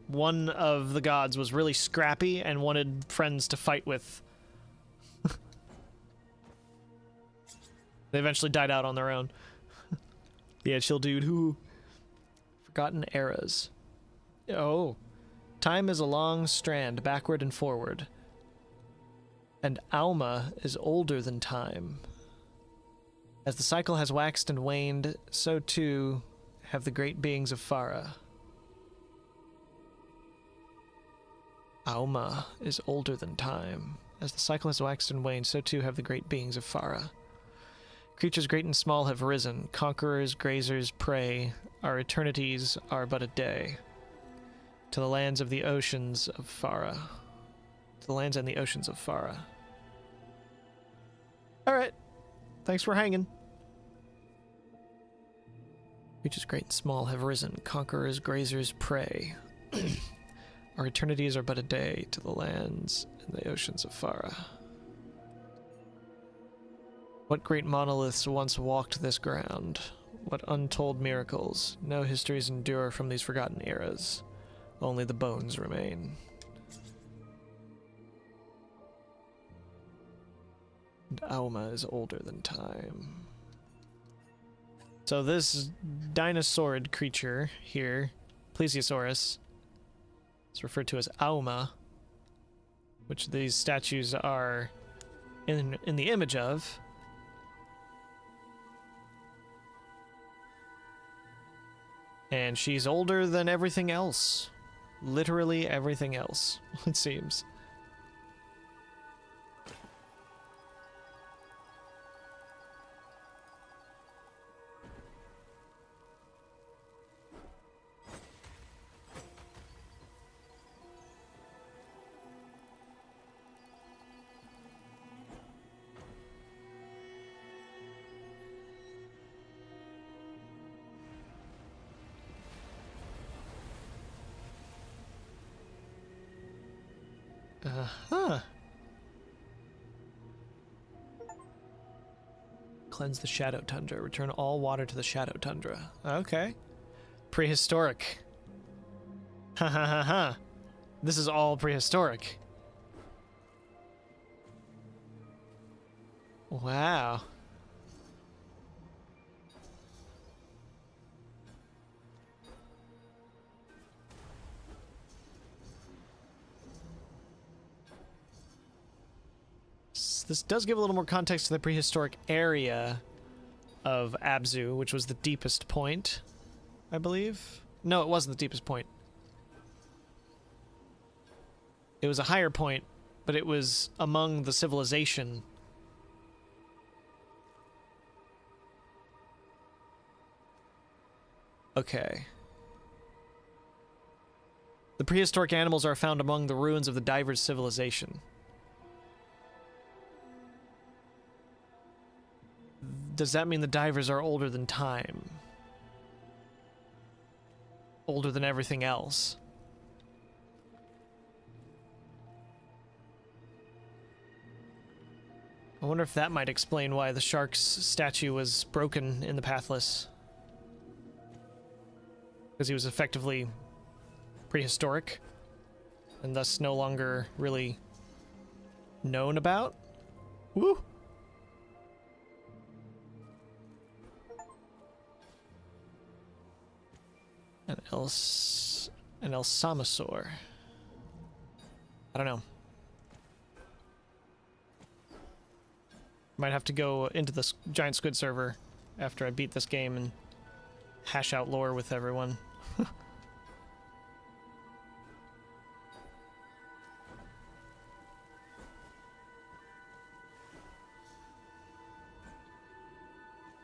one of the gods was really scrappy and wanted friends to fight with. They eventually died out on their own. Yeah, chill dude. Who? Forgotten eras. Oh. Time is a long strand, backward and forward. And Auma is older than time. As the cycle has waxed and waned, so too have the great beings of Farah. Auma is older than time. As the cycle has waxed and waned, so too have the great beings of Farah. Creatures great and small have risen. Conquerors, grazers, prey. Our eternities are but a day. To the lands of the oceans of Farah. To the lands and the oceans of Farah. Alright. Thanks for hanging. Creatures great and small have risen. Conquerors, grazers, prey. Our eternities are but a day to the lands and the oceans of Farah. What great monoliths once walked this ground? What untold miracles? No histories endure from these forgotten eras. Only the bones remain. And Auma is older than time. So this dinosaurid creature here, Plesiosaurus, is referred to as Auma, which these statues are in the image of. And she's older than everything else. Literally everything else, it seems. Huh. Cleanse the Shadow Tundra. Return all water to the Shadow Tundra. Okay. Prehistoric. Ha ha ha ha. This is all prehistoric. Wow. This does give a little more context to the prehistoric area of Abzu, which was the deepest point, I believe. No, it wasn't the deepest point. It was a higher point, but it was among the civilization. Okay. The prehistoric animals are found among the ruins of the Divers civilization. Does that mean the Divers are older than time? Older than everything else? I wonder if that might explain why the shark's statue was broken in the Pathless. Because he was effectively prehistoric, and thus no longer really known about? Woo! An Elsamosaur. I don't know. Might have to go into this giant squid server after I beat this game and hash out lore with everyone.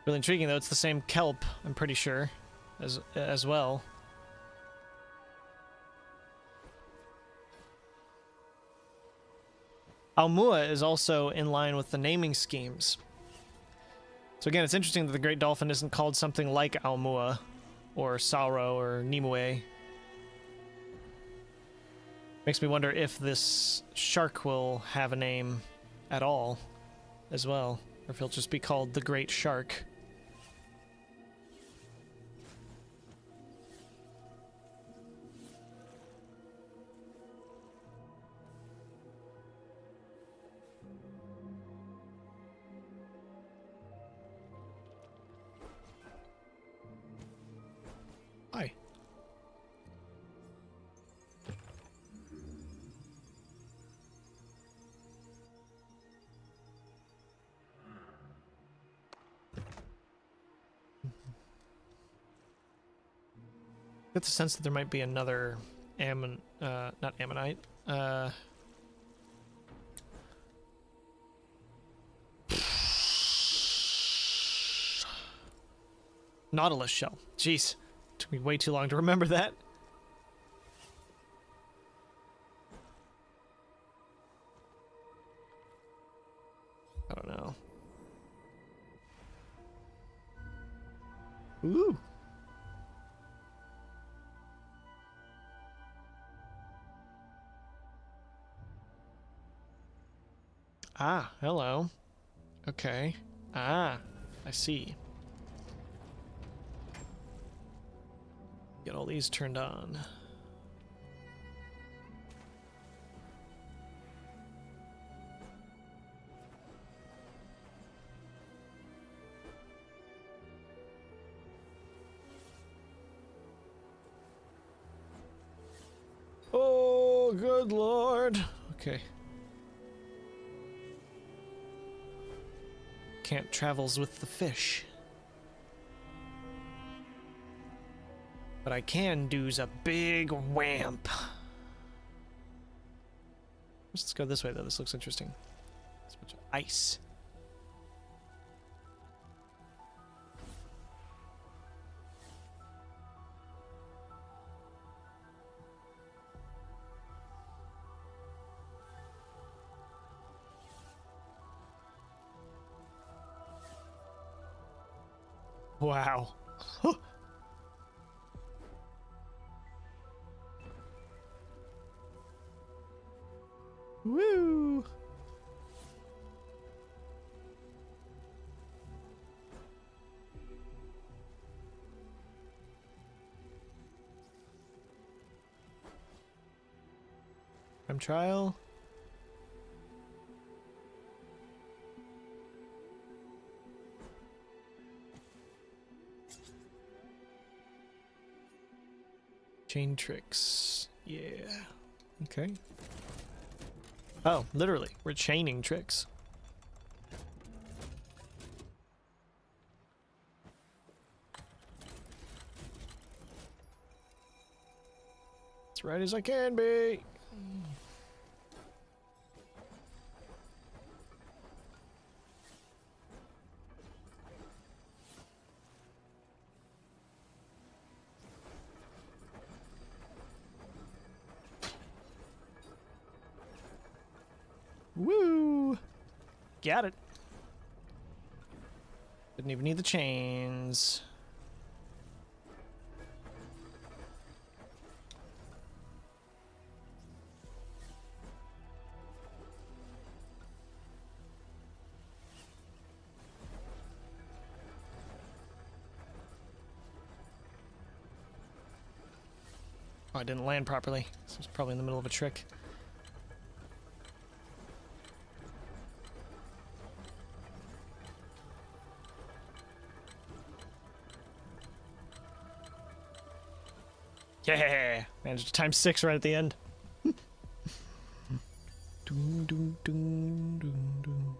Really intriguing though, it's the same kelp, I'm pretty sure, as well. Aumua is also in line with the naming schemes. So again, it's interesting that the Great Dolphin isn't called something like Aumua, or Sauro, or Nimue. Makes me wonder if this shark will have a name at all, as well, or if he'll just be called the Great Shark. Get the sense that there might be another not ammonite. Nautilus shell. Jeez. Took me way too long to remember that. I don't know. Ooh. Ah, hello. Okay. Ah, I see. Get all these turned on. Oh, good lord. Okay. Can't travels with the fish. But I can do's a big whamp. Let's go this way, though. This looks interesting. It's a bunch of ice. Wow. Woo! Time trial. Chain tricks. Yeah. Okay. Oh, literally, we're chaining tricks. As right as I can be. Woo! Got it. Didn't even need the chains. Oh, I didn't land properly. This was probably in the middle of a trick. Yeah! Managed to time 6 right at the end. Doom, doom, doom, doom, doom.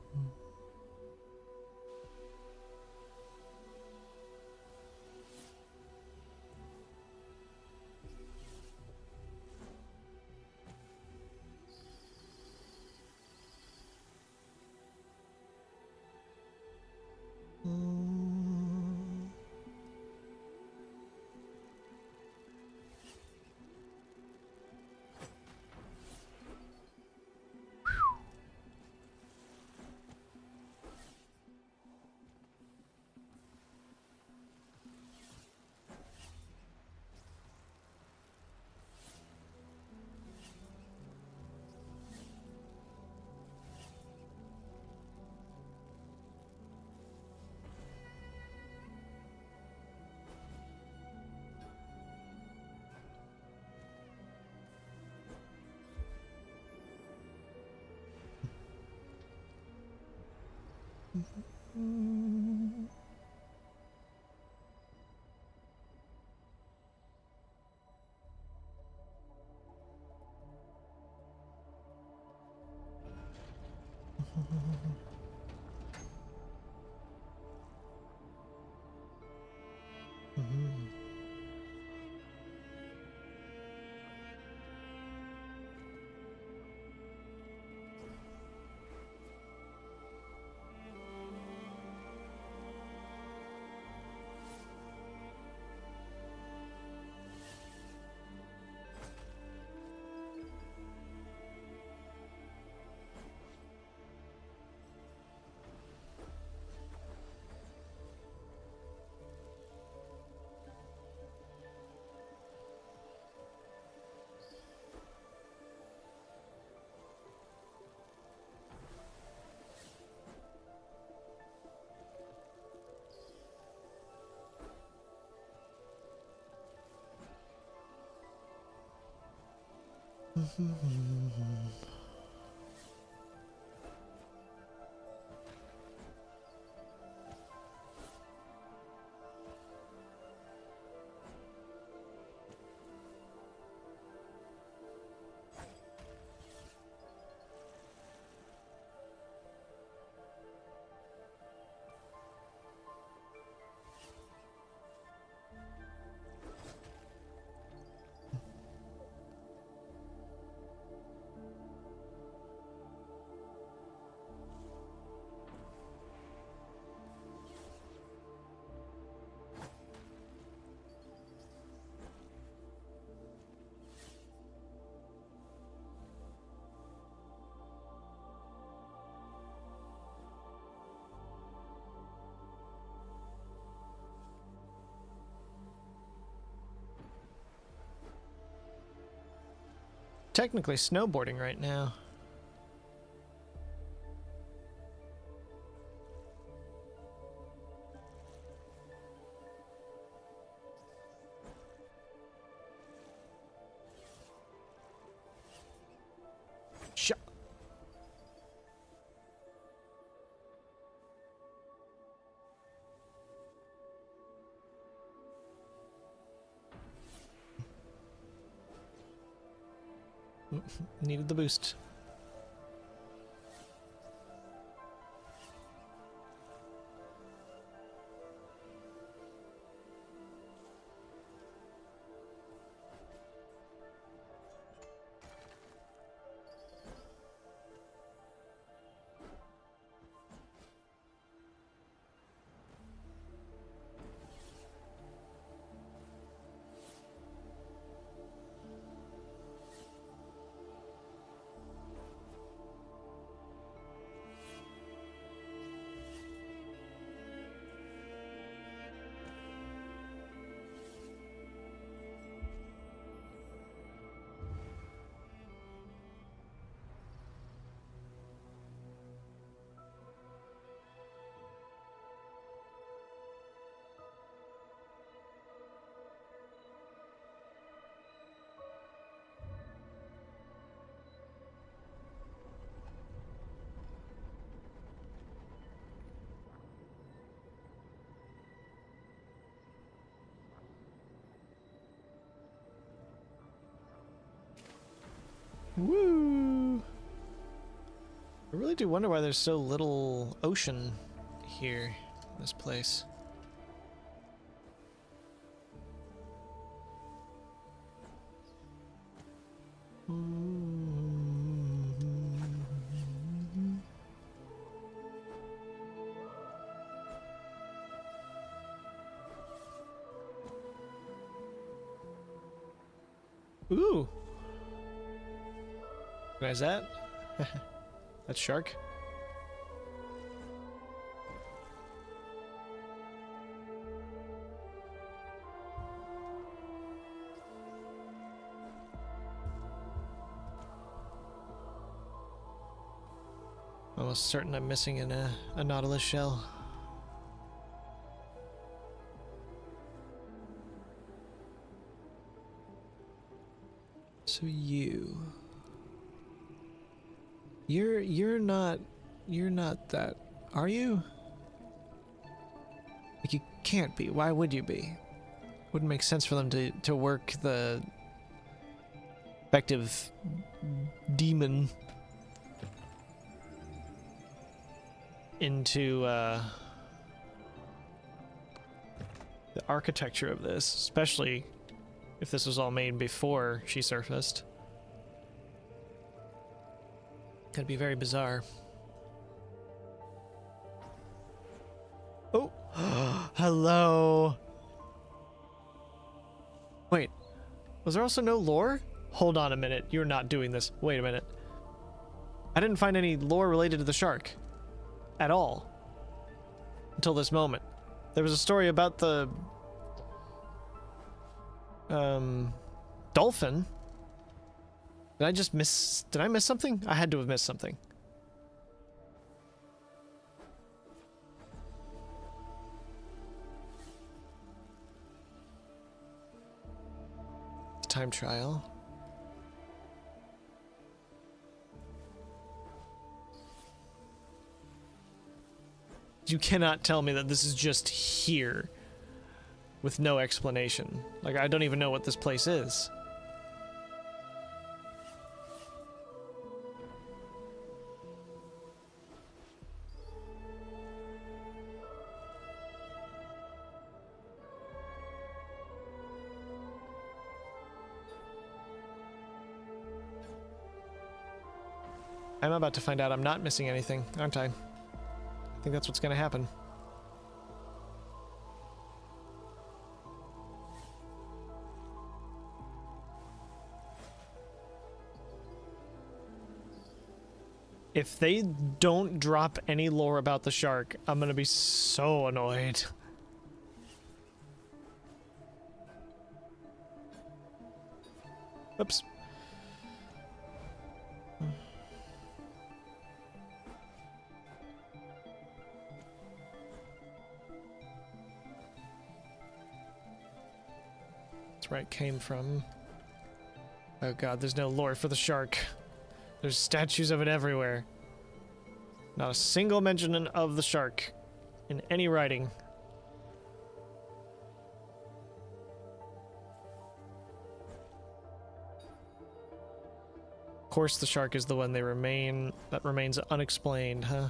Technically snowboarding right now. Shut. Needed the boost. Woo! I really do wonder why there's so little ocean here in this place. Ooh! Recognize that? That's shark. Almost certain I'm missing in a nautilus shell. So you're not that, are you? Like, you can't be. Why would you be? Wouldn't make sense for them to work the effective demon into the architecture of this, especially if this was all made before she surfaced. Could be very bizarre. Oh, hello. Wait, was there also no lore? Hold on a minute, you're not doing this. Wait a minute. I didn't find any lore related to the shark at all until this moment. There was a story about the dolphin. Did I miss something? I had to have missed something. Time trial. You cannot tell me that this is just here with no explanation. Like, I don't even know what this place is. I'm about to find out I'm not missing anything, aren't I? I think that's what's going to happen. If they don't drop any lore about the shark, I'm going to be so annoyed. Oops. That's where it came from. Oh god, there's no lore for the shark. There's statues of it everywhere. Not a single mention of the shark in any writing. Of course the shark is the one that remains unexplained, huh?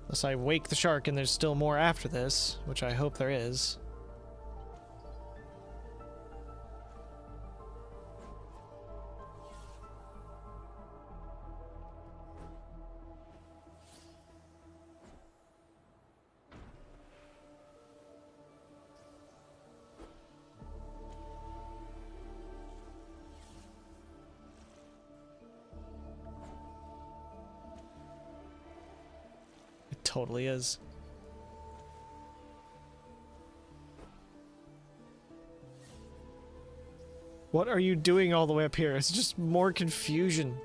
Unless I wake the shark and there's still more after this, which I hope there is. Totally is. What are you doing all the way up here? It's just more confusion.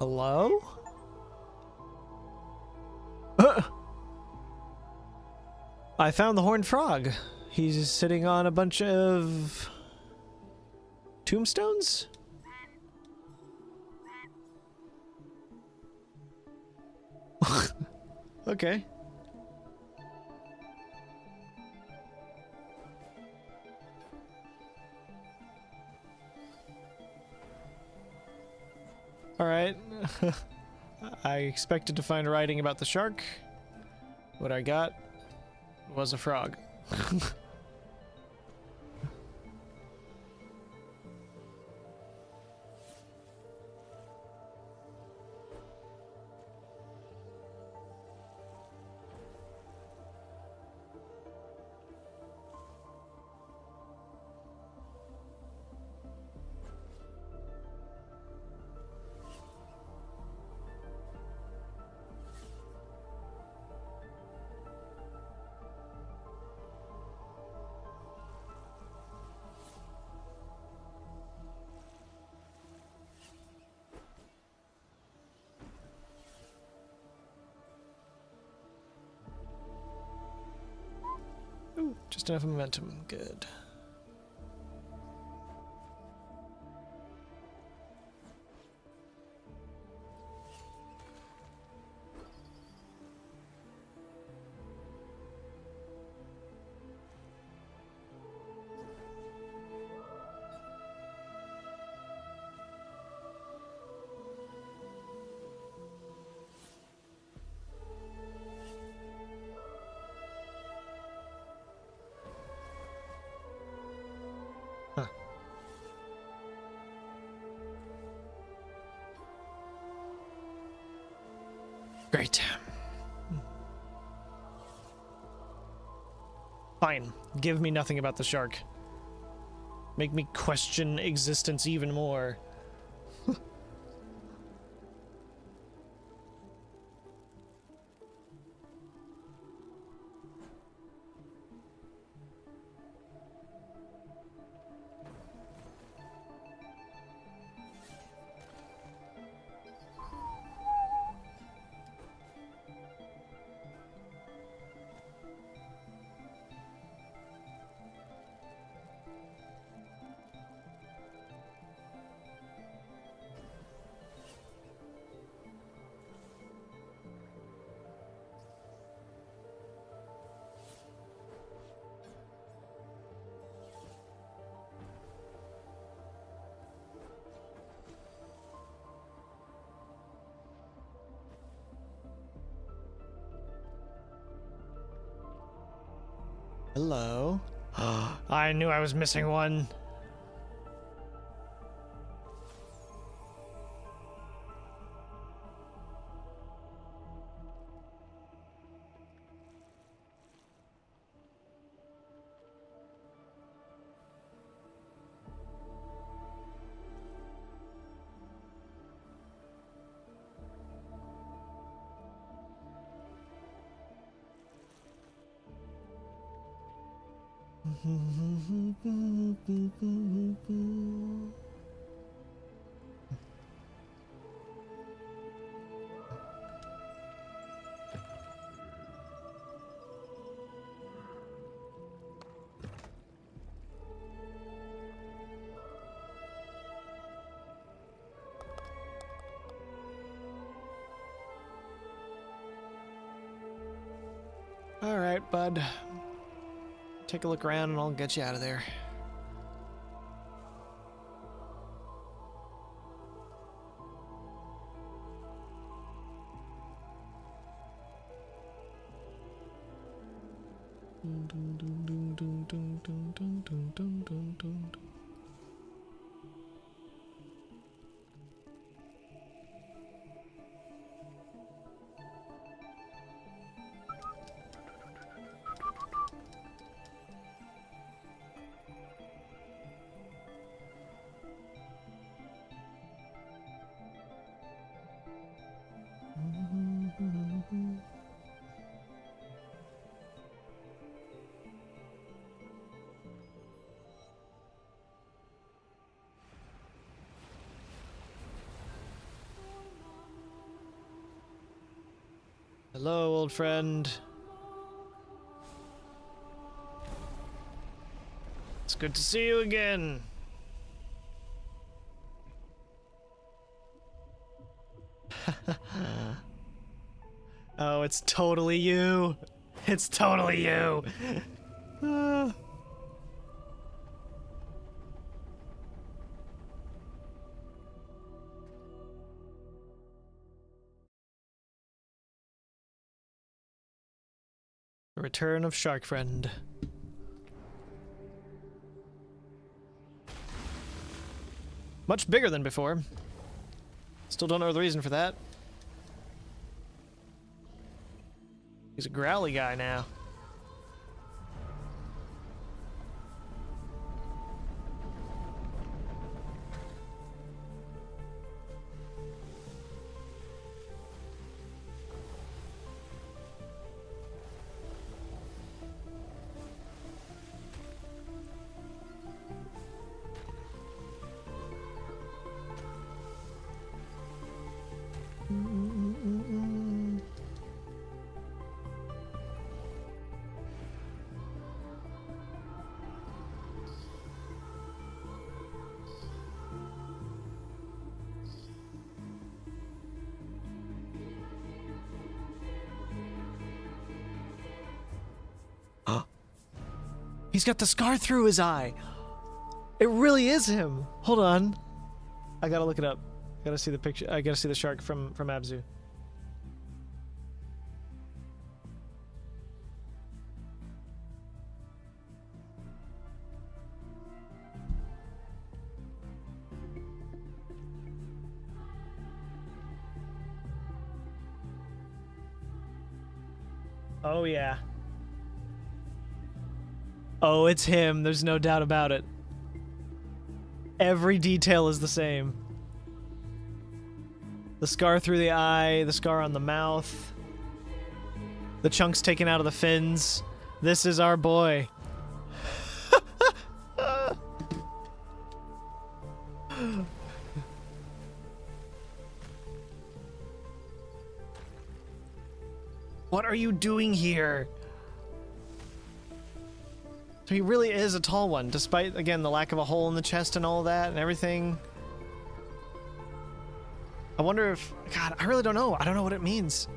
Hello? I found the horned frog. He's sitting on a bunch of tombstones? Okay. Alright. I expected to find writing about the shark. What I got was a frog. Ooh, just enough momentum. Good. Huh. Great. Fine. Give me nothing about the shark. Make me question existence even more. Hello. I knew I was missing one. All right, bud. Take a look around and I'll get you out of there. Hello, old friend. It's good to see you again. Oh, it's totally you. It's totally you. The return of Shark Friend. Much bigger than before. Still don't know the reason for that. He's a growly guy now. He's got the scar through his eye. It really is him. Hold on. I gotta look it up. I gotta see the picture. I gotta see the shark from Abzu. Oh yeah. Oh, it's him. There's no doubt about it. Every detail is the same. The scar through the eye, the scar on the mouth, the chunks taken out of the fins. This is our boy. What are you doing here? So he really is a tall one, despite, again, the lack of a hole in the chest and all of that and everything. I wonder if... God, I really don't know. I don't know what it means.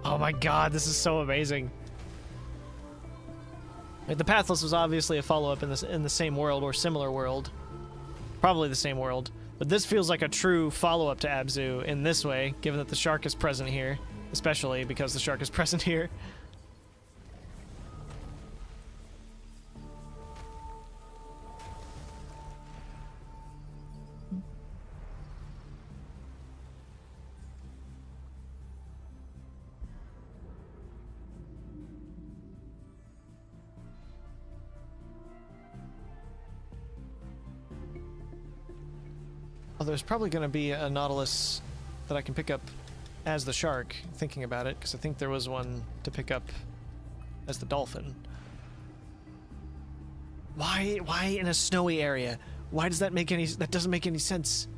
Oh my god, this is so amazing. Like, the Pathless was obviously a follow-up in the same world or similar world. Probably the same world. But this feels like a true follow-up to Abzu in this way, given that the shark is present here. Especially because the shark is present here. Oh, there's probably going to be a Nautilus that I can pick up as the shark, thinking about it, because I think there was one to pick up as the dolphin. Why in a snowy area? Why does that make any... That doesn't make any sense.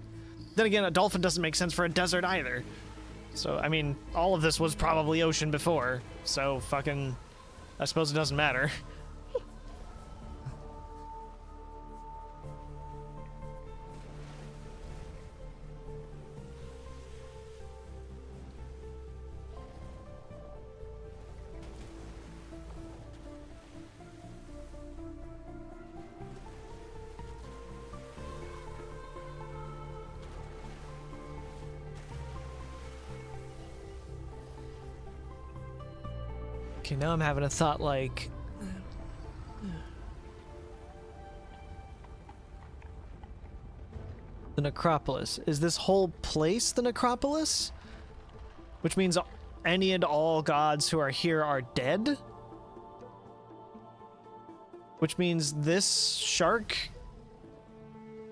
Then again, a dolphin doesn't make sense for a desert either. So, I mean, all of this was probably ocean before, so fucking... I suppose it doesn't matter. Okay, now I'm having a thought like... The necropolis. Is this whole place the necropolis? Which means any and all gods who are here are dead? Which means this shark,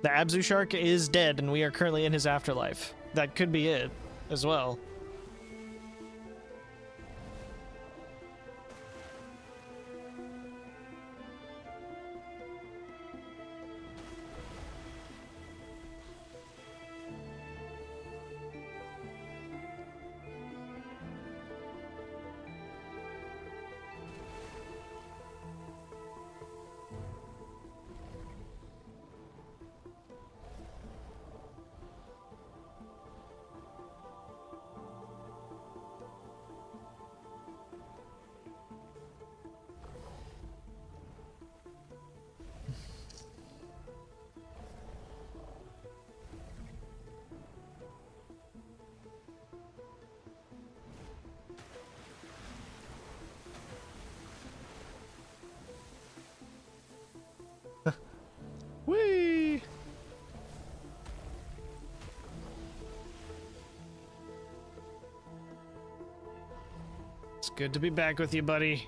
the Abzu shark, is dead and we are currently in his afterlife. That could be it as well. Whee! It's good to be back with you, buddy.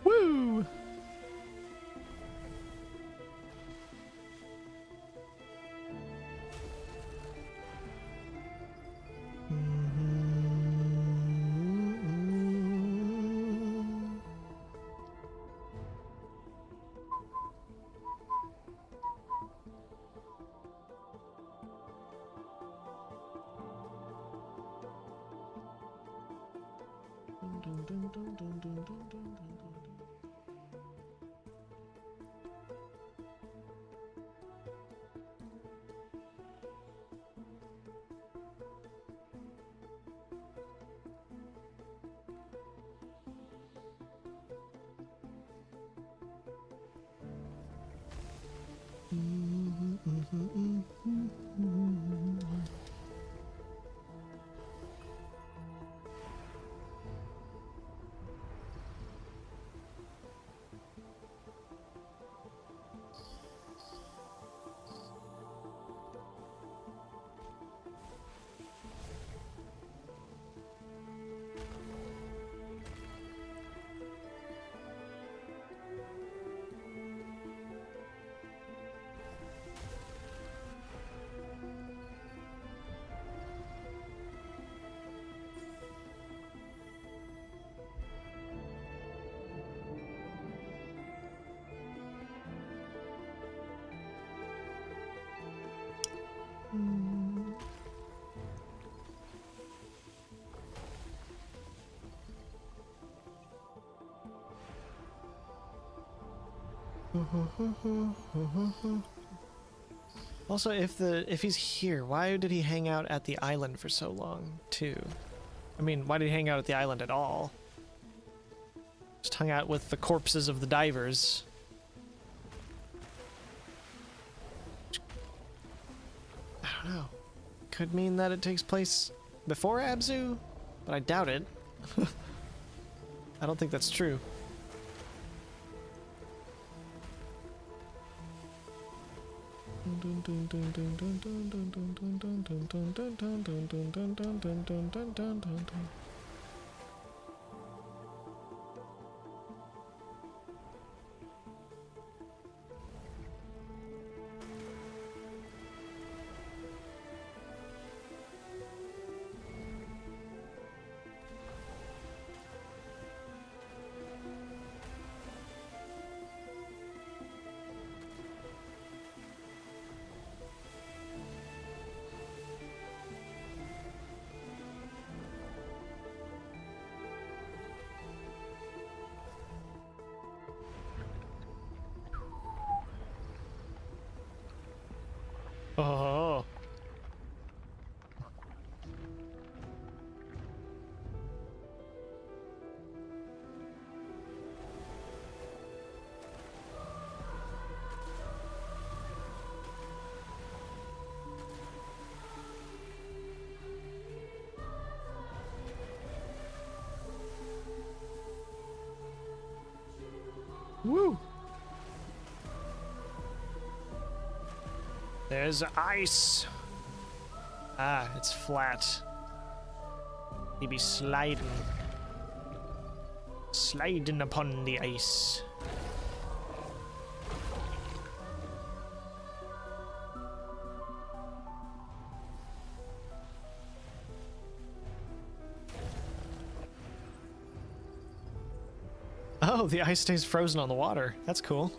Woo! Also, if he's here, why did he hang out at the island for so long, too? I mean, why did he hang out at the island at all? Just hung out with the corpses of the divers. I don't know. Could mean that it takes place before Abzu, but I doubt it. I don't think that's true. Oh. Woo! There's ice. Ah, it's flat. He be sliding. Sliding upon the ice. Oh, the ice stays frozen on the water. That's cool.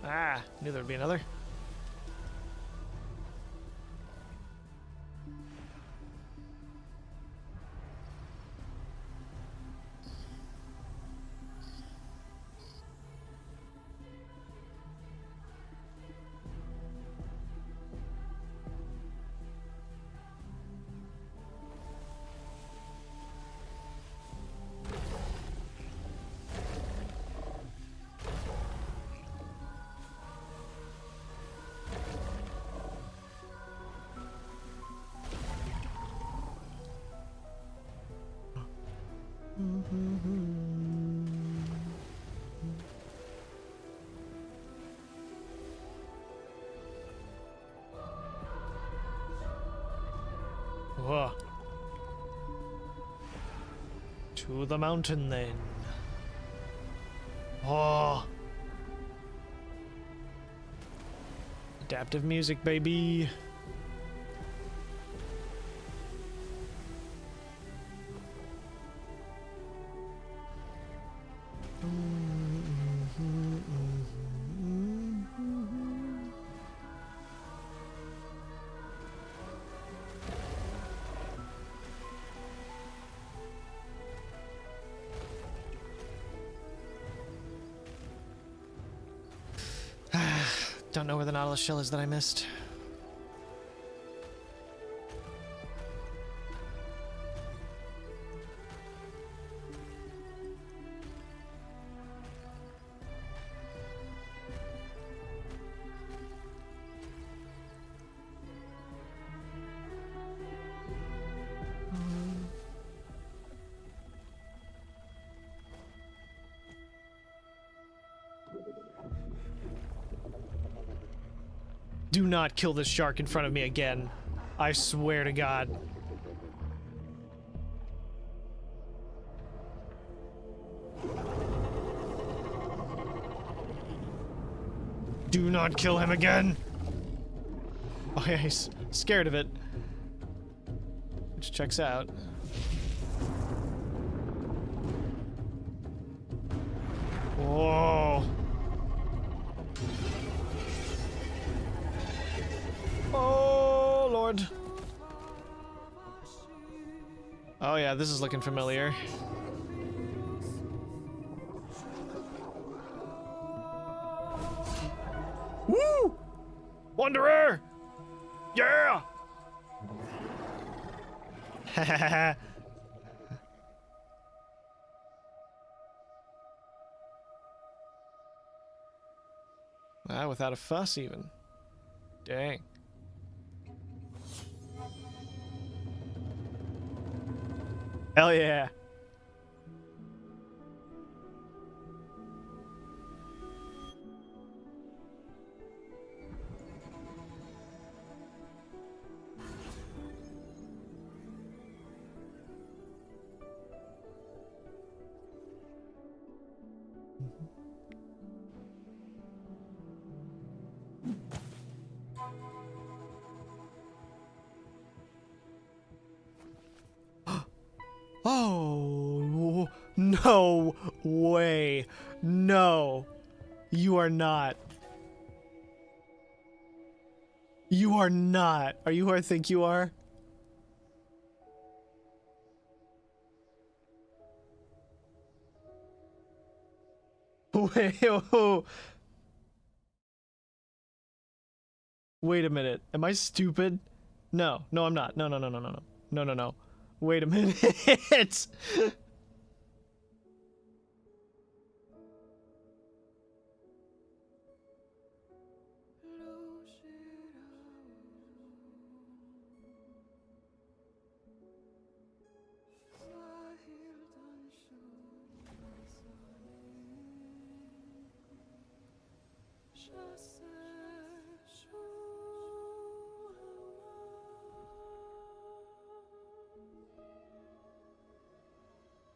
Ah, knew there'd be another. Whoa. To the mountain then. Oh. Adaptive music, baby. Don't know where the Nautilus shell is that I missed. Do not kill this shark in front of me again. I swear to God. Do not kill him again. Oh yeah, he's scared of it. Which checks out. Whoa. Oh, Lord. Oh yeah, this is looking familiar. Woo! Wanderer! Yeah! Ah, without a fuss even. Dang. Hell yeah. Oh, no way. No. You are not. You are not. Are you who I think you are? Wait, oh. Wait a minute. Am I stupid? No. No, I'm not. No, no, no, no, no, no. No, no, no. Wait a minute.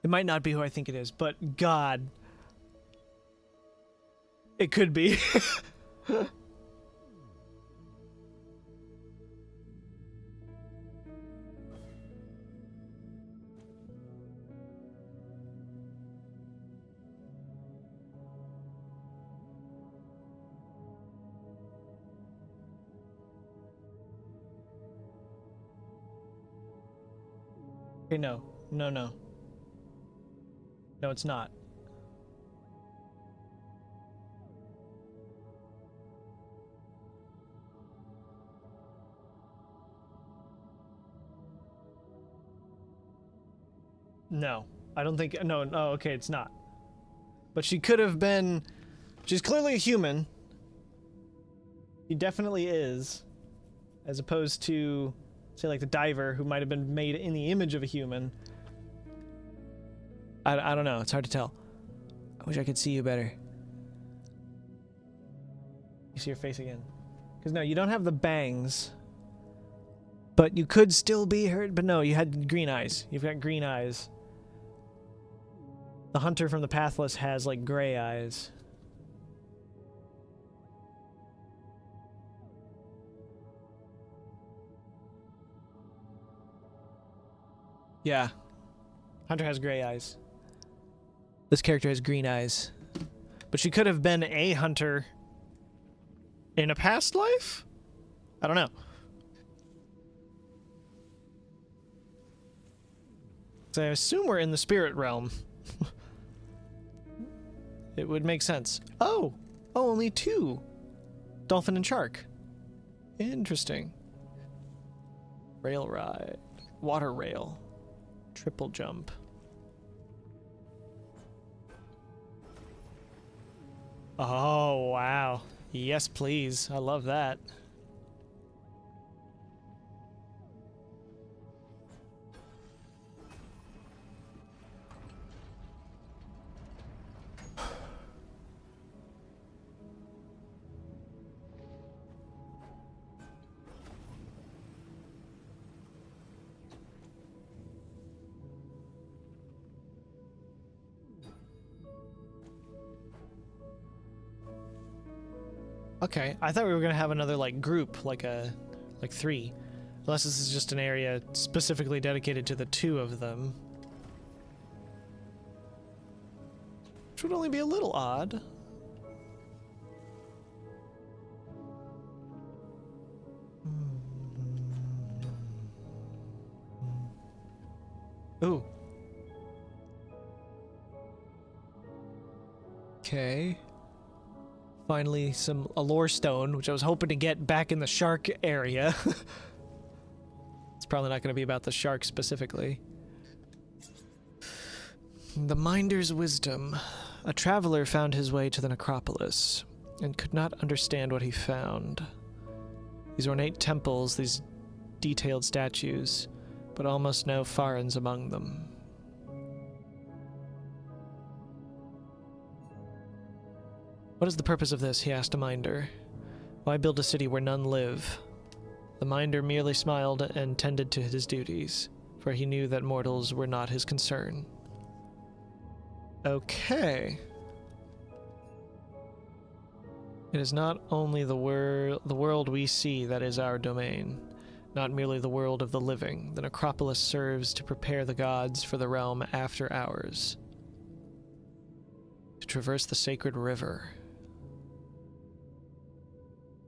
It might not be who I think it is, but God. It could be. Okay, no. No, no. No, it's not. No. I don't think... No, no, okay, it's not. But she could have been... She's clearly a human. She definitely is. As opposed to, say, like the diver, who might have been made in the image of a human. I don't know. It's hard to tell. I wish I could see you better. You see your face again. Because no, you don't have the bangs. But you could still be hurt. But no, you had green eyes. You've got green eyes. The hunter from the Pathless has, like, gray eyes. Yeah. Hunter has gray eyes. This character has green eyes. But she could have been a hunter in a past life? I don't know. So I assume we're in the spirit realm. It would make sense. Oh! Oh, only two. Dolphin and shark. Interesting. Rail ride. Water rail. Triple jump. Oh, wow. Yes, please. I love that. Okay, I thought we were gonna have another like group, like 3. Unless this is just an area specifically dedicated to the 2 of them. Which would only be a little odd. Ooh. Okay. Finally, a lore stone, which I was hoping to get back in the shark area. It's probably not going to be about the shark specifically. The Minder's Wisdom. A traveler found his way to the necropolis and could not understand what he found. These ornate temples, these detailed statues, but almost no Farans among them. What is the purpose of this? He asked a Minder. Why build a city where none live? The Minder merely smiled and tended to his duties, for he knew that mortals were not his concern. Okay. It is not only the world we see that is our domain, not merely the world of the living. The necropolis serves to prepare the gods for the realm after ours. To traverse the sacred river.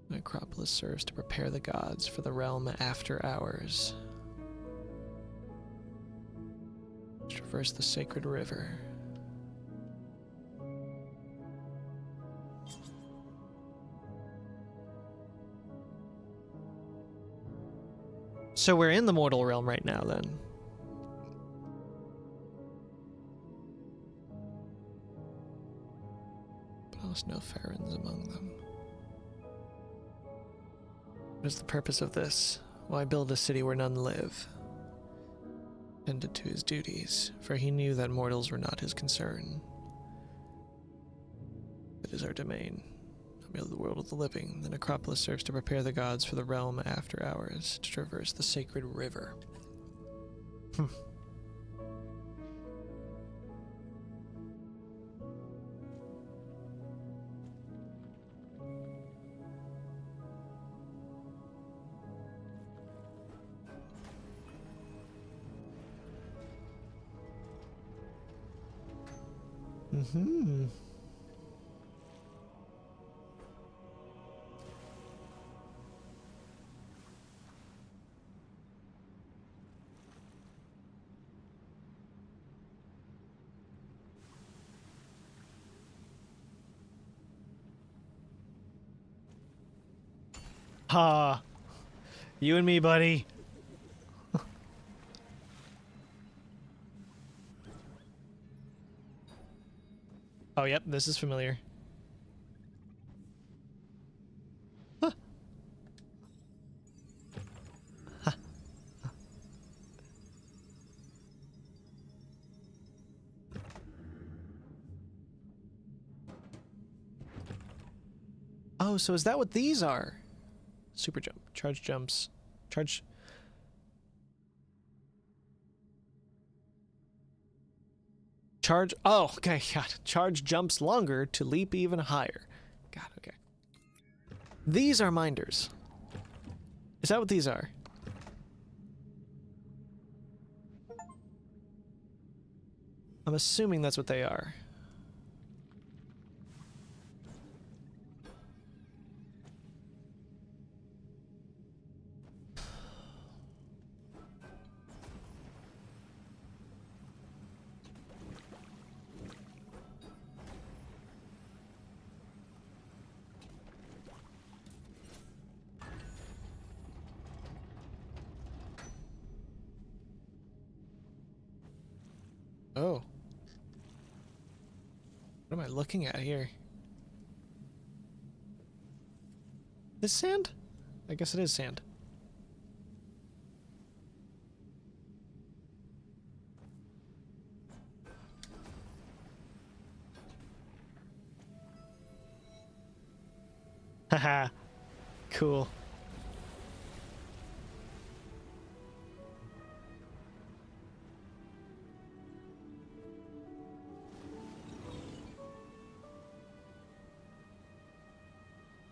The necropolis serves to prepare the gods for the realm after ours. To traverse the sacred river. So we're in the mortal realm right now, then. But almost no Farans among them. What is the purpose of this? Why build a city where none live? Tended to his duties, for he knew that mortals were not his concern. It is our domain. The world of the living. The necropolis serves to prepare the gods for the realm after ours, to traverse the sacred river. Ha! You and me, buddy. Oh, yep, this is familiar. Huh. Huh. Oh, so is that what these are? Super jump, charge jumps, charge. Charge. Oh, okay. God. Charge jumps longer to leap even higher. God. Okay. These are Minders. Is that what these are? I'm assuming that's what they are. Oh. What am I looking at here? This sand? I guess it is sand. Haha. Cool.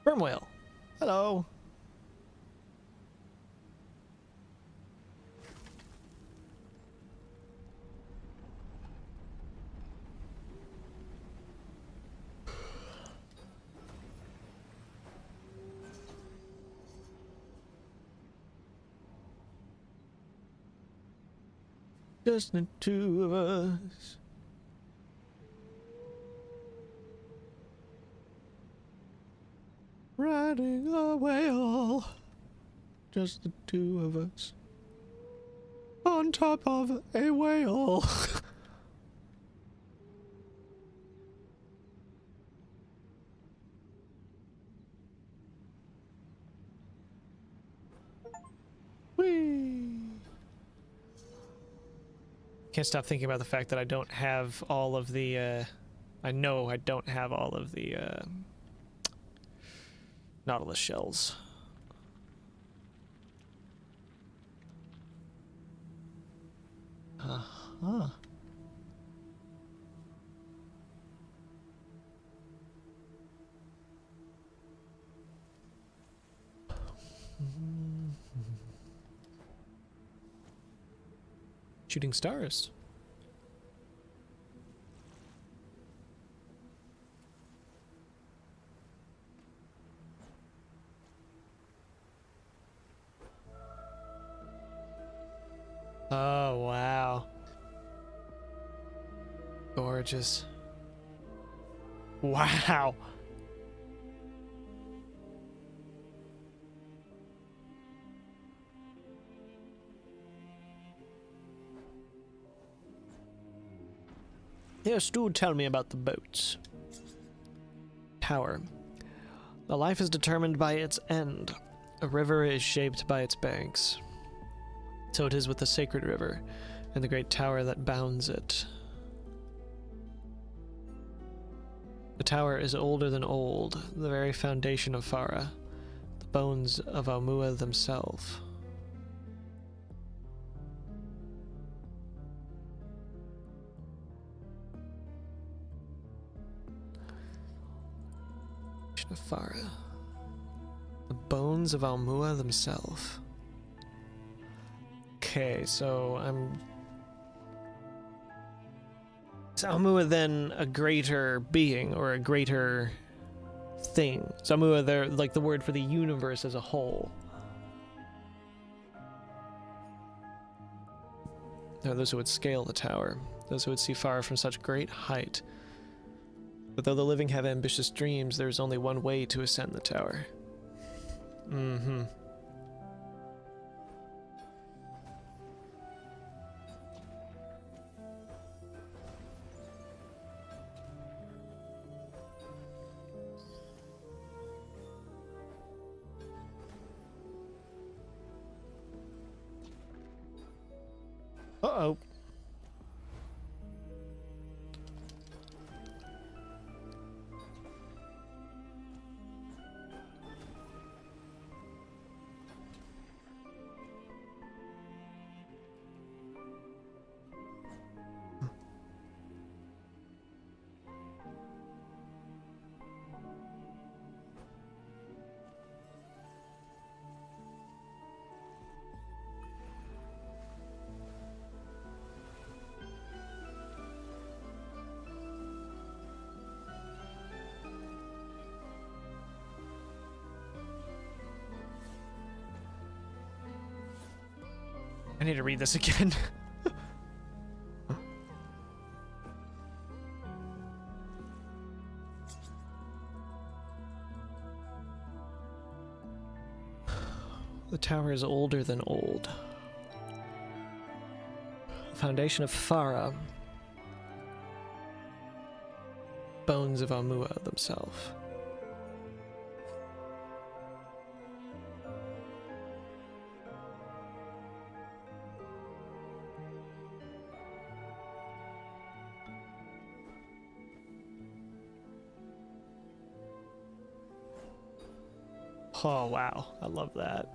Sperm whale. Hello. Just the two of us. Riding a whale. Just the two of us. On top of a whale. Whee! Can't stop thinking about the fact that I don't have all of the, I know I don't have all of the, Nautilus shells. Uh-huh. Shooting stars. Oh, wow. Gorgeous. Wow. Yes, do tell me about the boats. Tower. The life is determined by its end. A river is shaped by its banks. So it is with the sacred river and the great tower that bounds it. The tower is older than old, the very foundation of Farah, the bones of Aumua themselves. Of Farah, the bones of Aumua themselves. Okay, so is Aumua then a greater being or a greater thing? Is Aumua there like the word for the universe as a whole? There are those who would scale the tower, those who would see Farah from such great height. But though the living have ambitious dreams, there is only one way to ascend the tower. Mm-hmm. Uh-oh. I need to read this again. The tower is older than old. The foundation of Farah. Bones of Aumua themselves. Oh, wow. I love that.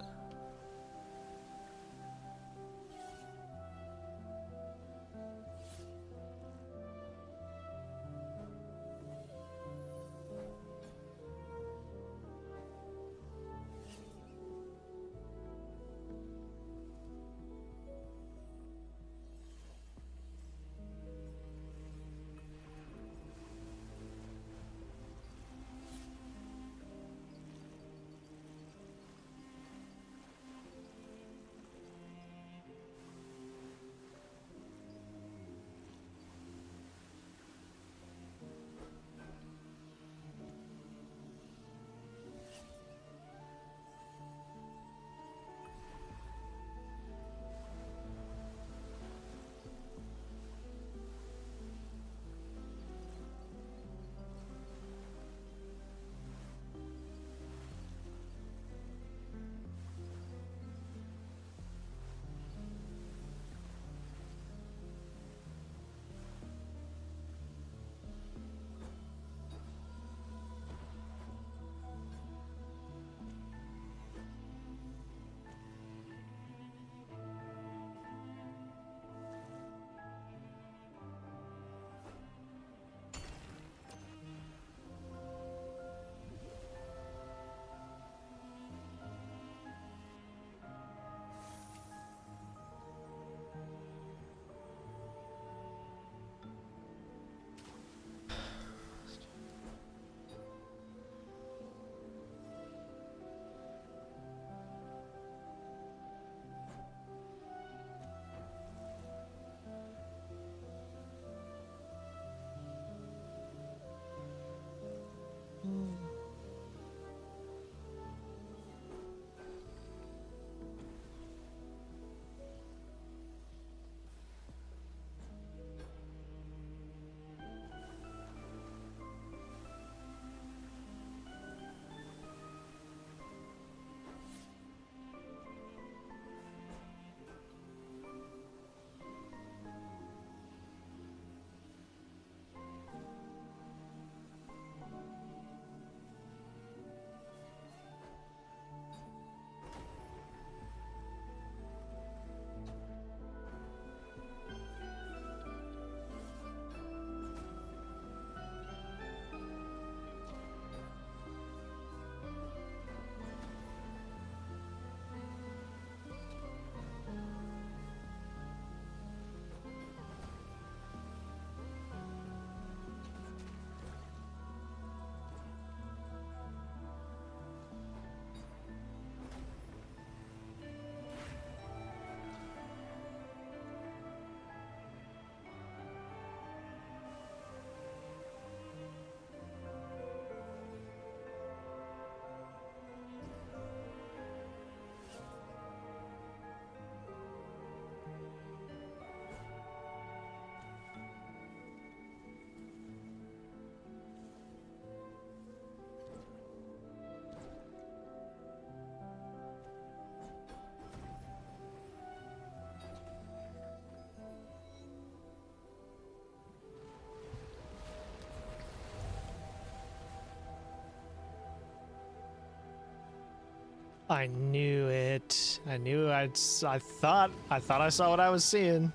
I knew it. I knew I thought I saw what I was seeing.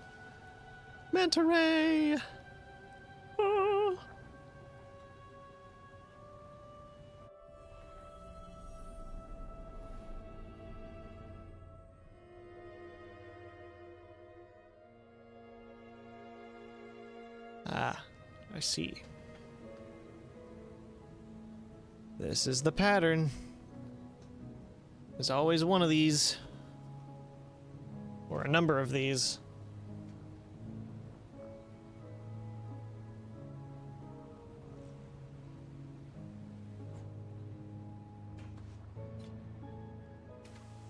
Manta ray. Oh. Ah, I see. This is the pattern. There's always one of these. Or a number of these.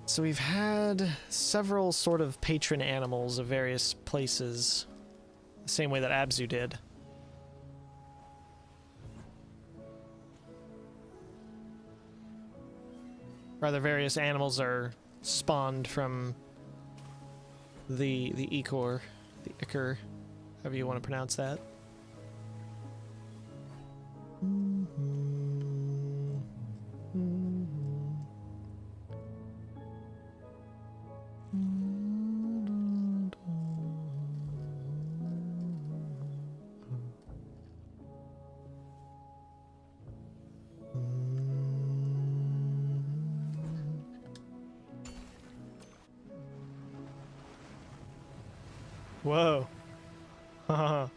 So we've had several sort of patron animals of various places. The same way that Abzu did. Rather, various animals are spawned from the Ichor, the Ichor, however you want to pronounce that. Whoa. Haha.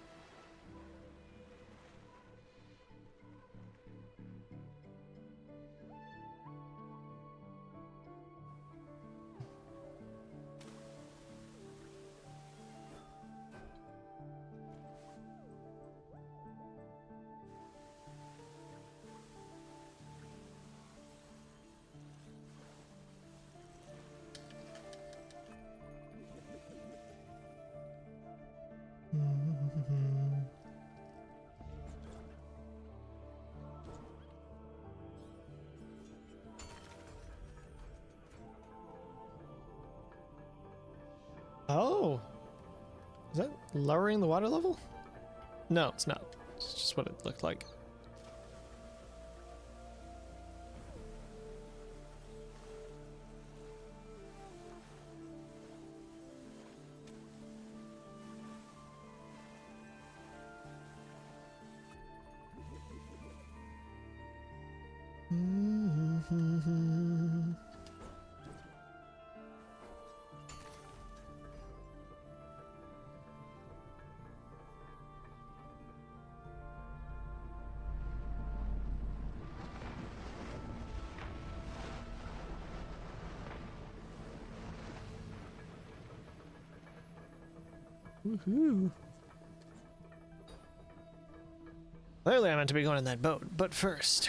Oh, is that lowering the water level? No, it's not. It's just what it looked like. Woohoo. Clearly I meant to be going in that boat, but first...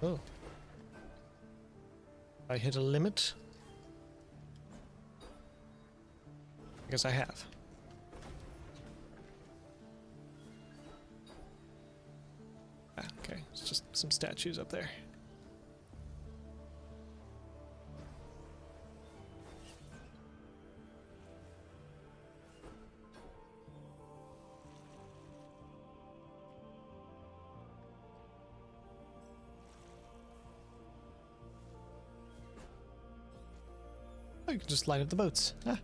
Oh. I hit a limit? I guess I have. Ah, okay, it's just some statues up there. Oh, you can just light up the boats. Ah.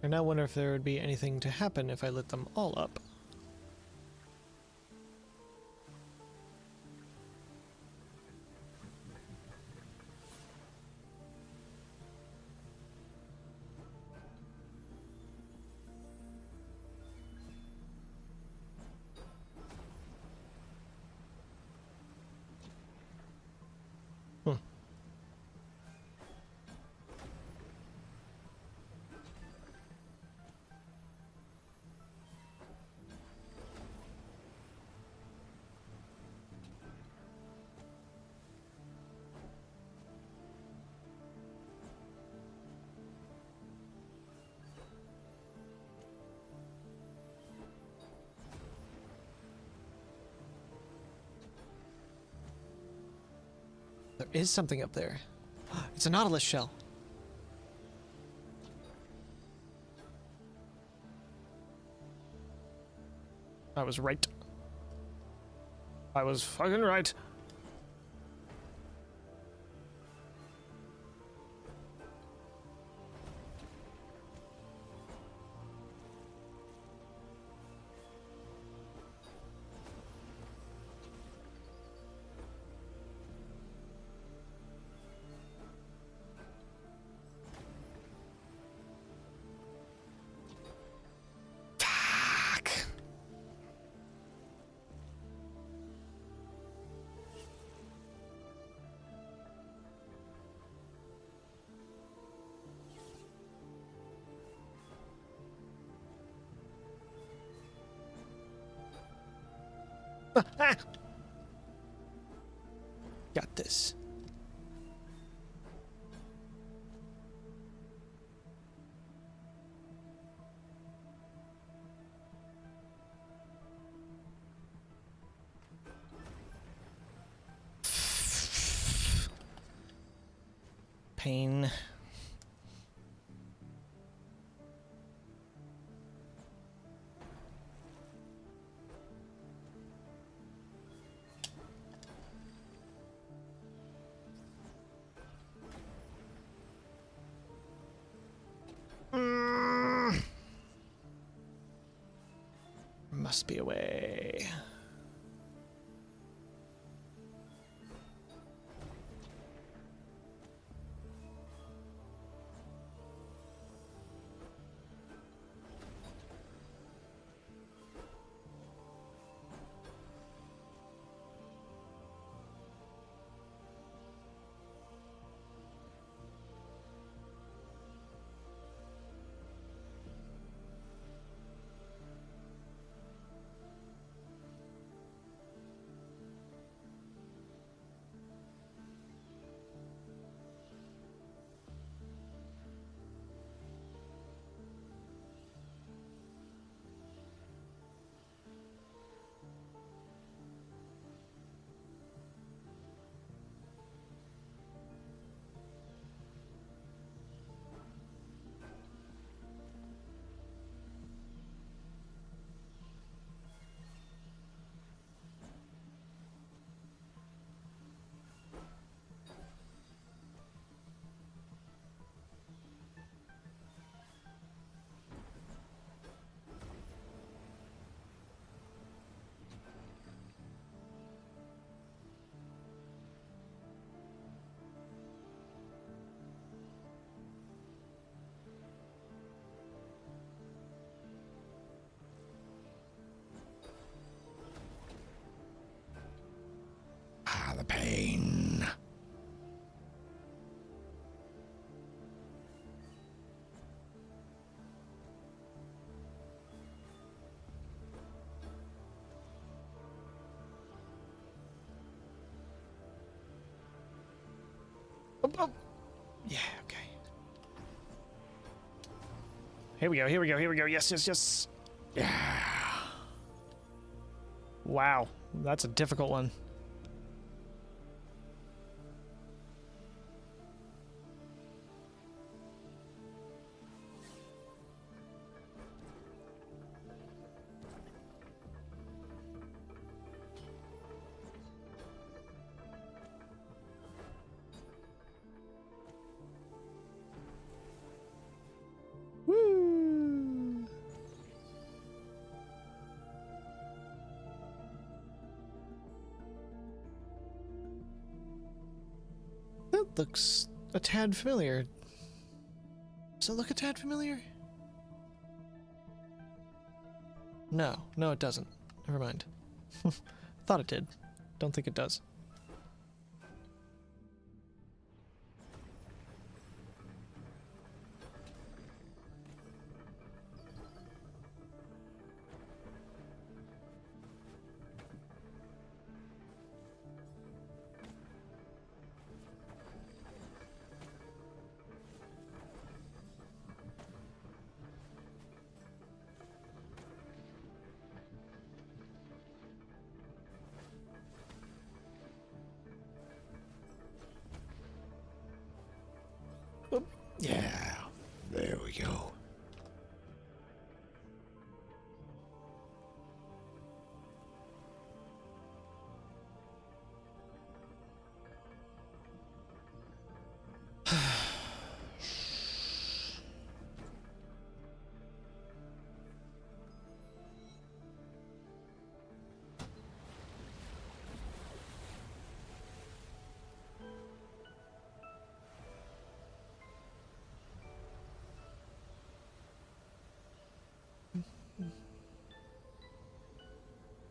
I now wonder if there would be anything to happen if I lit them all up. Hmm. There is something up there. It's a Nautilus shell. I was right. I was fucking right. Got this. Pain. Must be a way. Ah, the pain. Oh. Yeah, okay. Here we go, here we go, here we go. Yes, yes, yes. Yeah. Wow, that's a difficult one. Woo! That looks a tad familiar. Does it look a tad familiar? No, no it doesn't. Never mind. Thought it did. Don't think it does.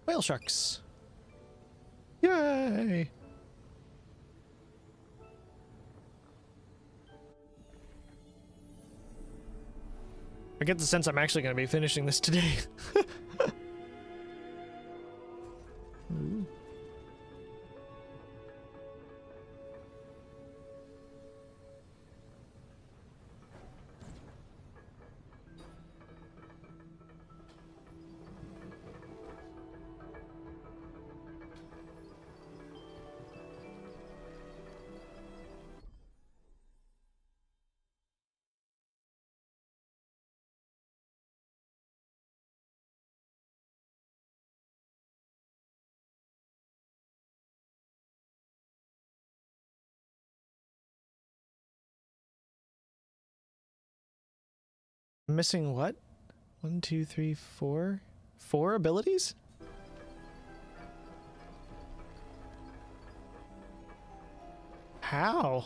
Whale sharks. Yay! I get the sense I'm actually going to be finishing this today. Ooh. Missing what? 1, 2, 3, 4? 4 abilities? How?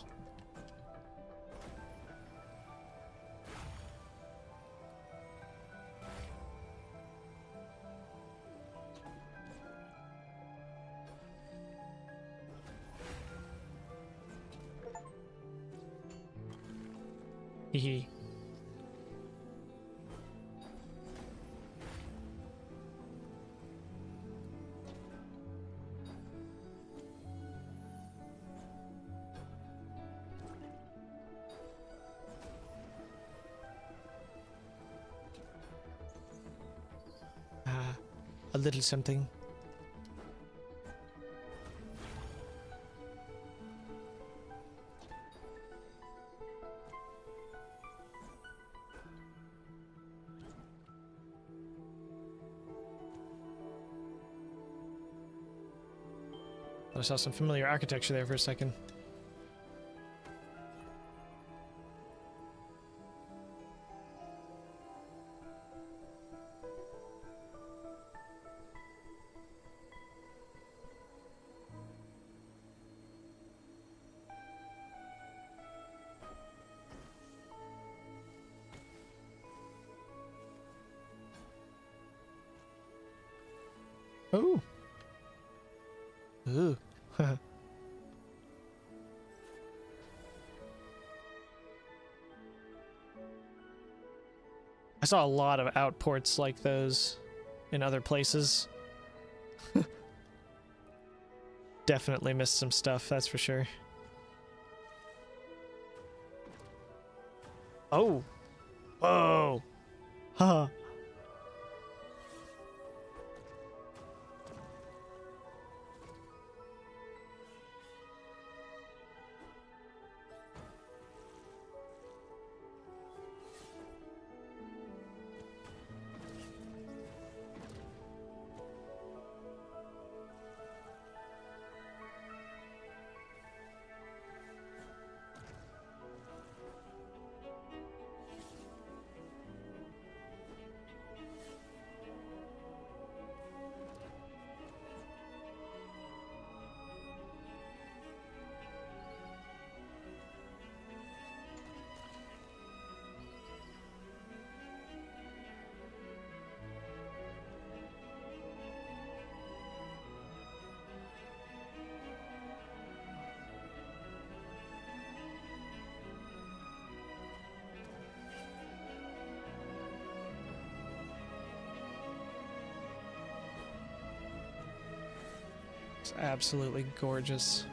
Hehe. A little something. I saw some familiar architecture there for a second. Oh. Ooh. I saw a lot of outports like those in other places. Definitely missed some stuff, that's for sure. Oh. Whoa. Huh. It's absolutely gorgeous.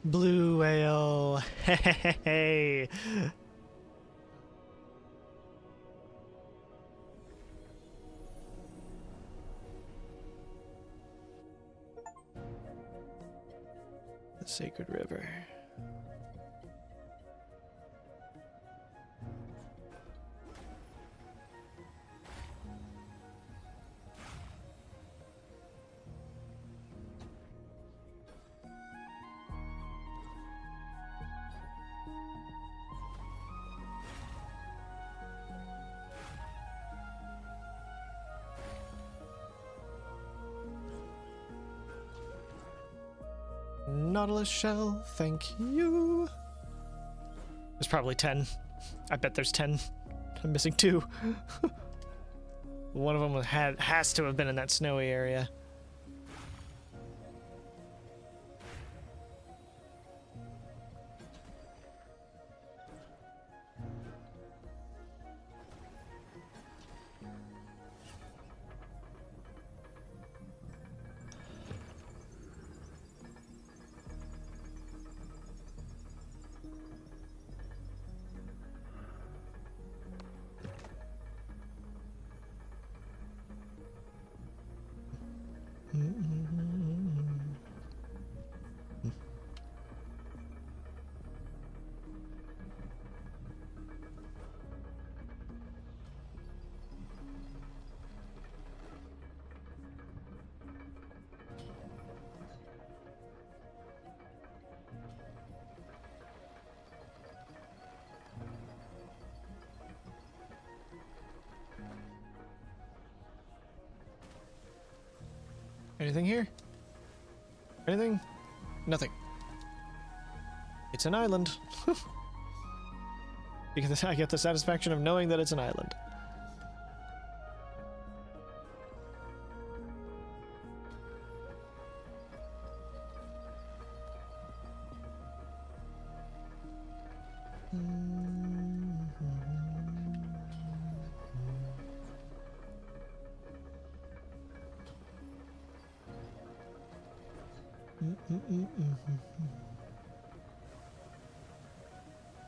Blue whale. Hey. The sacred river. Nautilus shell, thank you. There's probably 10. I bet there's 10. I'm missing 2. One of them has to have been in that snowy area. Anything here? Anything? Nothing. It's an island. Because I get the satisfaction of knowing that it's an island.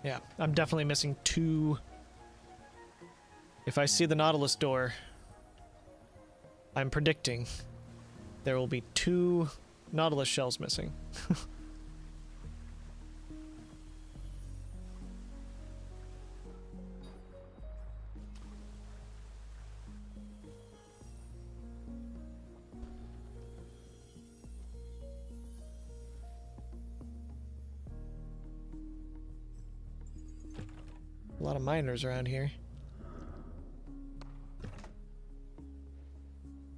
Yeah, I'm definitely missing 2. If I see the Nautilus door, I'm predicting there will be 2 Nautilus shells missing. A lot of miners around here.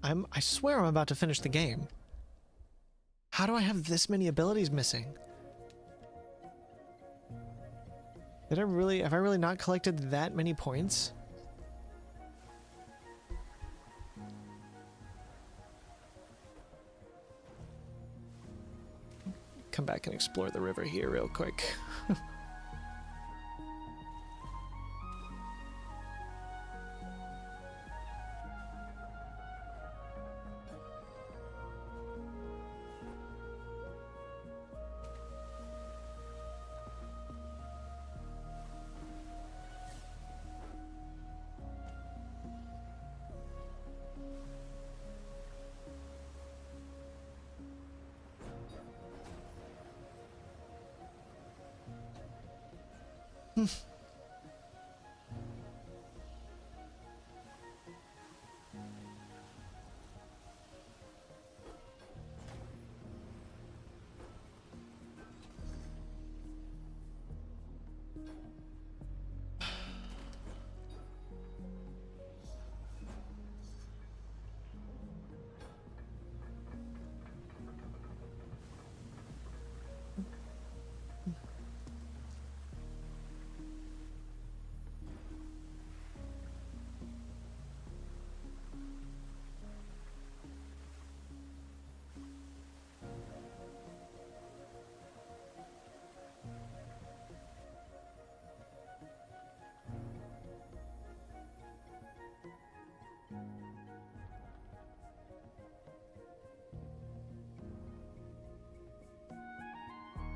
I swear I'm about to finish the game. How do I have this many abilities missing? Have I really not collected that many points? Come back and explore the river here real quick.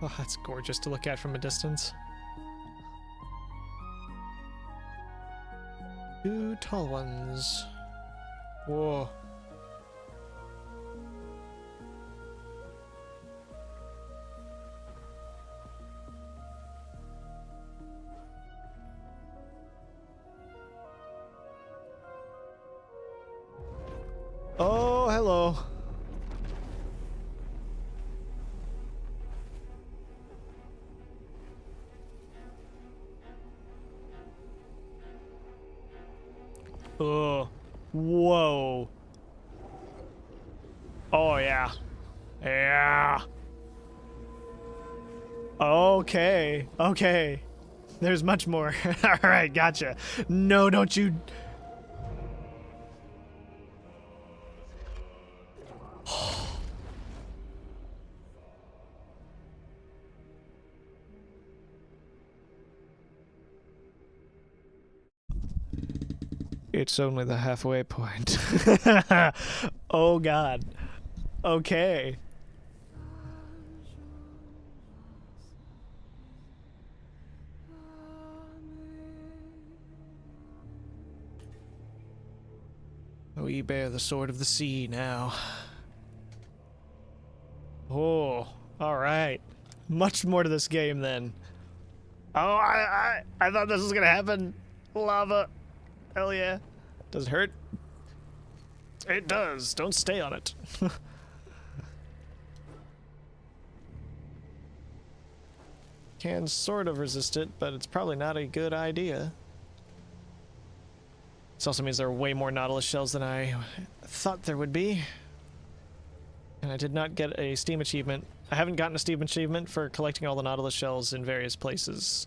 Oh, that's gorgeous to look at from a distance. Two tall ones. Whoa. Oh, hello. Oh, whoa. Oh, yeah. Yeah. Okay. Okay. There's much more. All right, gotcha. No, don't you... It's only the halfway point. Oh, God. Okay. We bear the sword of the sea now. Oh, all right. Much more to this game then. Oh, I thought this was gonna happen. Lava. Hell yeah. Does it hurt? It does. Don't stay on it. Can sort of resist it, but it's probably not a good idea. This also means there are way more Nautilus shells than I thought there would be. And I did not get a Steam achievement. I haven't gotten a Steam achievement for collecting all the Nautilus shells in various places.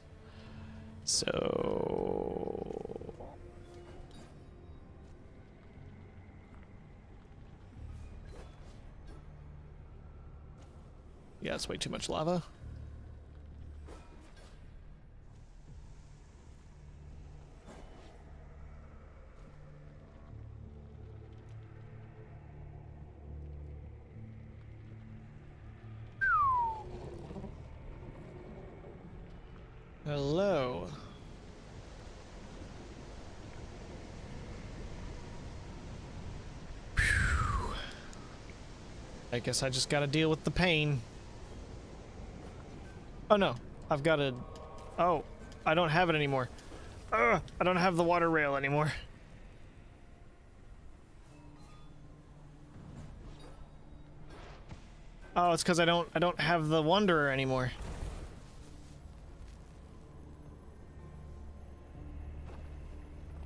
So... yeah, it's way too much lava. Hello. Whew. I guess I just gotta deal with the pain. Oh no, I've got to... oh, I don't have it anymore. I don't have the water rail anymore. Oh, it's because I don't have the Wanderer anymore.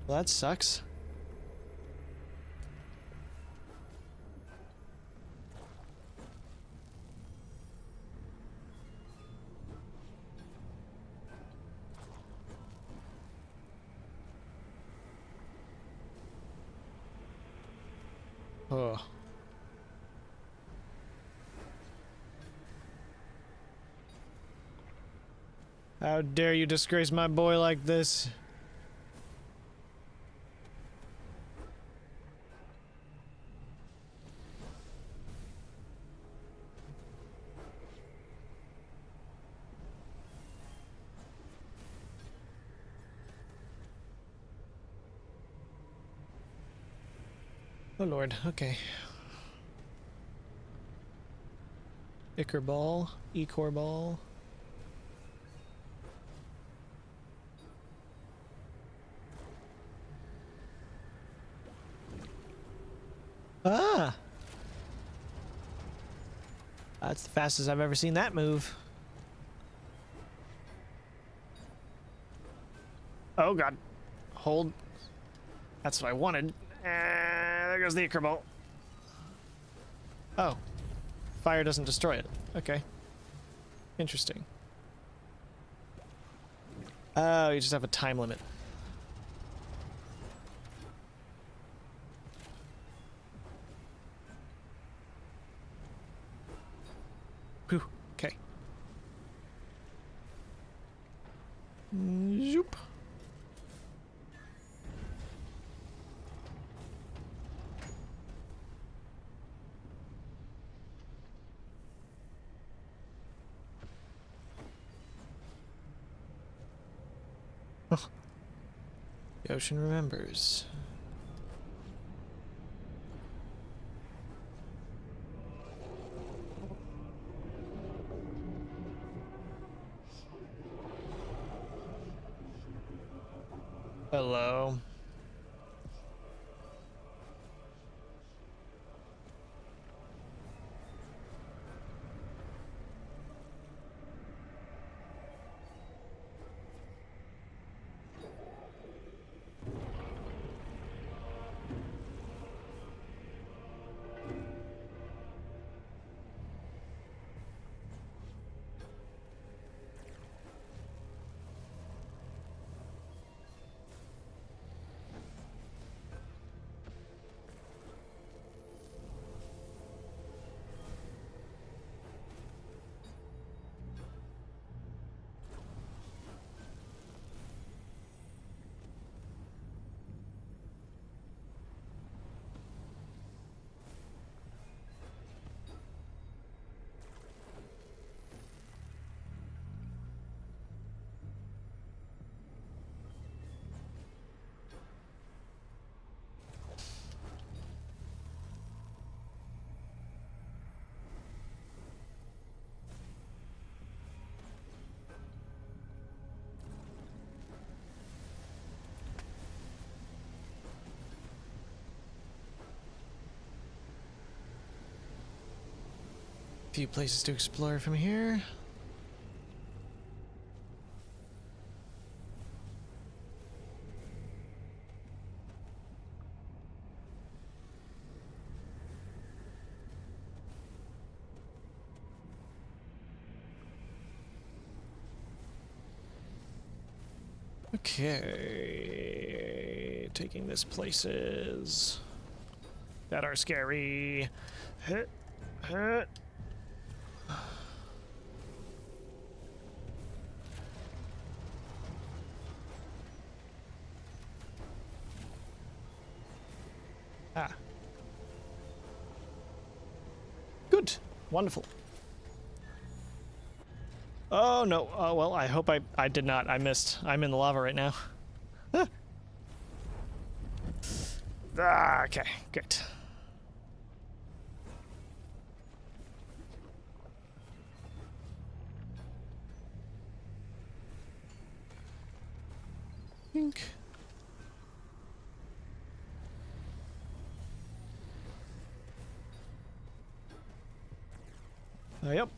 Well, that sucks. Oh. How dare you disgrace my boy like this? Oh lord, okay. Ichor ball, Echor ball. Ah! That's the fastest I've ever seen that move. Oh god. Hold. That's what I wanted. There goes the Ichor. Oh. Fire doesn't destroy it. Okay. Interesting. Oh, you just have a time limit. Whew. Okay. Zoop. Oh. The ocean remembers. Hello. Few places to explore from here. Okay, taking this places that are scary. Hit, hit. Ah. Good. Wonderful. Oh no. Oh well, I hope I did not. I missed. I'm in the lava right now. Okay, good. Think. Yep.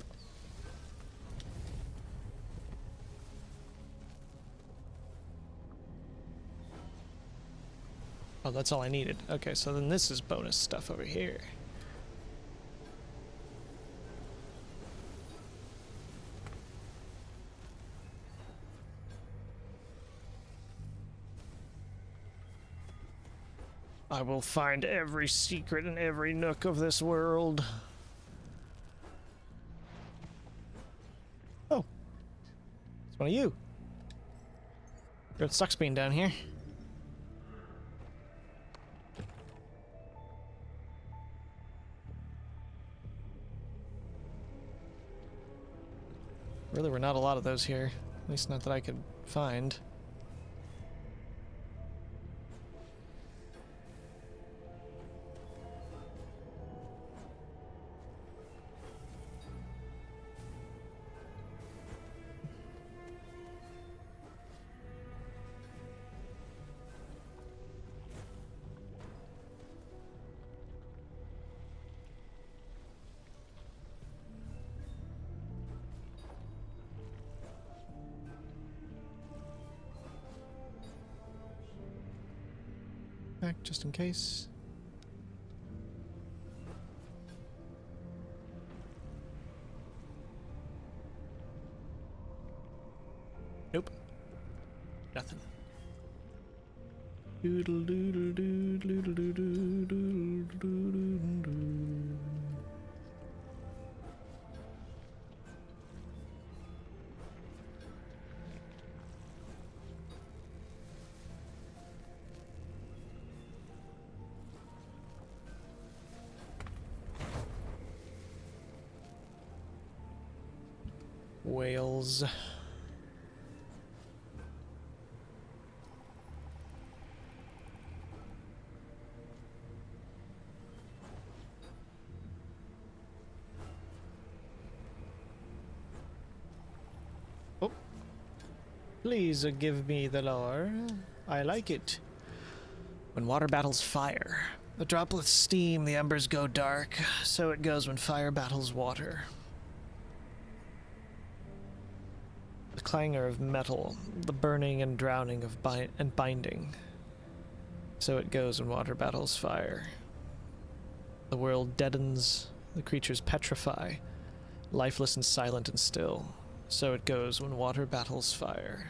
Oh, that's all I needed. Okay, so then this is bonus stuff over here. I will find every secret in every nook of this world. Oh. It's one of you. Got Stuxbean down here. Really were not a lot of those here. At least not that I could find. backpack just in case. Nope. Nothing. Doodle doodle doodle doodle doodle doodle doodle doodle. Whales. Oh. Please give me the lore. I like it. When water battles fire, the droplets steam, the embers go dark. So it goes when fire battles water. The clangor of metal, the burning and drowning of binding. So it goes when water battles fire. The world deadens, the creatures petrify, lifeless and silent and still. So it goes when water battles fire.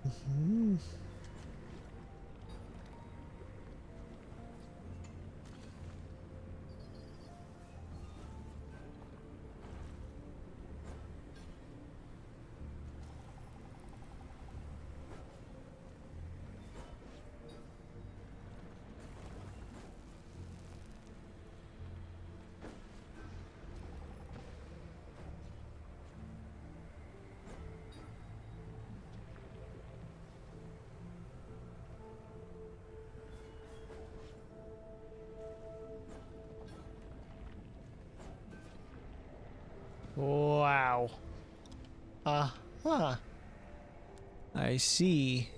Mm-hmm. Wow. Uh-huh. I see.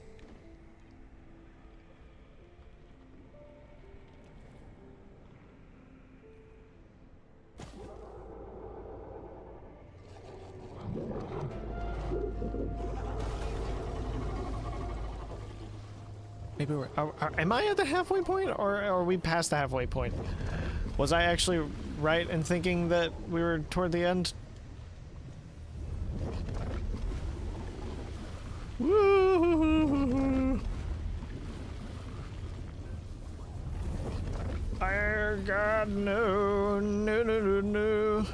Maybe we're... am I at the halfway point, or are we past the halfway point? Was I actually right in thinking that we were toward the end? Woo! Fire God, no, no, no, no, no.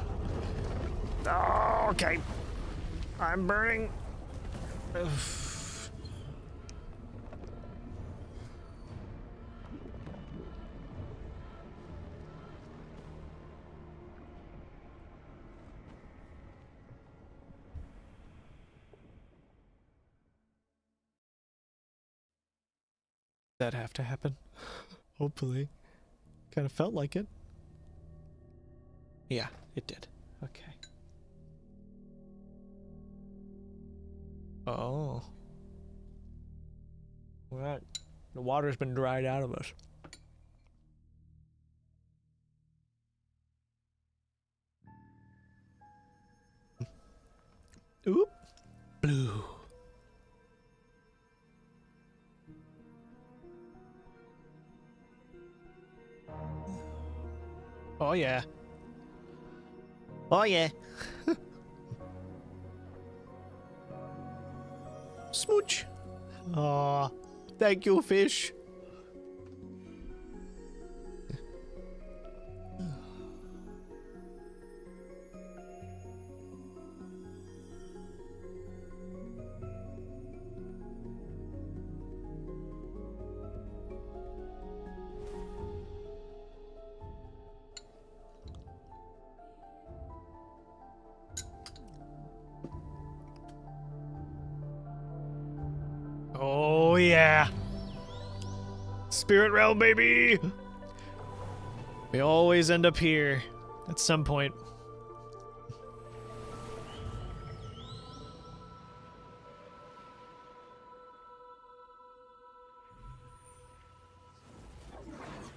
Oh, okay. I'm burning. Ugh. That have to happen? Hopefully. Kind of felt like it. Yeah, it did. Okay. Oh. Well, the water's been dried out of us. Oop. Blue. Oh yeah. Oh yeah. Smooch. Aw. Thank you, fish. Oh yeah. Spirit realm, baby. We always end up here at some point.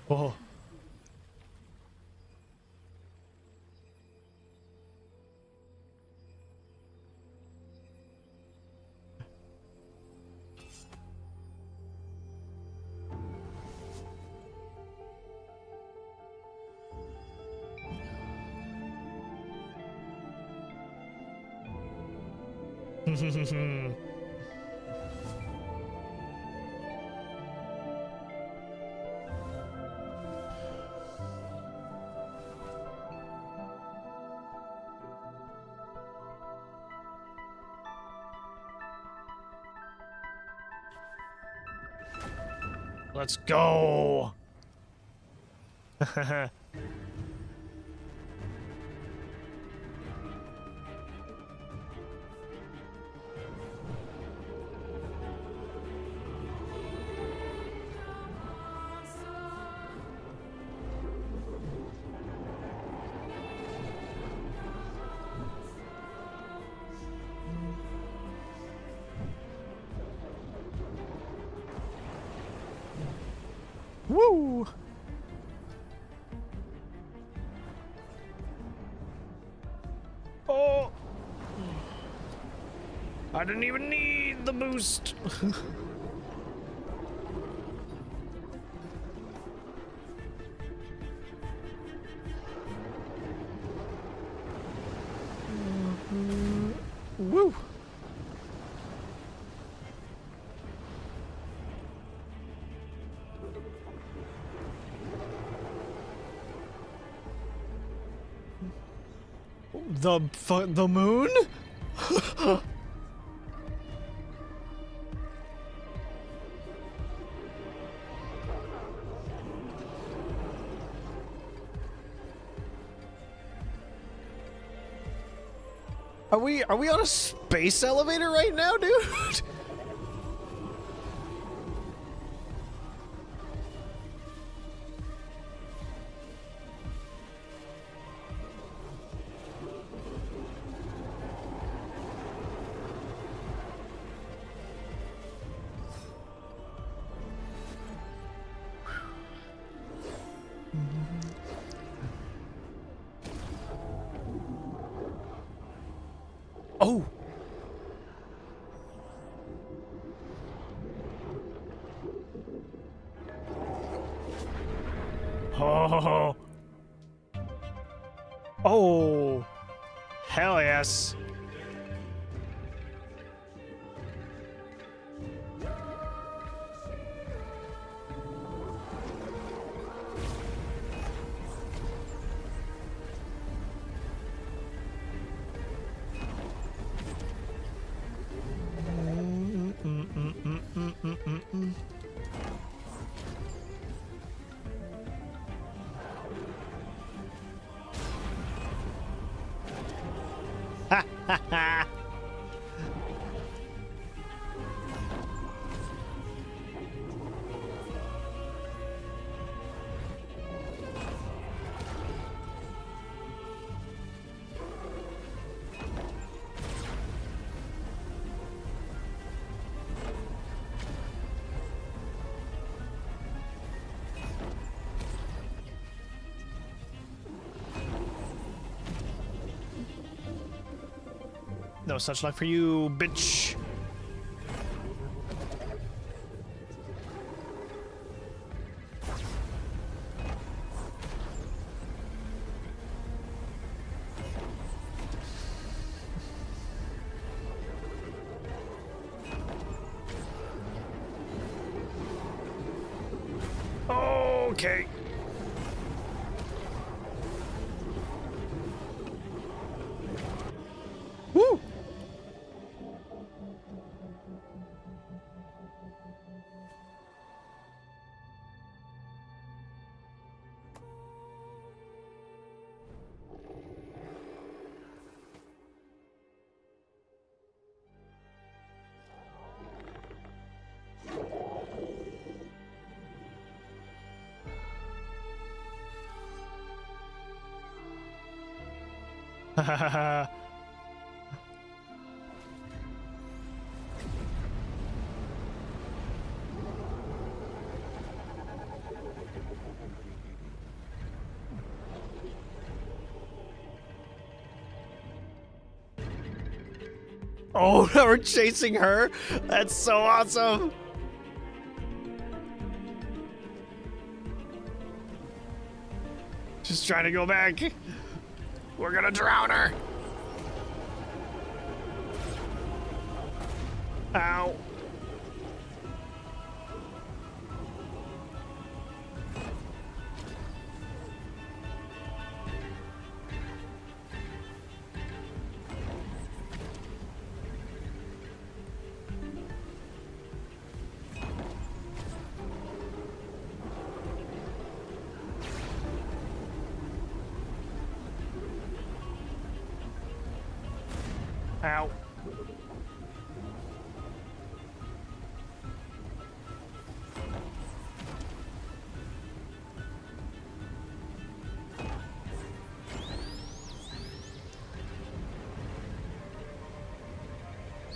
Oh. Let's go. Woo! Oh! I didn't even need the boost. Woo! The moon? Are we on a space elevator right now, dude? Oh! Oh! Oh! Hell yes! No such luck for you, bitch. Okay. Woo! Ha ha ha ha. Oh, we're chasing her? That's so awesome! Just trying to go back. We're gonna drown her! Ow. Ow.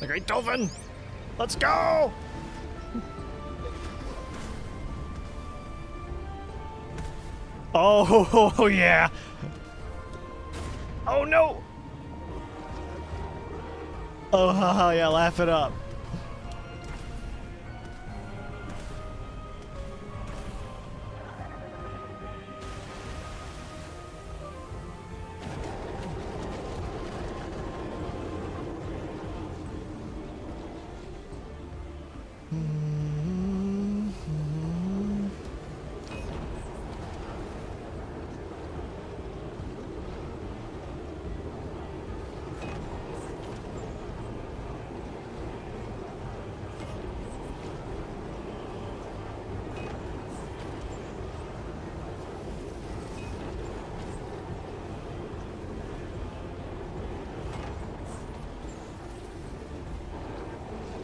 The Great Dolphin! Let's go! Oh, yeah! Oh, no! Oh, haha, yeah, laugh it up.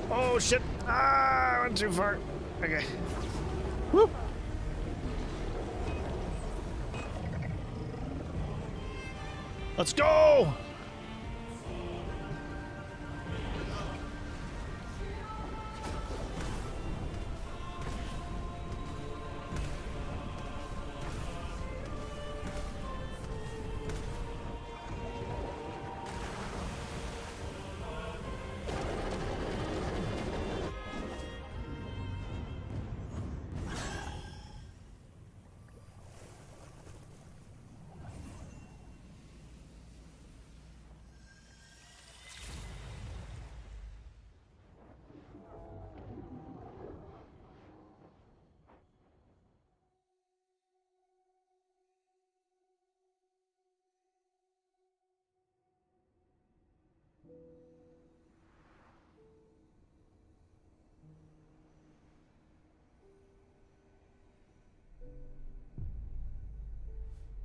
Oh shit! Ah, I went too far. Okay. Woo! Let's go!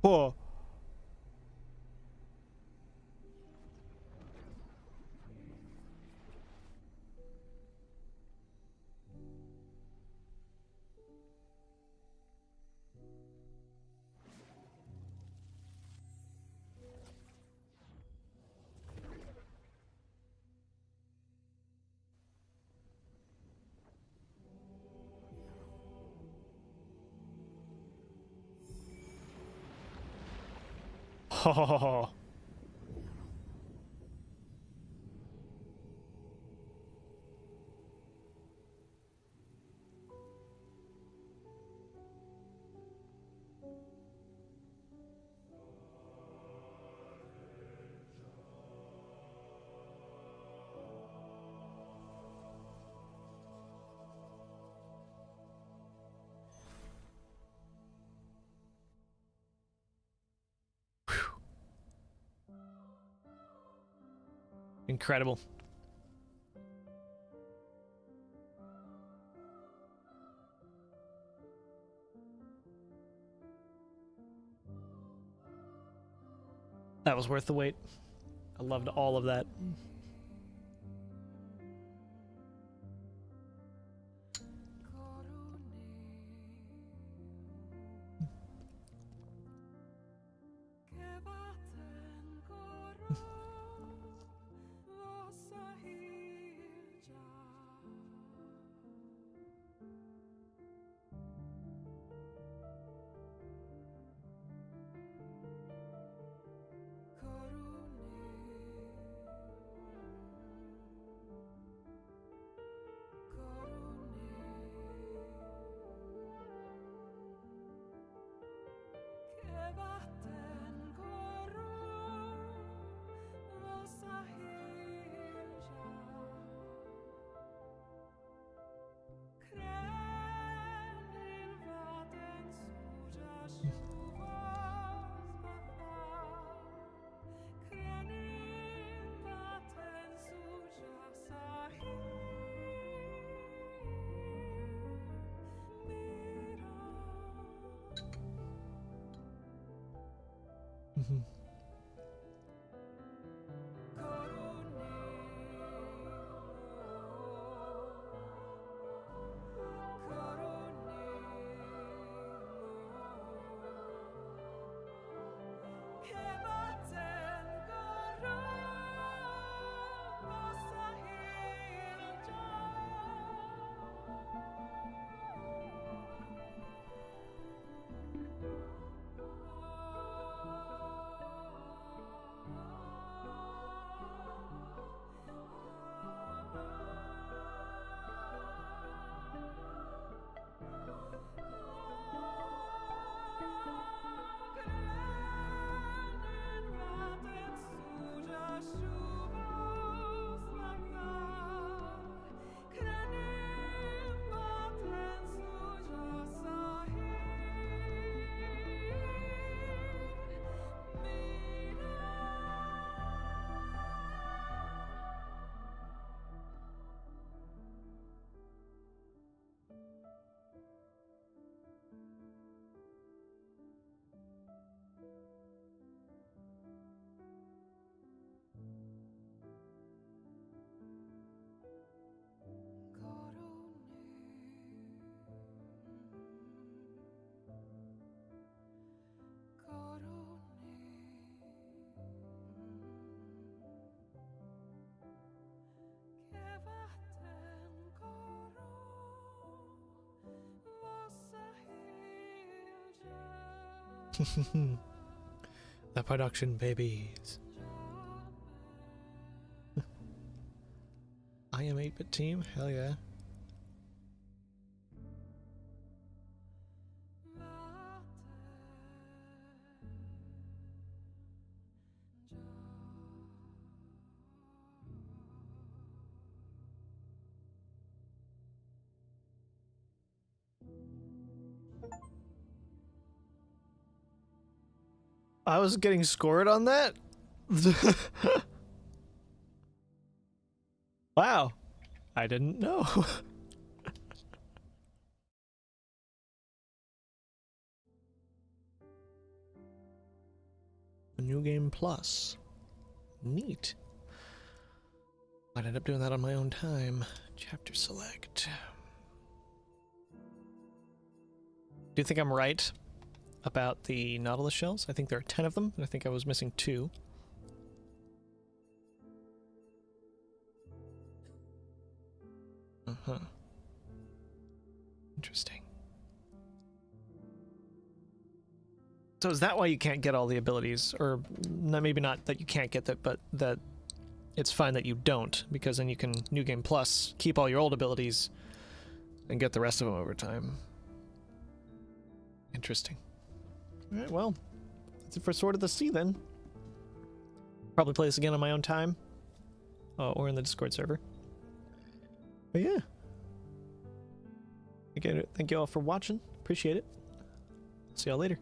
Whoa. Oh. Incredible. That was worth the wait. I loved all of that. The production babies. I am 8-bit team? Hell yeah. I was getting scored on that? Wow. I didn't know. New Game Plus. Neat. I'd end up doing that on my own time. Chapter select. Do you think I'm right about the Nautilus shells? I think there are 10 of them, and I think I was missing 2. Uh-huh. Interesting. So is that why you can't get all the abilities? Or maybe not that you can't get that, but that it's fine that you don't, because then you can New Game Plus, keep all your old abilities, and get the rest of them over time. Interesting. Alright, well, that's it for Sword of the Sea then. Probably play this again on my own time. Or in the Discord server. But yeah. Again, thank you all for watching. Appreciate it. See y'all later.